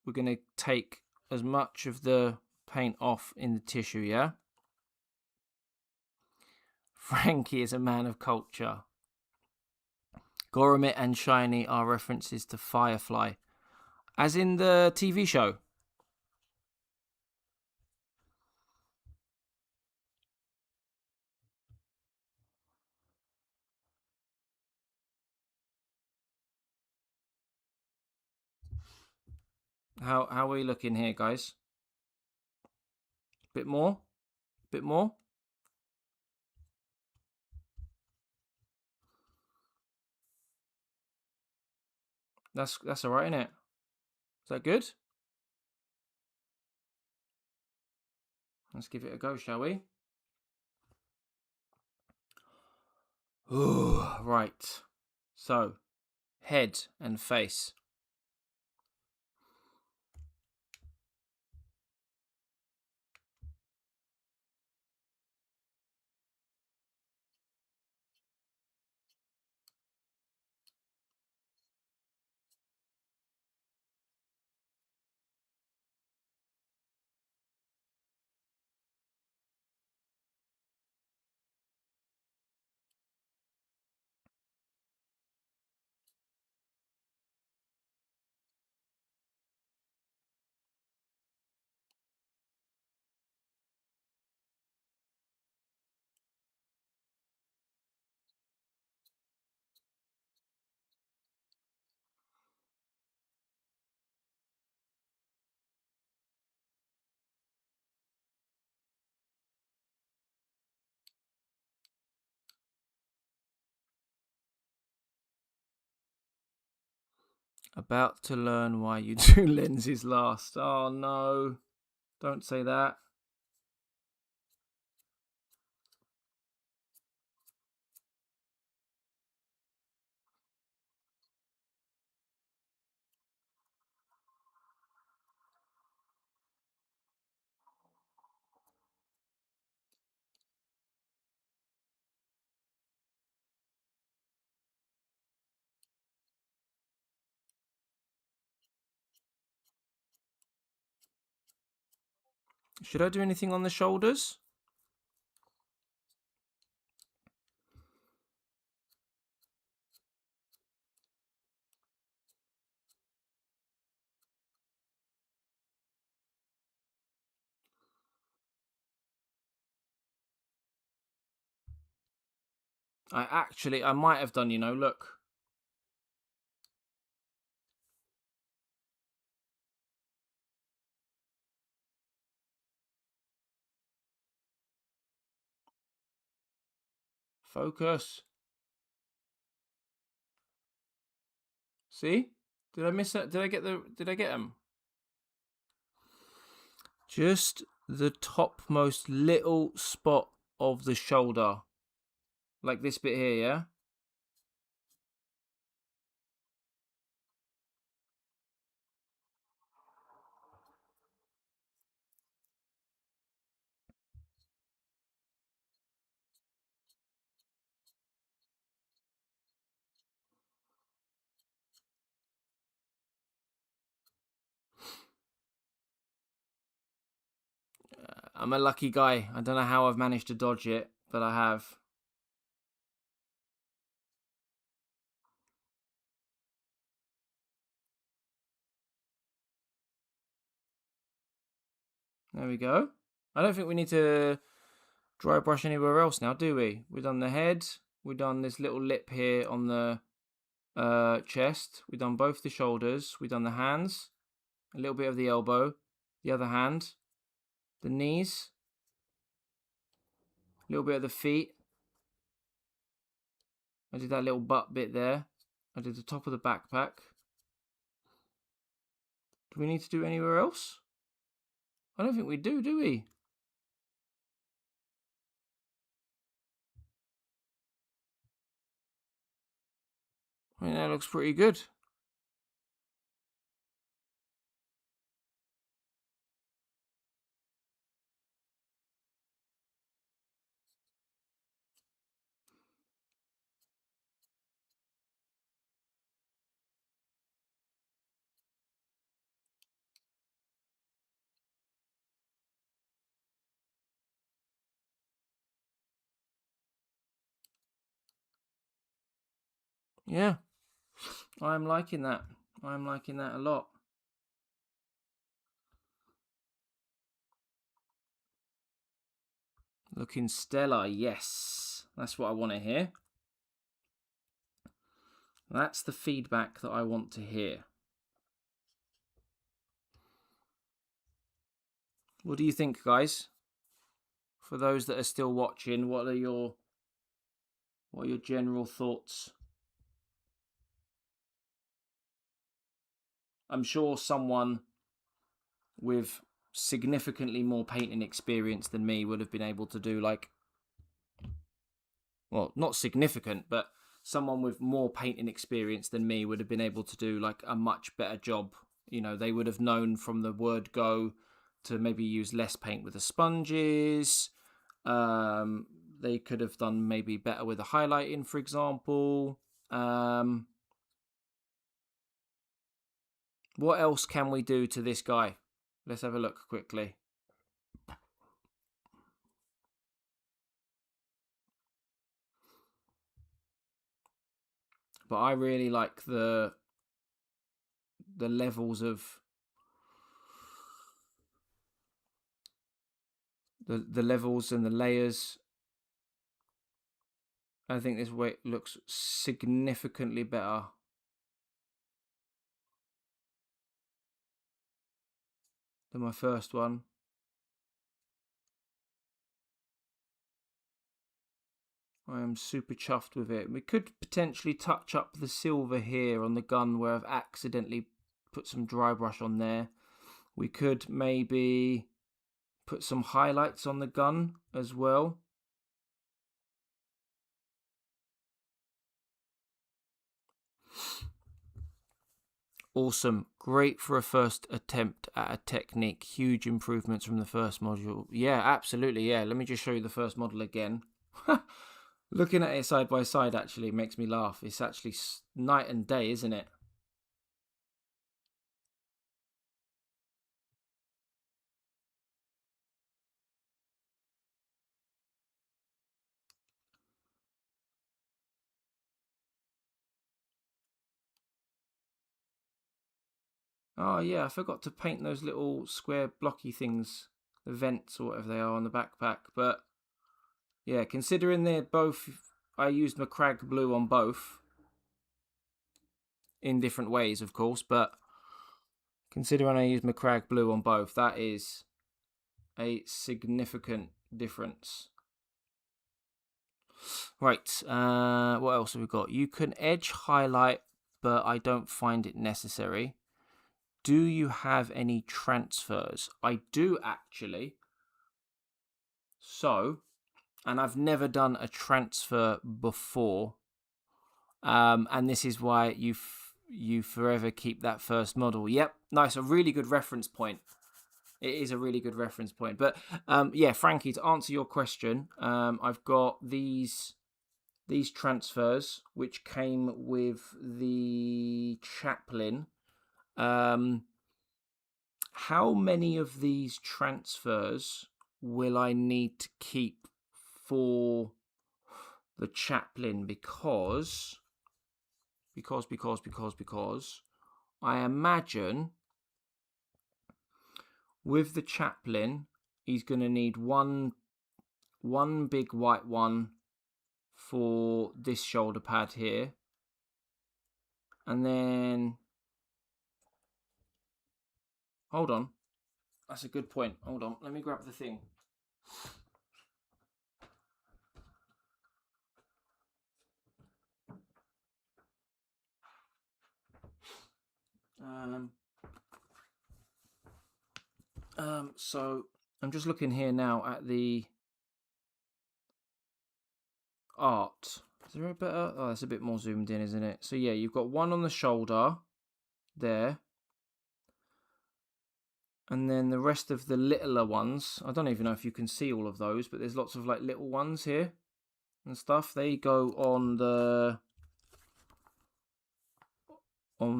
we're going to take as much of the paint off in the tissue, yeah? Frankie is a man of culture. Goromit and Shiny are references to Firefly, as in the TV show. How are we looking here, guys? Bit more? Bit more? That's all right, isn't it? Is that good? Let's give it a go, shall we? Ooh, right. So, head and face. About to learn why you do lenses last. Oh no. Don't say that. Should I do anything on the shoulders? I might have done, look. Focus. See? Did I miss that? Did I get them? Just the topmost little spot of the shoulder. Like this bit here, yeah? I'm a lucky guy. I don't know how I've managed to dodge it, but I have. There we go. I don't think we need to dry brush anywhere else now, do we? We've done the head. We've done this little lip here on the chest. We've done both the shoulders. We've done the hands. A little bit of the elbow. The other hand. The knees. A little bit of the feet. I did that little butt bit there. I did the top of the backpack. Do we need to do anywhere else? I don't think we do we? I mean, that looks pretty good. Yeah, I'm liking that. I'm liking that a lot. Looking stellar, yes. That's what I want to hear. That's the feedback that I want to hear. What do you think, guys? For those that are still watching, what are your general thoughts? I'm sure someone with significantly more painting experience than me would have been able to do like, well, not significant, but someone with more painting experience than me would have been able to do like a much better job. You know, they would have known from the word go to maybe use less paint with the sponges. They could have done maybe better with the highlighting, for example. What else can we do to this guy? Let's have a look quickly. But I really like the levels of the levels and the layers. I think this way looks significantly better. Than my first one. I am super chuffed with it. We could potentially touch up the silver here on the gun where I've accidentally put some dry brush on there. We could maybe put some highlights on the gun as well. Awesome. Great for a first attempt at a technique. Huge improvements from the first module. Yeah, absolutely. Yeah, let me just show you the first model again. Looking at it side by side actually makes me laugh. It's actually night and day, isn't it? Oh yeah, I forgot to paint those little square blocky things, the vents or whatever they are on the backpack. But yeah, considering they're both, I used Macragge blue on both in different ways, of course. But considering I used Macragge blue on both, that is a significant difference. Right, what else have we got? You can edge highlight, but I don't find it necessary. Do you have any transfers? I do actually. So, and I've never done a transfer before. And this is why you forever keep that first model. Yep, nice, a really good reference point. It is a really good reference point. But yeah, Frankie, to answer your question, I've got these transfers which came with the Chaplain. How many of these transfers will I need to keep for the Chaplain? Because I imagine with the Chaplain he's going to need one big white one for this shoulder pad here, and then hold on, that's a good point. Hold on, let me grab the thing. So I'm just looking here now at the art. Is there a better? Oh, that's a bit more zoomed in, isn't it? So yeah, you've got one on the shoulder there, and then the rest of the littler ones. I don't even know if you can see all of those, but there's lots of like little ones here and stuff. They go on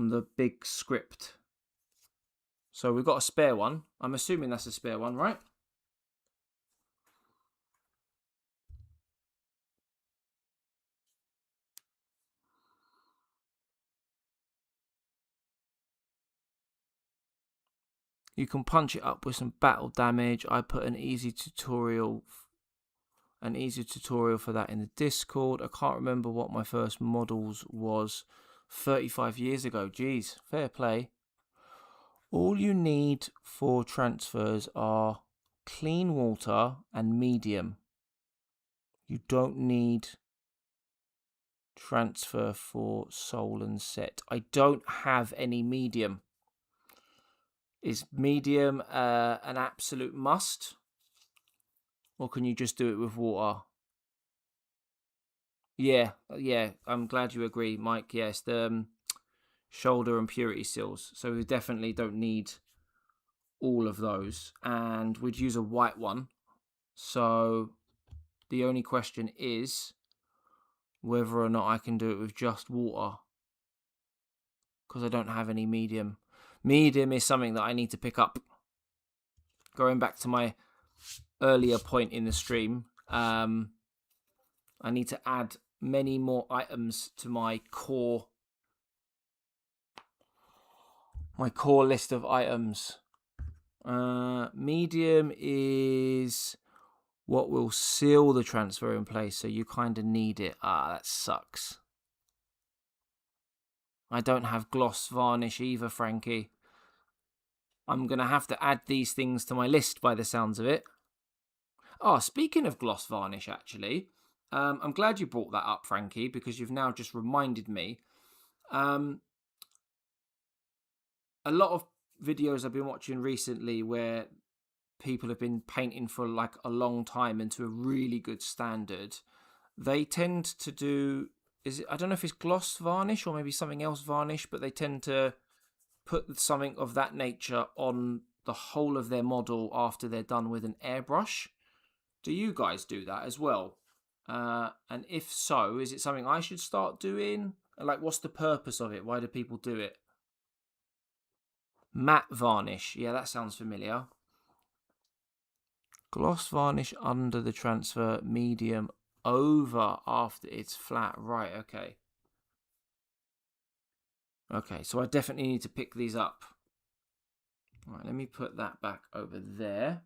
the big script. So we've got a spare one. I'm assuming that's a spare one, right? You can punch it up with some battle damage. I put an easy tutorial for that in the Discord. I can't remember what my first models was 35 years ago. Geez, fair play. All you need for transfers are clean water and medium. You don't need transfer for soul and set. I don't have any medium. Is medium an absolute must? Or can you just do it with water? Yeah, I'm glad you agree, Mike. Yes, the shoulder and purity seals. So we definitely don't need all of those. And we'd use a white one. So the only question is whether or not I can do it with just water. Because I don't have any medium. Medium is something that I need to pick up. Going back to my earlier point in the stream, I need to add many more items to my core list of items. Medium is what will seal the transfer in place, so you kind of need it. That sucks. I don't have gloss varnish either, Frankie. I'm going to have to add these things to my list by the sounds of it. Oh, speaking of gloss varnish, actually, I'm glad you brought that up, Frankie, because you've now just reminded me. A lot of videos I've been watching recently where people have been painting for like a long time and to a really good standard, they tend to do, I don't know if it's gloss varnish or maybe something else varnish, but they tend to put something of that nature on the whole of their model after they're done with an airbrush. Do you guys do that as well? And if so, is it something I should start doing? Like, what's the purpose of it? Why do people do it? Matte varnish. Yeah, that sounds familiar. Gloss varnish under the transfer, medium over after it's flat. Right, okay. Okay, so I definitely need to pick these up. All right, let me put that back over there.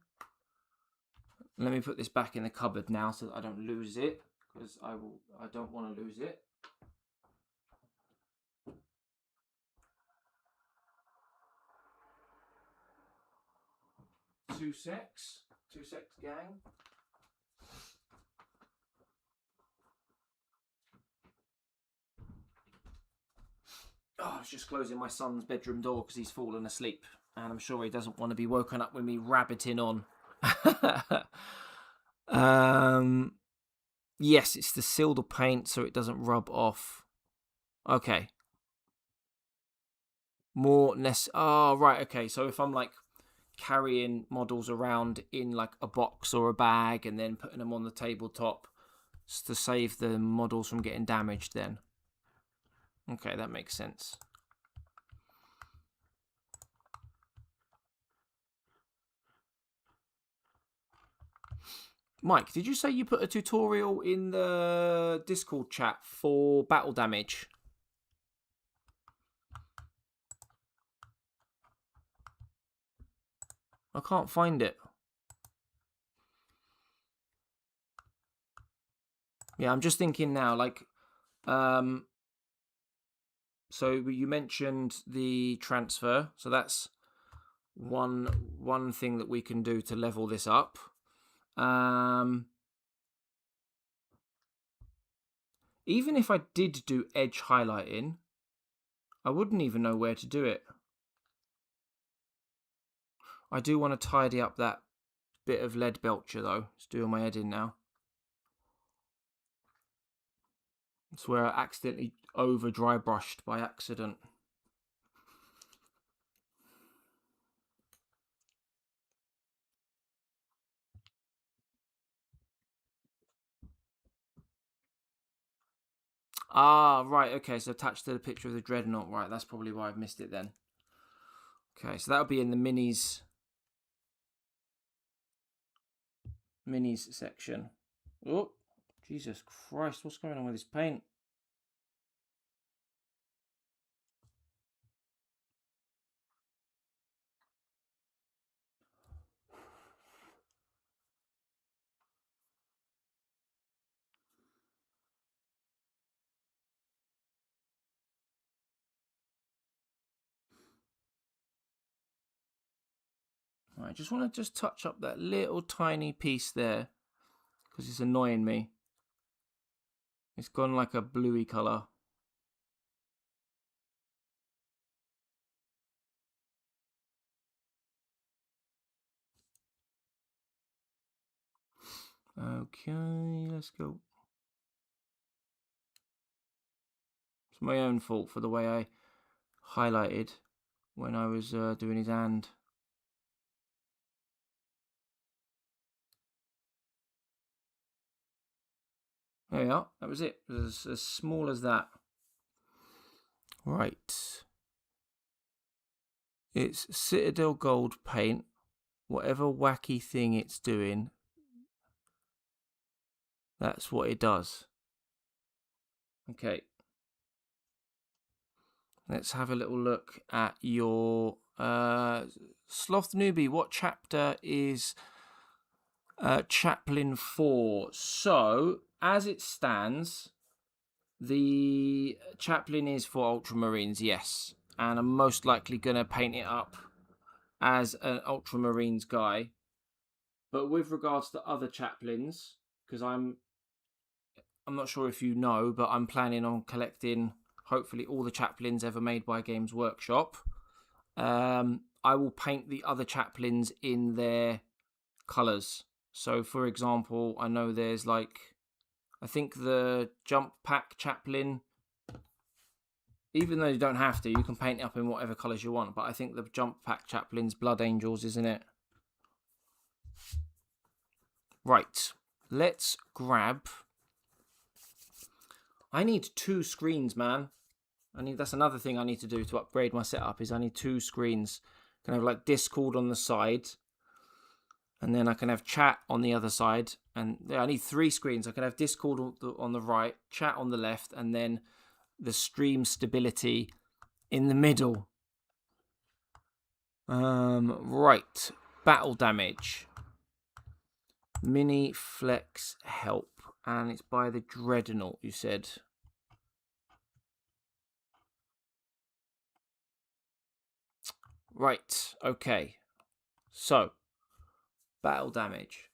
Let me put this back in the cupboard now so that I don't lose it, because I don't want to lose it. Two secs, gang. Oh, I was just closing my son's bedroom door because he's fallen asleep, and I'm sure he doesn't want to be woken up with me rabbiting on. Yes, it's to seal the paint so it doesn't rub off. Okay. Oh, right, okay. So if I'm like carrying models around in like a box or a bag and then putting them on the tabletop to save the models from getting damaged then. Okay, that makes sense. Mike, did you say you put a tutorial in the Discord chat for battle damage? I can't find it. Yeah, I'm just thinking now, like, so you mentioned the transfer, so that's one thing that we can do to level this up. Even if I did do edge highlighting, I wouldn't even know where to do it. I do want to tidy up that bit of lead belcher though. It's doing my head in now. It's where I accidentally over dry brushed by accident. Ah, right, okay, so attached to the picture of the Dreadnought. Right, that's probably why I've missed it then. Okay, so that'll be in the minis section. Oh, Jesus Christ, what's going on with this paint? I just want to just touch up that little tiny piece there because it's annoying me. It's gone like a bluey colour. Okay, let's go. It's my own fault for the way I highlighted when I was doing his hand. There we are. That was it. It was as small as that. Right. It's Citadel Gold paint. Whatever wacky thing it's doing, that's what it does. Okay. Let's have a little look at your Sloth Newbie. What chapter is Chaplain 4? So, as it stands, the Chaplain is for Ultramarines, yes. And I'm most likely going to paint it up as an Ultramarines guy. But with regards to other Chaplains, because I'm not sure if you know, but I'm planning on collecting hopefully all the Chaplains ever made by Games Workshop. I will paint the other Chaplains in their colours. So, for example, I know there's like, I think the Jump Pack Chaplain, even though you don't have to, you can paint it up in whatever colours you want. But I think the Jump Pack Chaplain's Blood Angels, isn't it? Right, let's grab... I need 2 screens, man. That's another thing I need to do to upgrade my setup, is I need 2 screens. I can have like Discord on the side, and then I can have chat on the other side. And yeah, I need 3 screens. I can have Discord on the right, chat on the left, and then the stream stability in the middle. Right, battle damage. Mini flex help, and it's by the Dreadnought, you said. Right, okay. So, battle damage.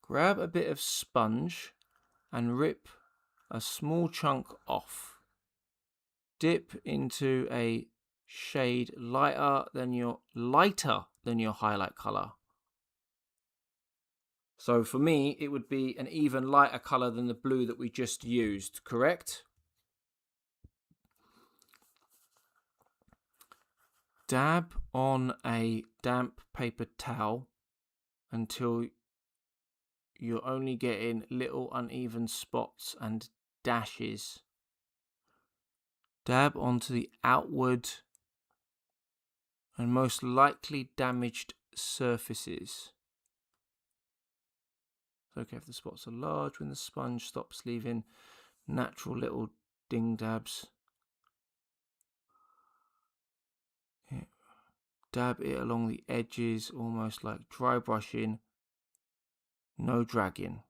Grab a bit of sponge and rip a small chunk off. Dip into a shade lighter than your highlight color. So for me, it would be an even lighter color than the blue that we just used, correct? Dab on a damp paper towel until you're only getting little uneven spots and dashes. Dab onto the outward and most likely damaged surfaces. It's okay if the spots are large when the sponge stops leaving natural little ding dabs. Yeah. Dab it along the edges, almost like dry brushing. No dragging.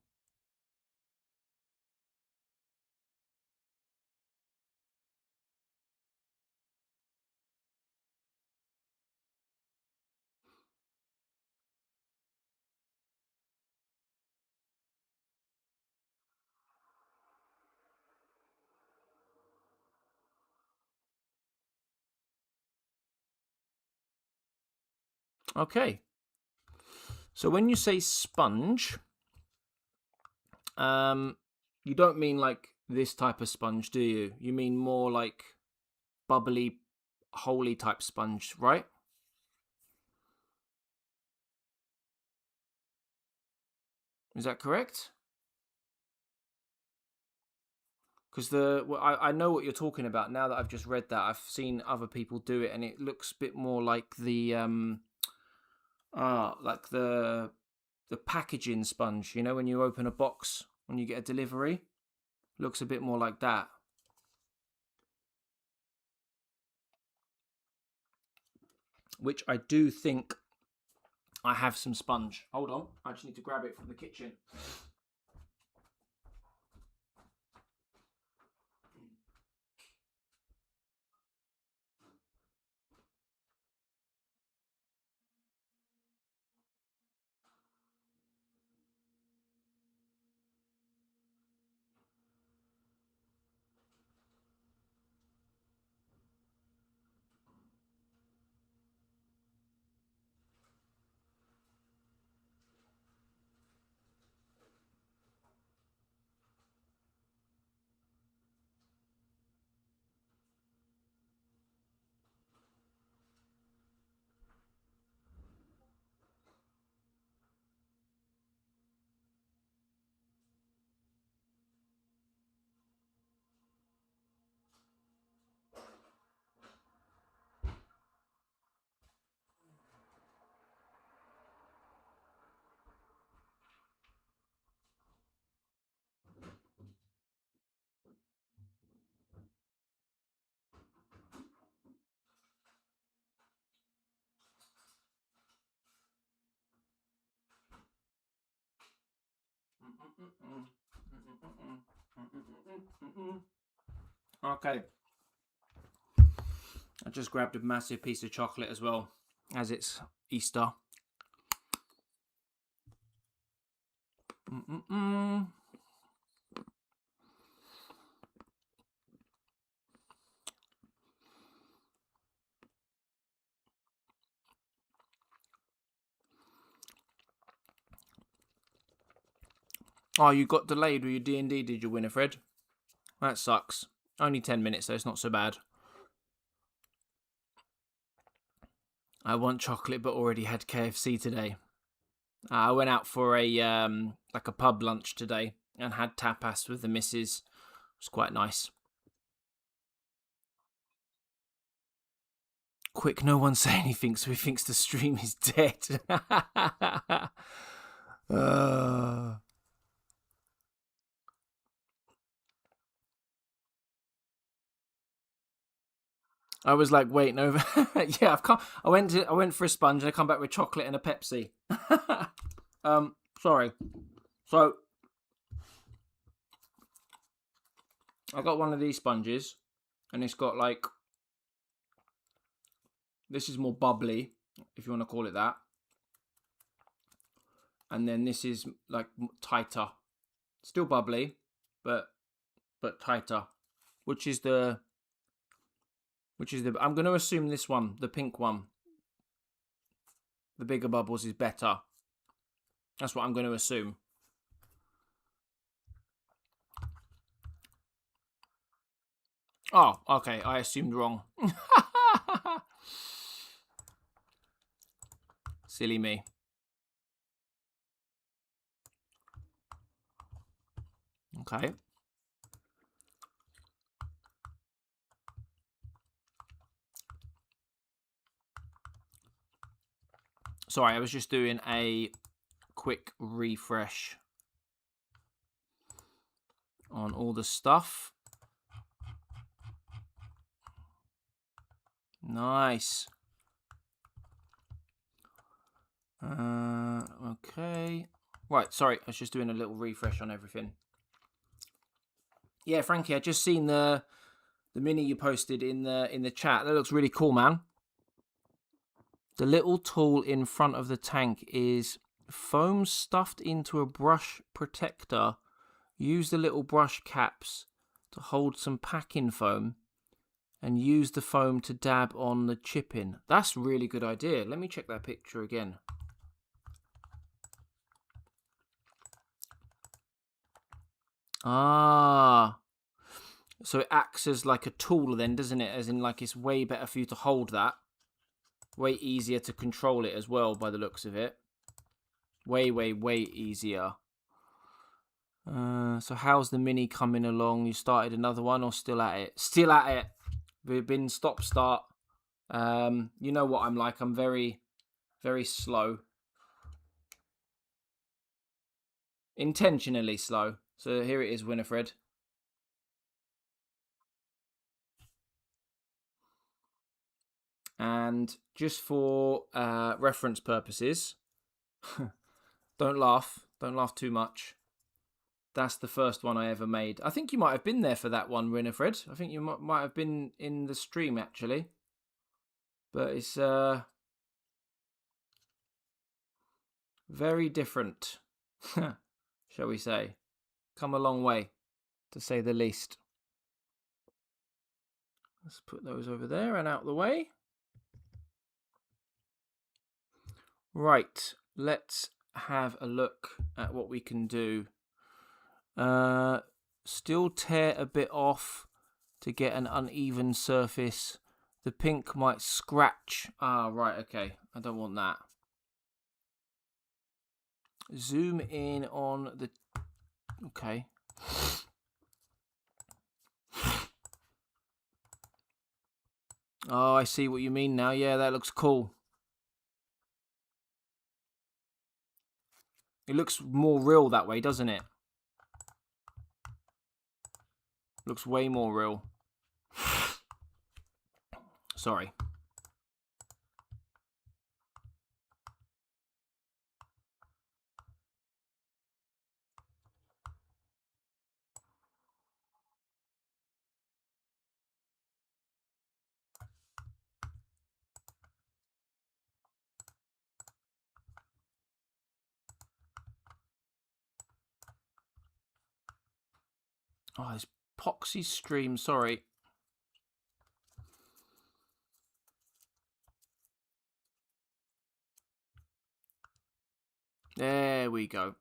Okay. So when you say sponge, you don't mean like this type of sponge, do you? You mean more like bubbly, holy type sponge, right? Is that correct? Because I know what you're talking about now that I've just read that. I've seen other people do it, and it looks a bit more like the the packaging sponge. You know, when you open a box when you get a delivery, looks a bit more like that. Which I do think I have some sponge. Hold on, I just need to grab it from the kitchen. Okay. I just grabbed a massive piece of chocolate as well, as it's Easter. Oh, you got delayed with your D&D, did you, Winifred? That sucks. Only 10 minutes, though. It's not so bad. I want chocolate, but already had KFC today. I went out for a like a pub lunch today and had tapas with the missus. It was quite nice. Quick, no one say anything, so he thinks the stream is dead. I was like, wait, no. Yeah, I went for a sponge and I come back with chocolate and a Pepsi. Sorry. So I got one of these sponges and it's got like, this is more bubbly, if you want to call it that. And then this is like tighter. Still bubbly, but tighter. Which is the I'm going to assume this one, the pink one, the bigger bubbles, is better. That's what I'm going to assume. Oh, okay. I assumed wrong. Silly me. Okay. Sorry, I was just doing a quick refresh on all the stuff. Nice. Okay. Right, sorry, I was just doing a little refresh on everything. Yeah, Frankie, I just seen the mini you posted in the chat. That looks really cool, man. The little tool in front of the tank is foam stuffed into a brush protector. Use the little brush caps to hold some packing foam and use the foam to dab on the chipping. That's a really good idea. Let me check that picture again. Ah. So it acts as like a tool then, doesn't it? As in like it's way better for you to hold that. Way easier to control it as well by the looks of it. Way easier. So how's the mini coming along? You started another one or still at it? Still at it. We've been stop-start. You know what I'm like. I'm very, very slow. Intentionally slow. So here it is, Winifred. And just for reference purposes, don't laugh too much. That's the first one I ever made. I think you might have been there for that one, Winifred. I think you might have been in the stream, actually. But it's very different, shall we say. Come a long way, to say the least. Let's put those over there and out the way. Right, let's have a look at what we can do. Still tear a bit off to get an uneven surface. The pink might scratch. Ah, right, okay. I don't want that. Zoom in on the... Okay. Oh, I see what you mean now. Yeah, that looks cool. It looks more real that way, doesn't it? Looks way more real. Sorry. Oh, it's Poxy's stream, sorry. There we go.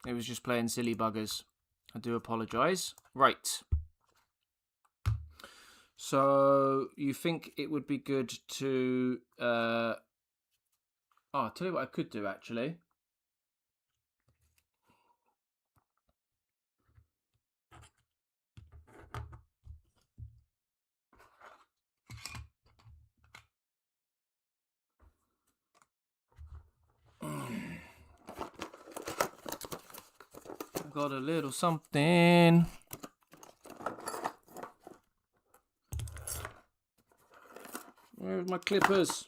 It was just playing silly buggers. I do apologise. Right. So, you think it would be good to... Oh, I'll tell you what I could do, actually. I've got a little something. Where's my clippers?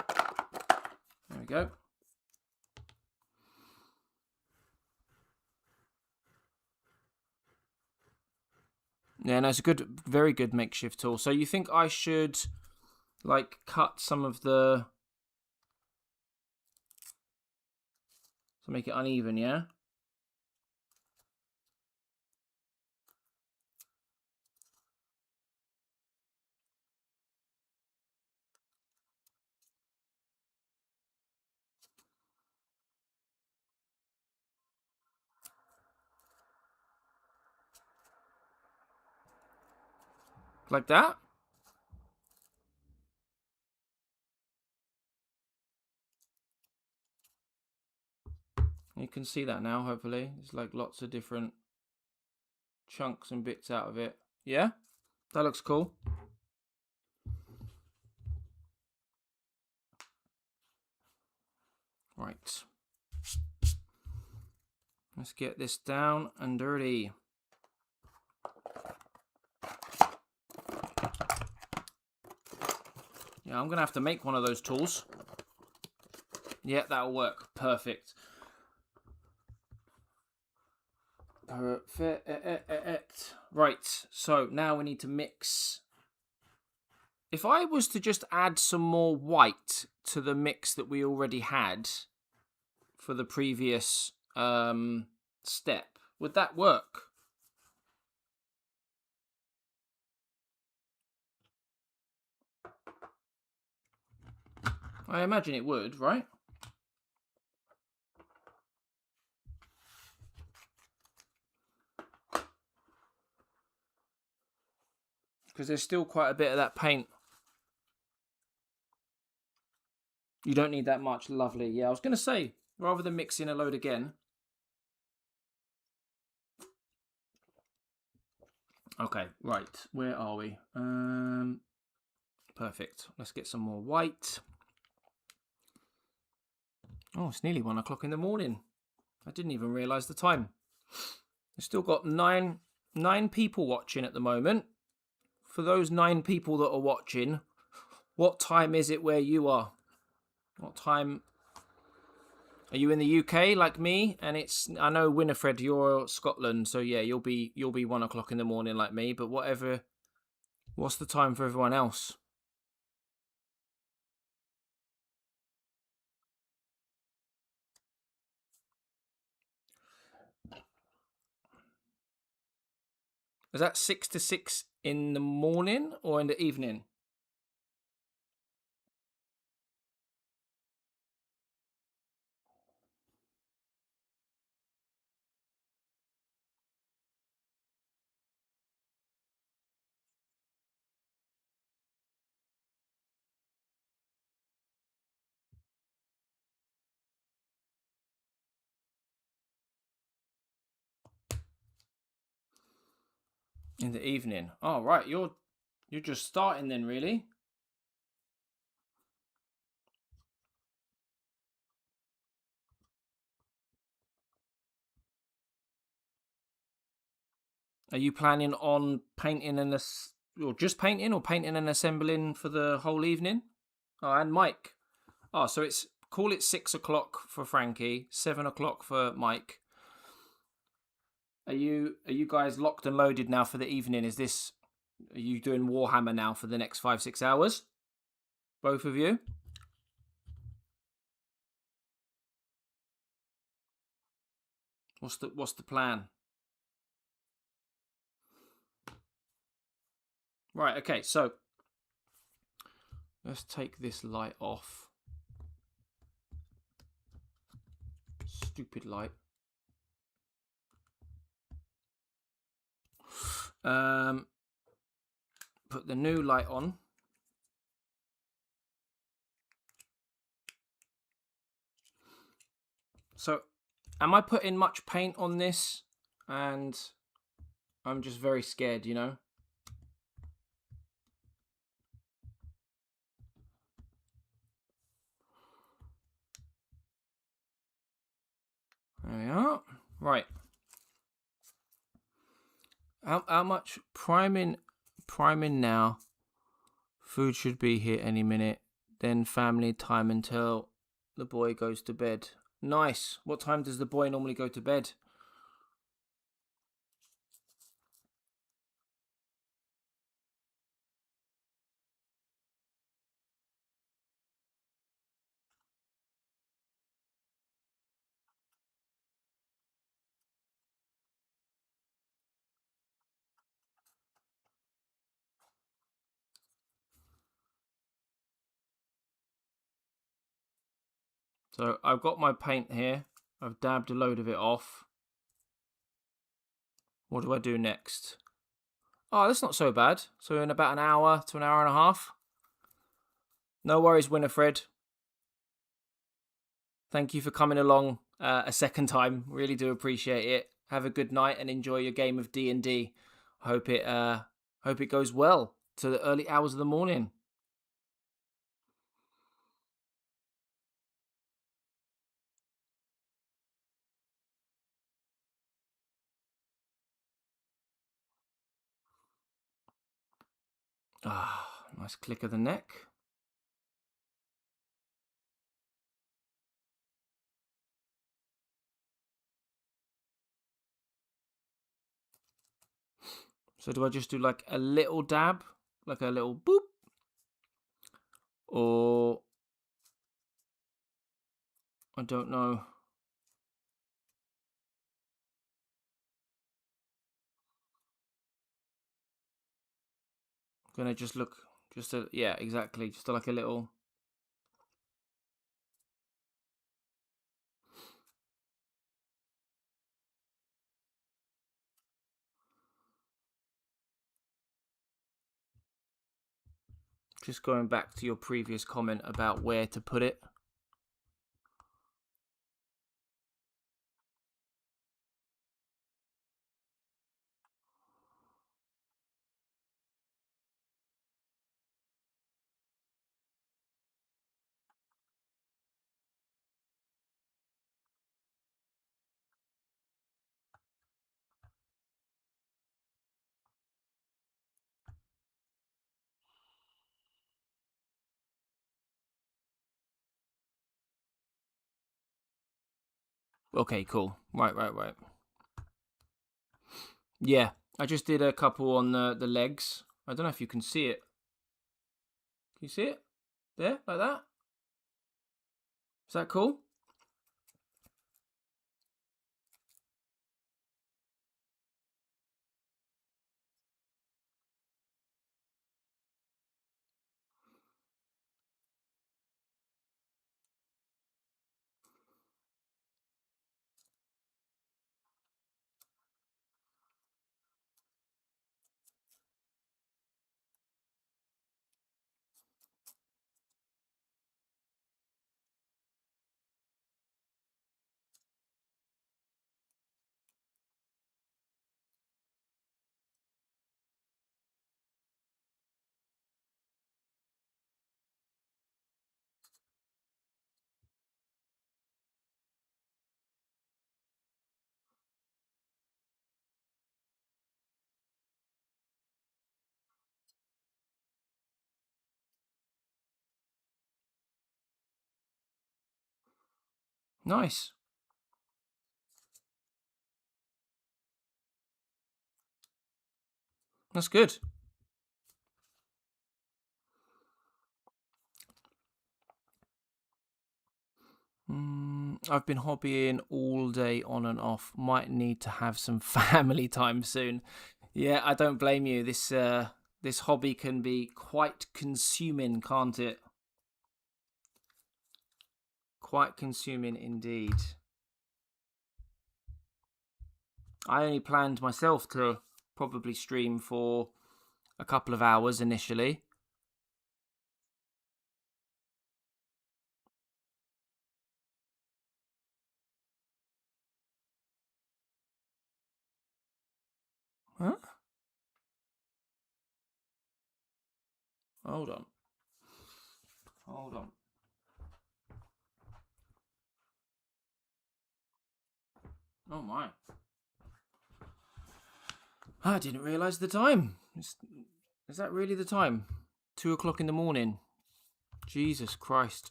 There we go. Yeah, no, it's a good, very good makeshift tool. So you think I should, like, cut some of the... to make it uneven, yeah? Like that? You can see that now, hopefully. There's like lots of different chunks and bits out of it. Yeah? That looks cool. Right. Let's get this down and dirty. Yeah, I'm going to have to make one of those tools. Yeah, that'll work. Perfect. Perfect. Right, so now we need to mix. If I was to just add some more white to the mix that we already had for the previous step, would that work? I imagine it would, right? Because there's still quite a bit of that paint. You don't need that much. Lovely. Yeah, I was going to say, rather than mixing a load again. Okay, right. Where are we? Perfect. Let's get some more white. Oh, it's nearly 1 o'clock in the morning. I didn't even realise the time. We've still got nine people watching at the moment. For those 9 people that are watching, what time is it where you are? What time are you in the UK like me? And it's, I know Winifred, you're Scotland, so yeah, you'll be 1 o'clock in the morning like me. But whatever, what's the time for everyone else? Is that 6 to 6 in the morning or in the evening? In the evening. Oh, right. You're just starting then, really? Are you planning on painting or just painting or painting and assembling for the whole evening? Oh, and Mike. Oh, so call it 6 o'clock for Frankie, 7 o'clock for Mike. Are you guys locked and loaded now for the evening? Are you doing Warhammer now for the next 5-6 hours? Both of you? What's the plan? Right, okay, so let's take this light off. Stupid light. Put the new light on. So, am I putting much paint on this? And I'm just very scared, you know? There we are. Right. How much priming now? Food should be here any minute. Then family time until the boy goes to bed. Nice. What time does the boy normally go to bed? So I've got my paint here. I've dabbed a load of it off. What do I do next? Oh, that's not so bad. So in about an hour to an hour and a half. No worries, Winifred. Thank you for coming along a second time. Really do appreciate it. Have a good night and enjoy your game of D&D. Hope it goes well to the early hours of the morning. Ah, nice click of the neck. So do I just do like a little dab, like a little boop, or I don't know. Gonna just look, yeah, exactly, just like a little. Just going back to your previous comment about where to put it. Okay, cool. Right. Yeah, I just did a couple on the legs. I don't know if you can see it. Can you see it? There, like that? Is that cool? Nice. That's good. I've been hobbying all day on and off. Might need to have some family time soon. Yeah, I don't blame you. This hobby can be quite consuming, can't it? Quite consuming indeed. I only planned myself to probably stream for a couple of hours initially. Huh? Hold on. Hold on. Oh my. I didn't realise the time. Is that really the time? 2 o'clock in the morning. Jesus Christ.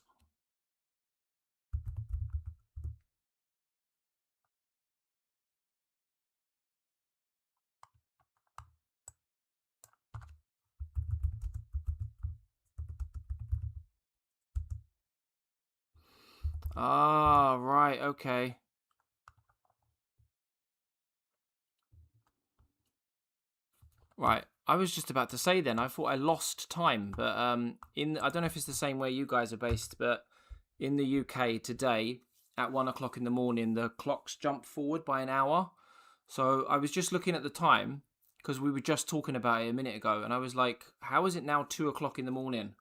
Ah, right, okay. Right. I was just about to say then, I thought I lost time, but I don't know if it's the same way you guys are based, but in the UK today, at 1 o'clock in the morning, the clocks jumped forward by an hour. So I was just looking at the time, because we were just talking about it a minute ago, and I was like, how is it now 2 o'clock in the morning?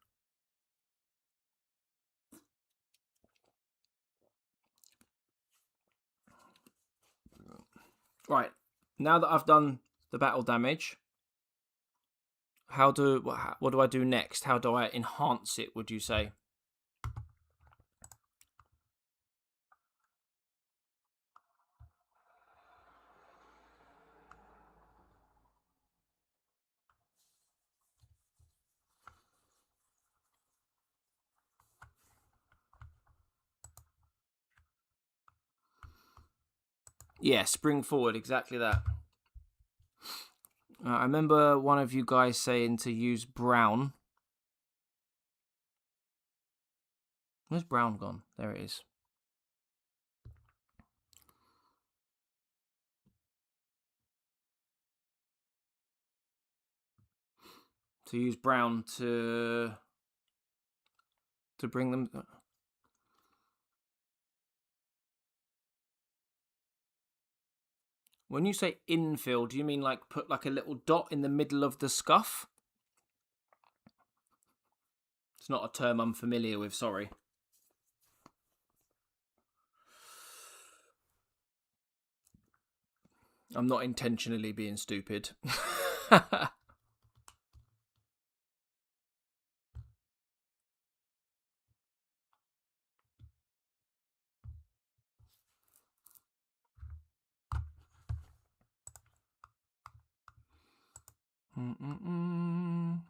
Right. Now that I've done the battle damage, what do I do next? How do I enhance it, would you say? Yeah, spring forward, exactly that. I remember one of you guys saying to use brown. Where's brown gone? There it is. To use brown to bring them. When you say infill, do you mean like put like a little dot in the middle of the scuff? It's not a term I'm familiar with, sorry. I'm not intentionally being stupid. Mm-mm-mm.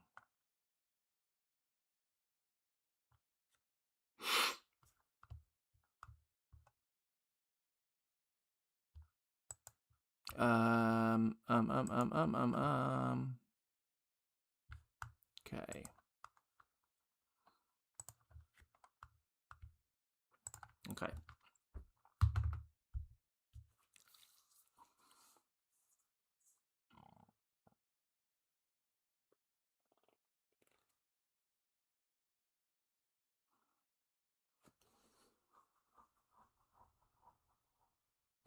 Okay. Okay.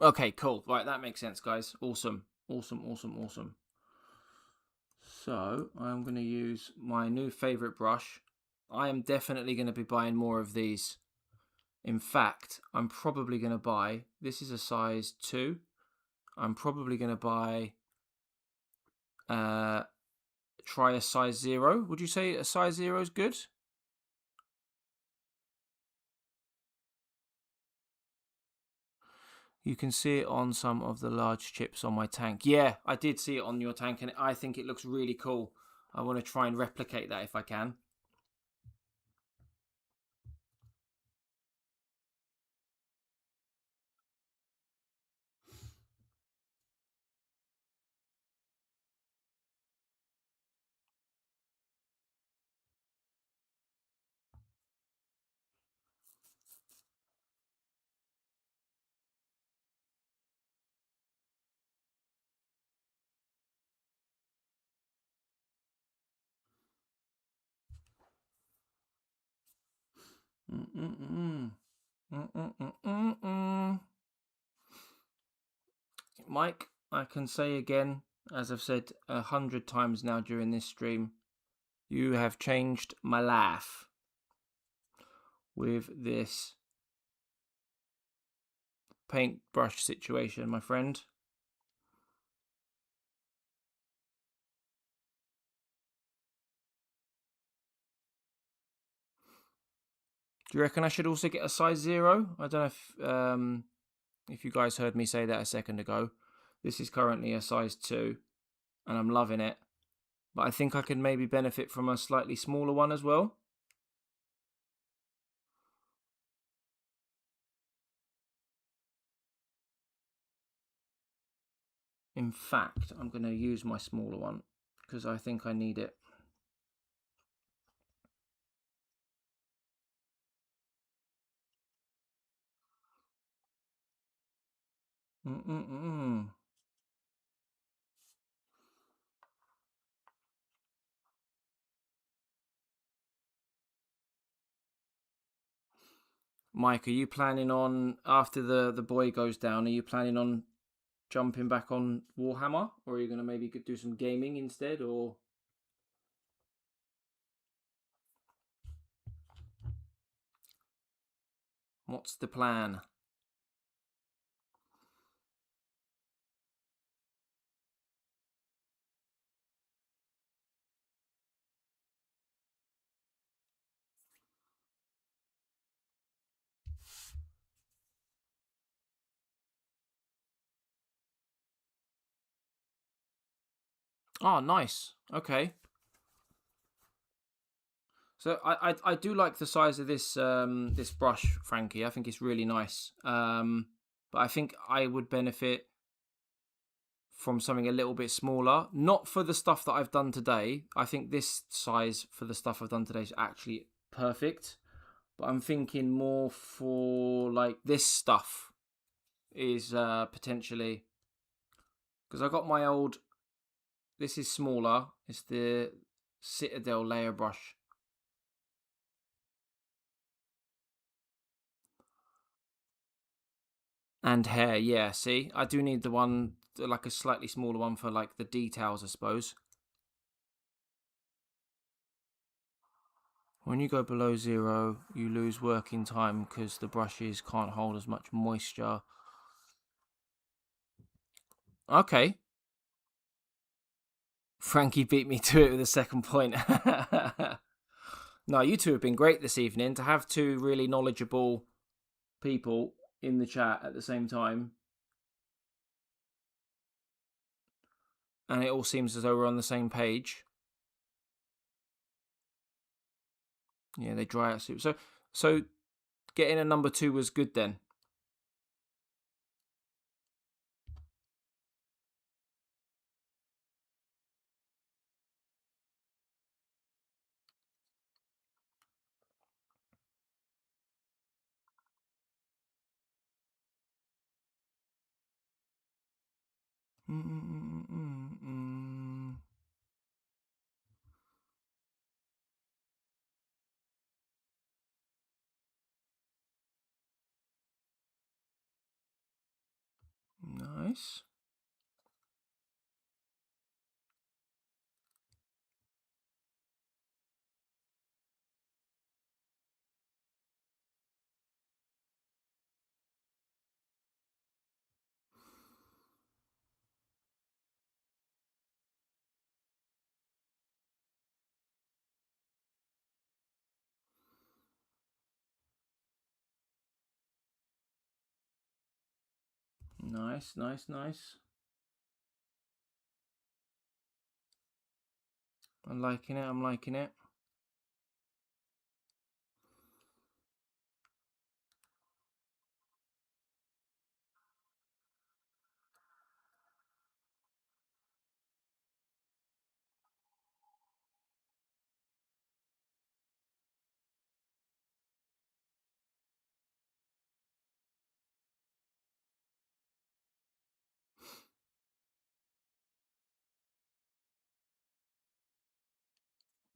Okay, cool. Right, that makes sense, guys. Awesome. Awesome, awesome, awesome. So, I'm going to use my new favourite brush. I am definitely going to be buying more of these. In fact, I'm probably going to buy, this is a size 2. I'm probably going to buy, try a size 0. Would you say a size 0 is good? You can see it on some of the large chips on my tank. Yeah, I did see it on your tank, and I think it looks really cool. I want to try and replicate that if I can. Mike, I can say again, as I've said 100 times now during this stream, you have changed my life with this paintbrush situation, my friend. Do you reckon I should also get a size 0? I don't know if you guys heard me say that a second ago. This is currently a size 2, and I'm loving it. But I think I could maybe benefit from a slightly smaller one as well. In fact, I'm going to use my smaller one because I think I need it. Mike, are you planning on, after the boy goes down, are you planning on jumping back on Warhammer? Or are you going to maybe do some gaming instead? Or what's the plan? Oh, nice. Okay. So I do like the size of this this brush, Frankie. I think it's really nice. But I think I would benefit from something a little bit smaller. Not for the stuff that I've done today. I think this size for the stuff I've done today is actually perfect. But I'm thinking more for like this stuff is potentially, because I got my old. This is smaller. It's the Citadel layer brush. And hair, yeah. See, I do need the one, like a slightly smaller one for like the details, I suppose. When you go below 0, you lose working time because the brushes can't hold as much moisture. Okay. Frankie beat me to it with the second point. No, you two have been great this evening. To have two really knowledgeable people in the chat at the same time. And it all seems as though we're on the same page. Yeah, they dry out super. So getting a number 2 was good then. Nice. Nice, nice, nice. I'm liking it, I'm liking it.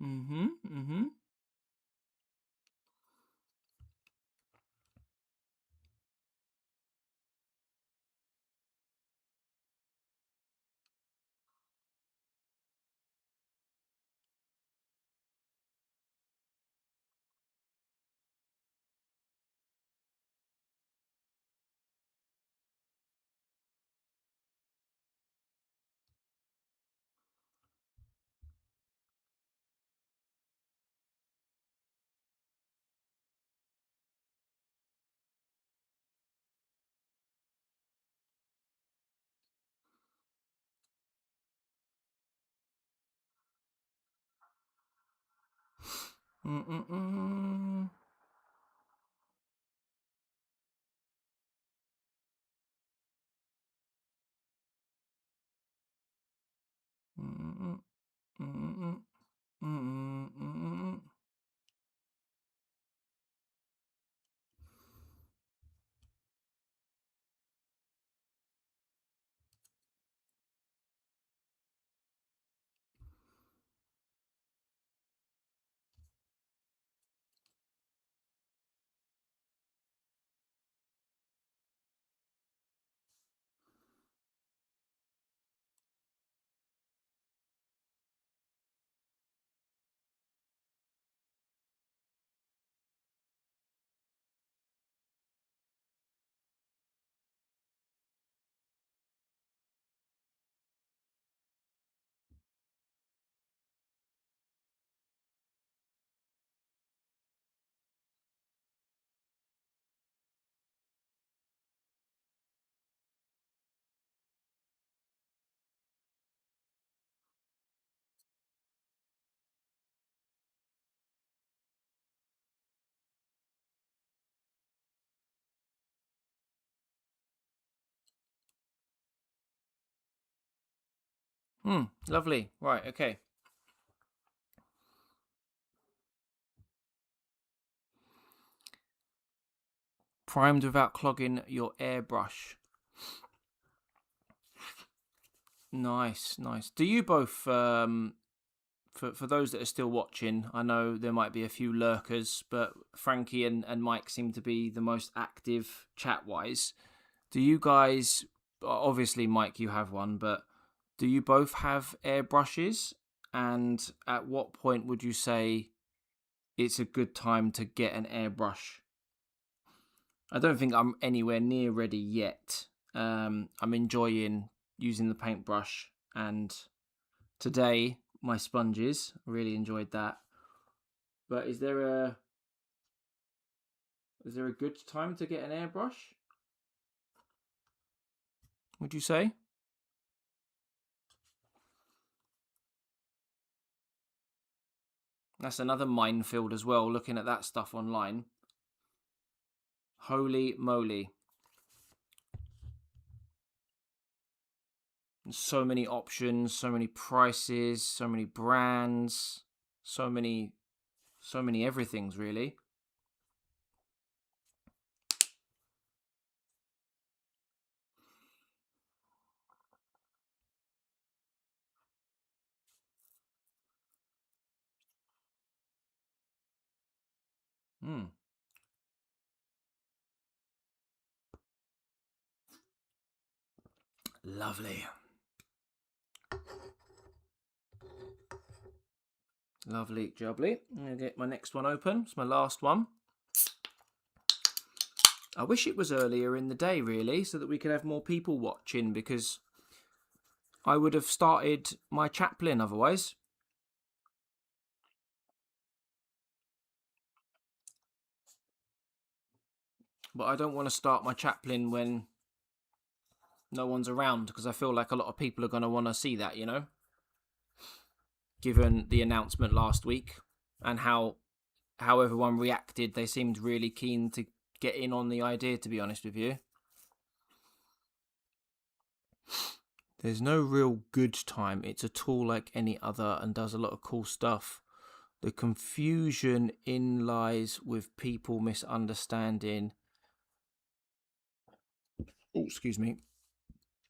Mm-hmm. Mm-mm-mm. Mm-mm-mm. Mm-mm-mm. Mm-mm-mm. Lovely. Right, okay. Primed without clogging your airbrush. Nice, nice. Do you both, for those that are still watching, I know there might be a few lurkers, but Frankie and Mike seem to be the most active chat-wise. Do you guys, obviously Mike, you have one, but do you both have airbrushes? And at what point would you say it's a good time to get an airbrush? I don't think I'm anywhere near ready yet. I'm enjoying using the paintbrush, and today my sponges. Really enjoyed that. But is there a good time to get an airbrush? Would you say? That's another minefield as well. Looking at that stuff online. Holy moly! So many options, so many prices, so many brands, so many everythings really. Hmm. Lovely. Lovely jubbly. I'm going to get my next one open. It's my last one. I wish it was earlier in the day, really, so that we could have more people watching, because I would have started my Chaplain otherwise. But I don't want to start my Chaplain when no one's around, because I feel like a lot of people are going to want to see that, given the announcement last week and how everyone reacted. They seemed really keen to get in on the idea, to be honest with you. There's no real good time. It's a tool like any other and does a lot of cool stuff. The confusion in lies with people misunderstanding. Oh, excuse me.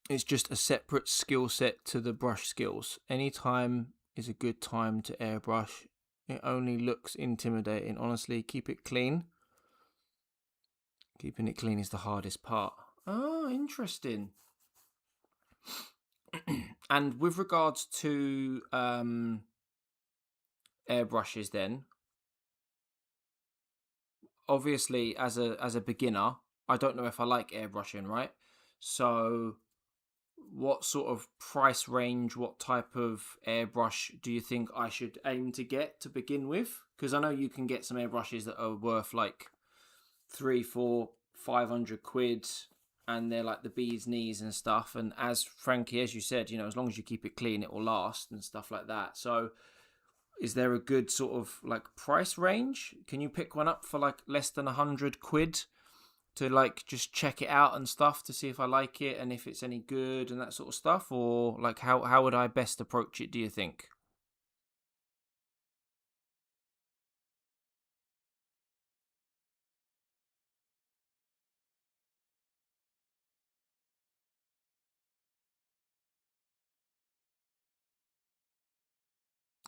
It's just a separate skill set to the brush skills. Any time is a good time to airbrush. It only looks intimidating. Honestly, keep it clean. Keeping it clean is the hardest part. Oh, interesting. And with regards to airbrushes, then obviously as a beginner, I don't know if I like airbrushing, right? So what sort of price range, what type of airbrush do you think I should aim to get to begin with? Because I know you can get some airbrushes that are worth like 3, 4, 500 quid, and they're like the bee's knees and stuff. And as Frankie, as you said, as long as you keep it clean, it will last and stuff like that. So is there a good sort of like price range? Can you pick one up for like less than 100 quid to like just check it out and stuff to see if I like it and if it's any good and that sort of stuff? Or like how would I best approach it, do you think?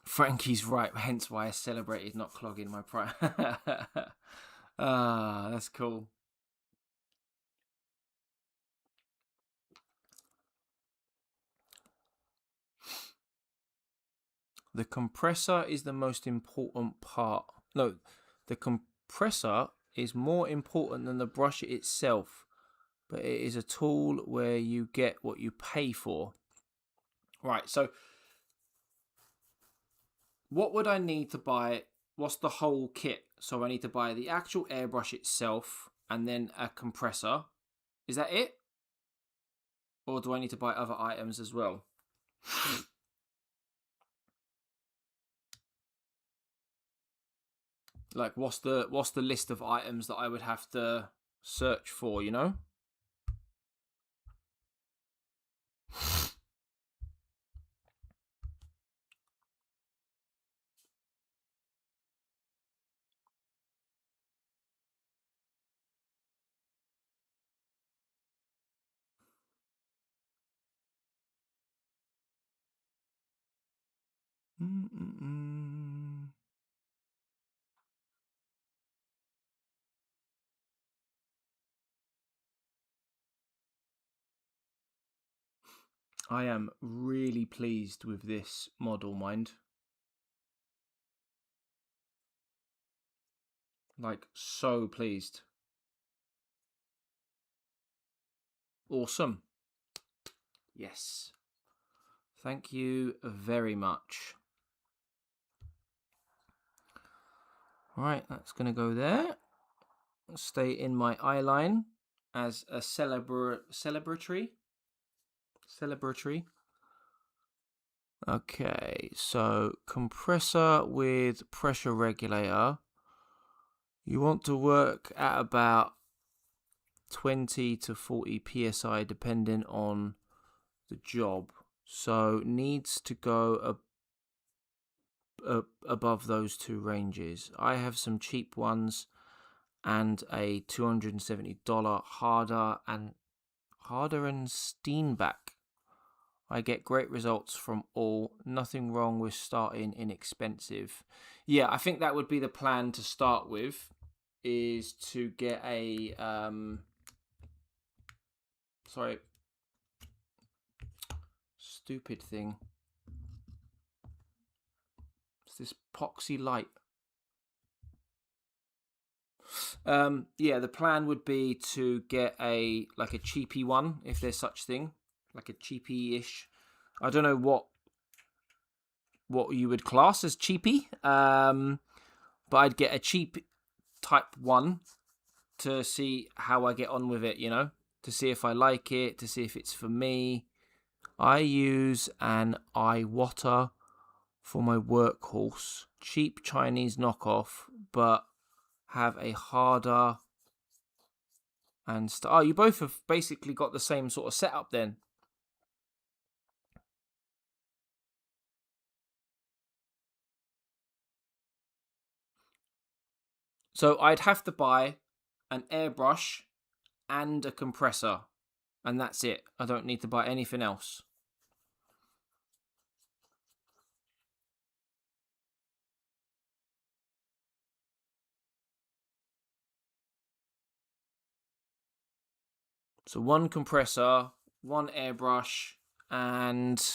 Frankie's right, hence why I celebrated not clogging my prime. Ah, that's cool. The compressor is the most important part. No, the compressor is more important than the brush itself, but it is a tool where you get what you pay for. Right, so what would I need to buy? What's the whole kit? So I need to buy the actual airbrush itself and then a compressor. Is that it? Or do I need to buy other items as well? Like what's the list of items that I would have to search for, you know? Mm-mm-mm. I am really pleased with this model, mind. Like, so pleased. Awesome. Yes. Thank you very much. Right, that's going to go there. Stay in my eye line as a celebratory. Okay, so compressor with pressure regulator. You want to work at about 20 to 40 psi depending on the job. So needs to go above those two ranges. I have some cheap ones and a $270 harder and Steenback. I get great results from all. Nothing wrong with starting inexpensive. Yeah, I think that would be the plan to start with, is to get a sorry, stupid thing. It's this epoxy light. Yeah, the plan would be to get a cheapy one, if there's such thing, like a cheapy-ish. I don't know what you would class as cheapy, but I'd get a cheap type one to see how I get on with it, you know, to see if I like it, to see if it's for me. I use an Iwata for my workhorse, cheap Chinese knockoff, but have a harder and oh, you both have basically got the same sort of setup then. So I'd have to buy an airbrush and a compressor, and that's it. I don't need to buy anything else. So one compressor, one airbrush, and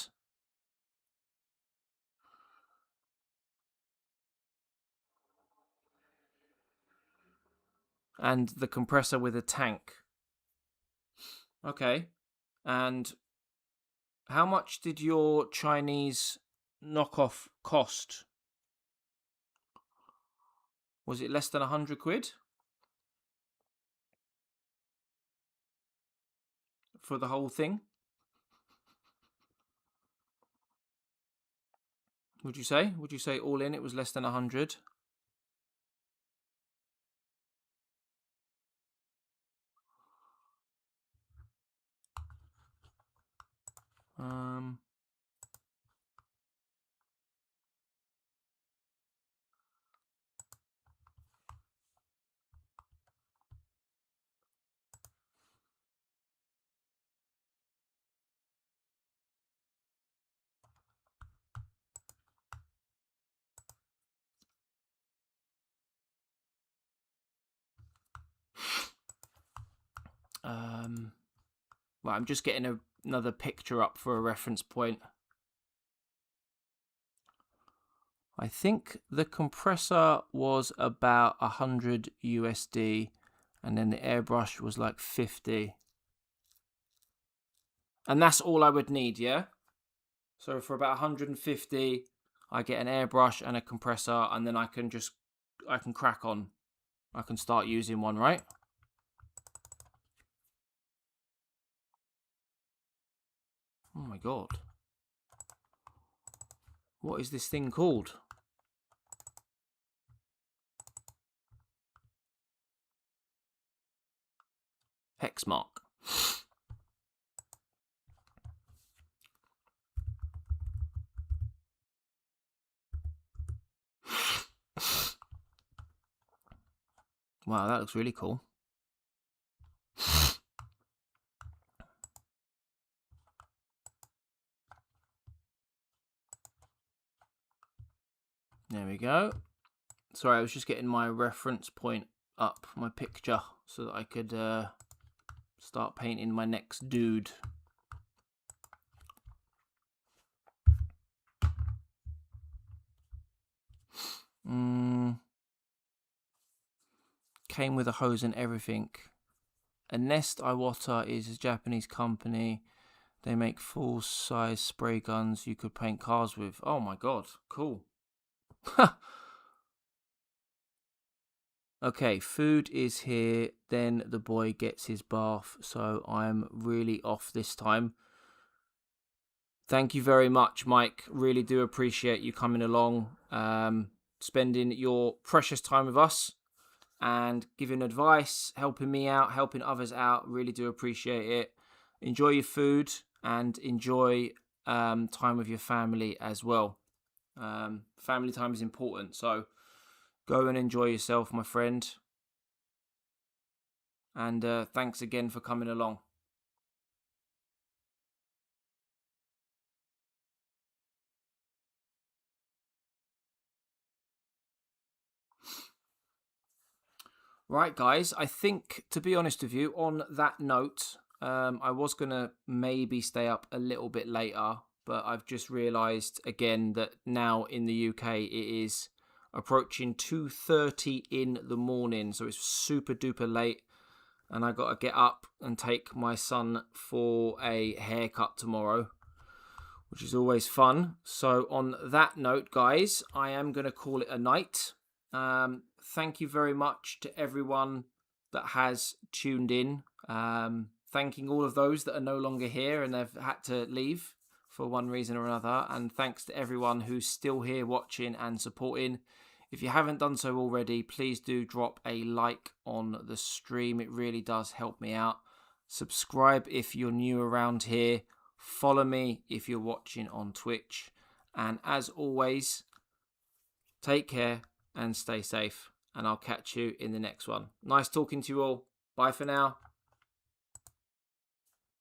the compressor with a tank. Okay. And how much did your Chinese knockoff cost? Was it less than 100 quid for the whole thing? Would you say? Would you say all in it was less than 100? Um, well, I'm just getting another picture up for a reference point. I think the compressor was about 100 USD, and then the airbrush was like 50. And that's all I would need, yeah? So for about 150, I get an airbrush and a compressor, and then I can crack on. I can start using one, right? Oh my god. What is this thing called? Hex mark. Wow, that looks really cool. There we go. Sorry, I was just getting my reference point up, my picture, so that I could start painting my next dude. Came with a hose and everything. A Nest Iwata is a Japanese company. They make full-size spray guns you could paint cars with. Oh my god, cool. Okay, food is here. Then the boy gets his bath. So I'm really off this time. Thank you very much, Mike. Really do appreciate you coming along, spending your precious time with us and giving advice, helping me out, helping others out. Really do appreciate it. Enjoy your food and enjoy time with your family as well. Family time is important, so go and enjoy yourself, my friend. And thanks again for coming along. Right, guys, I think, to be honest with you, on that note, I was going to maybe stay up a little bit later, but I've just realised again that now in the UK it is approaching 2:30 in the morning, so it's super duper late, and I got to get up and take my son for a haircut tomorrow, which is always fun. So on that note, guys, I am going to call it a night. Thank you very much to everyone that has tuned in. Thanking all of those that are no longer here and they've had to leave for one reason or another. And thanks to everyone who's still here watching and supporting. If you haven't done so already, please do drop a like on the stream. It really does help me out. Subscribe if you're new around here. Follow me if you're watching on Twitch. And as always, take care and stay safe. And I'll catch you in the next one. Nice talking to you all. Bye for now.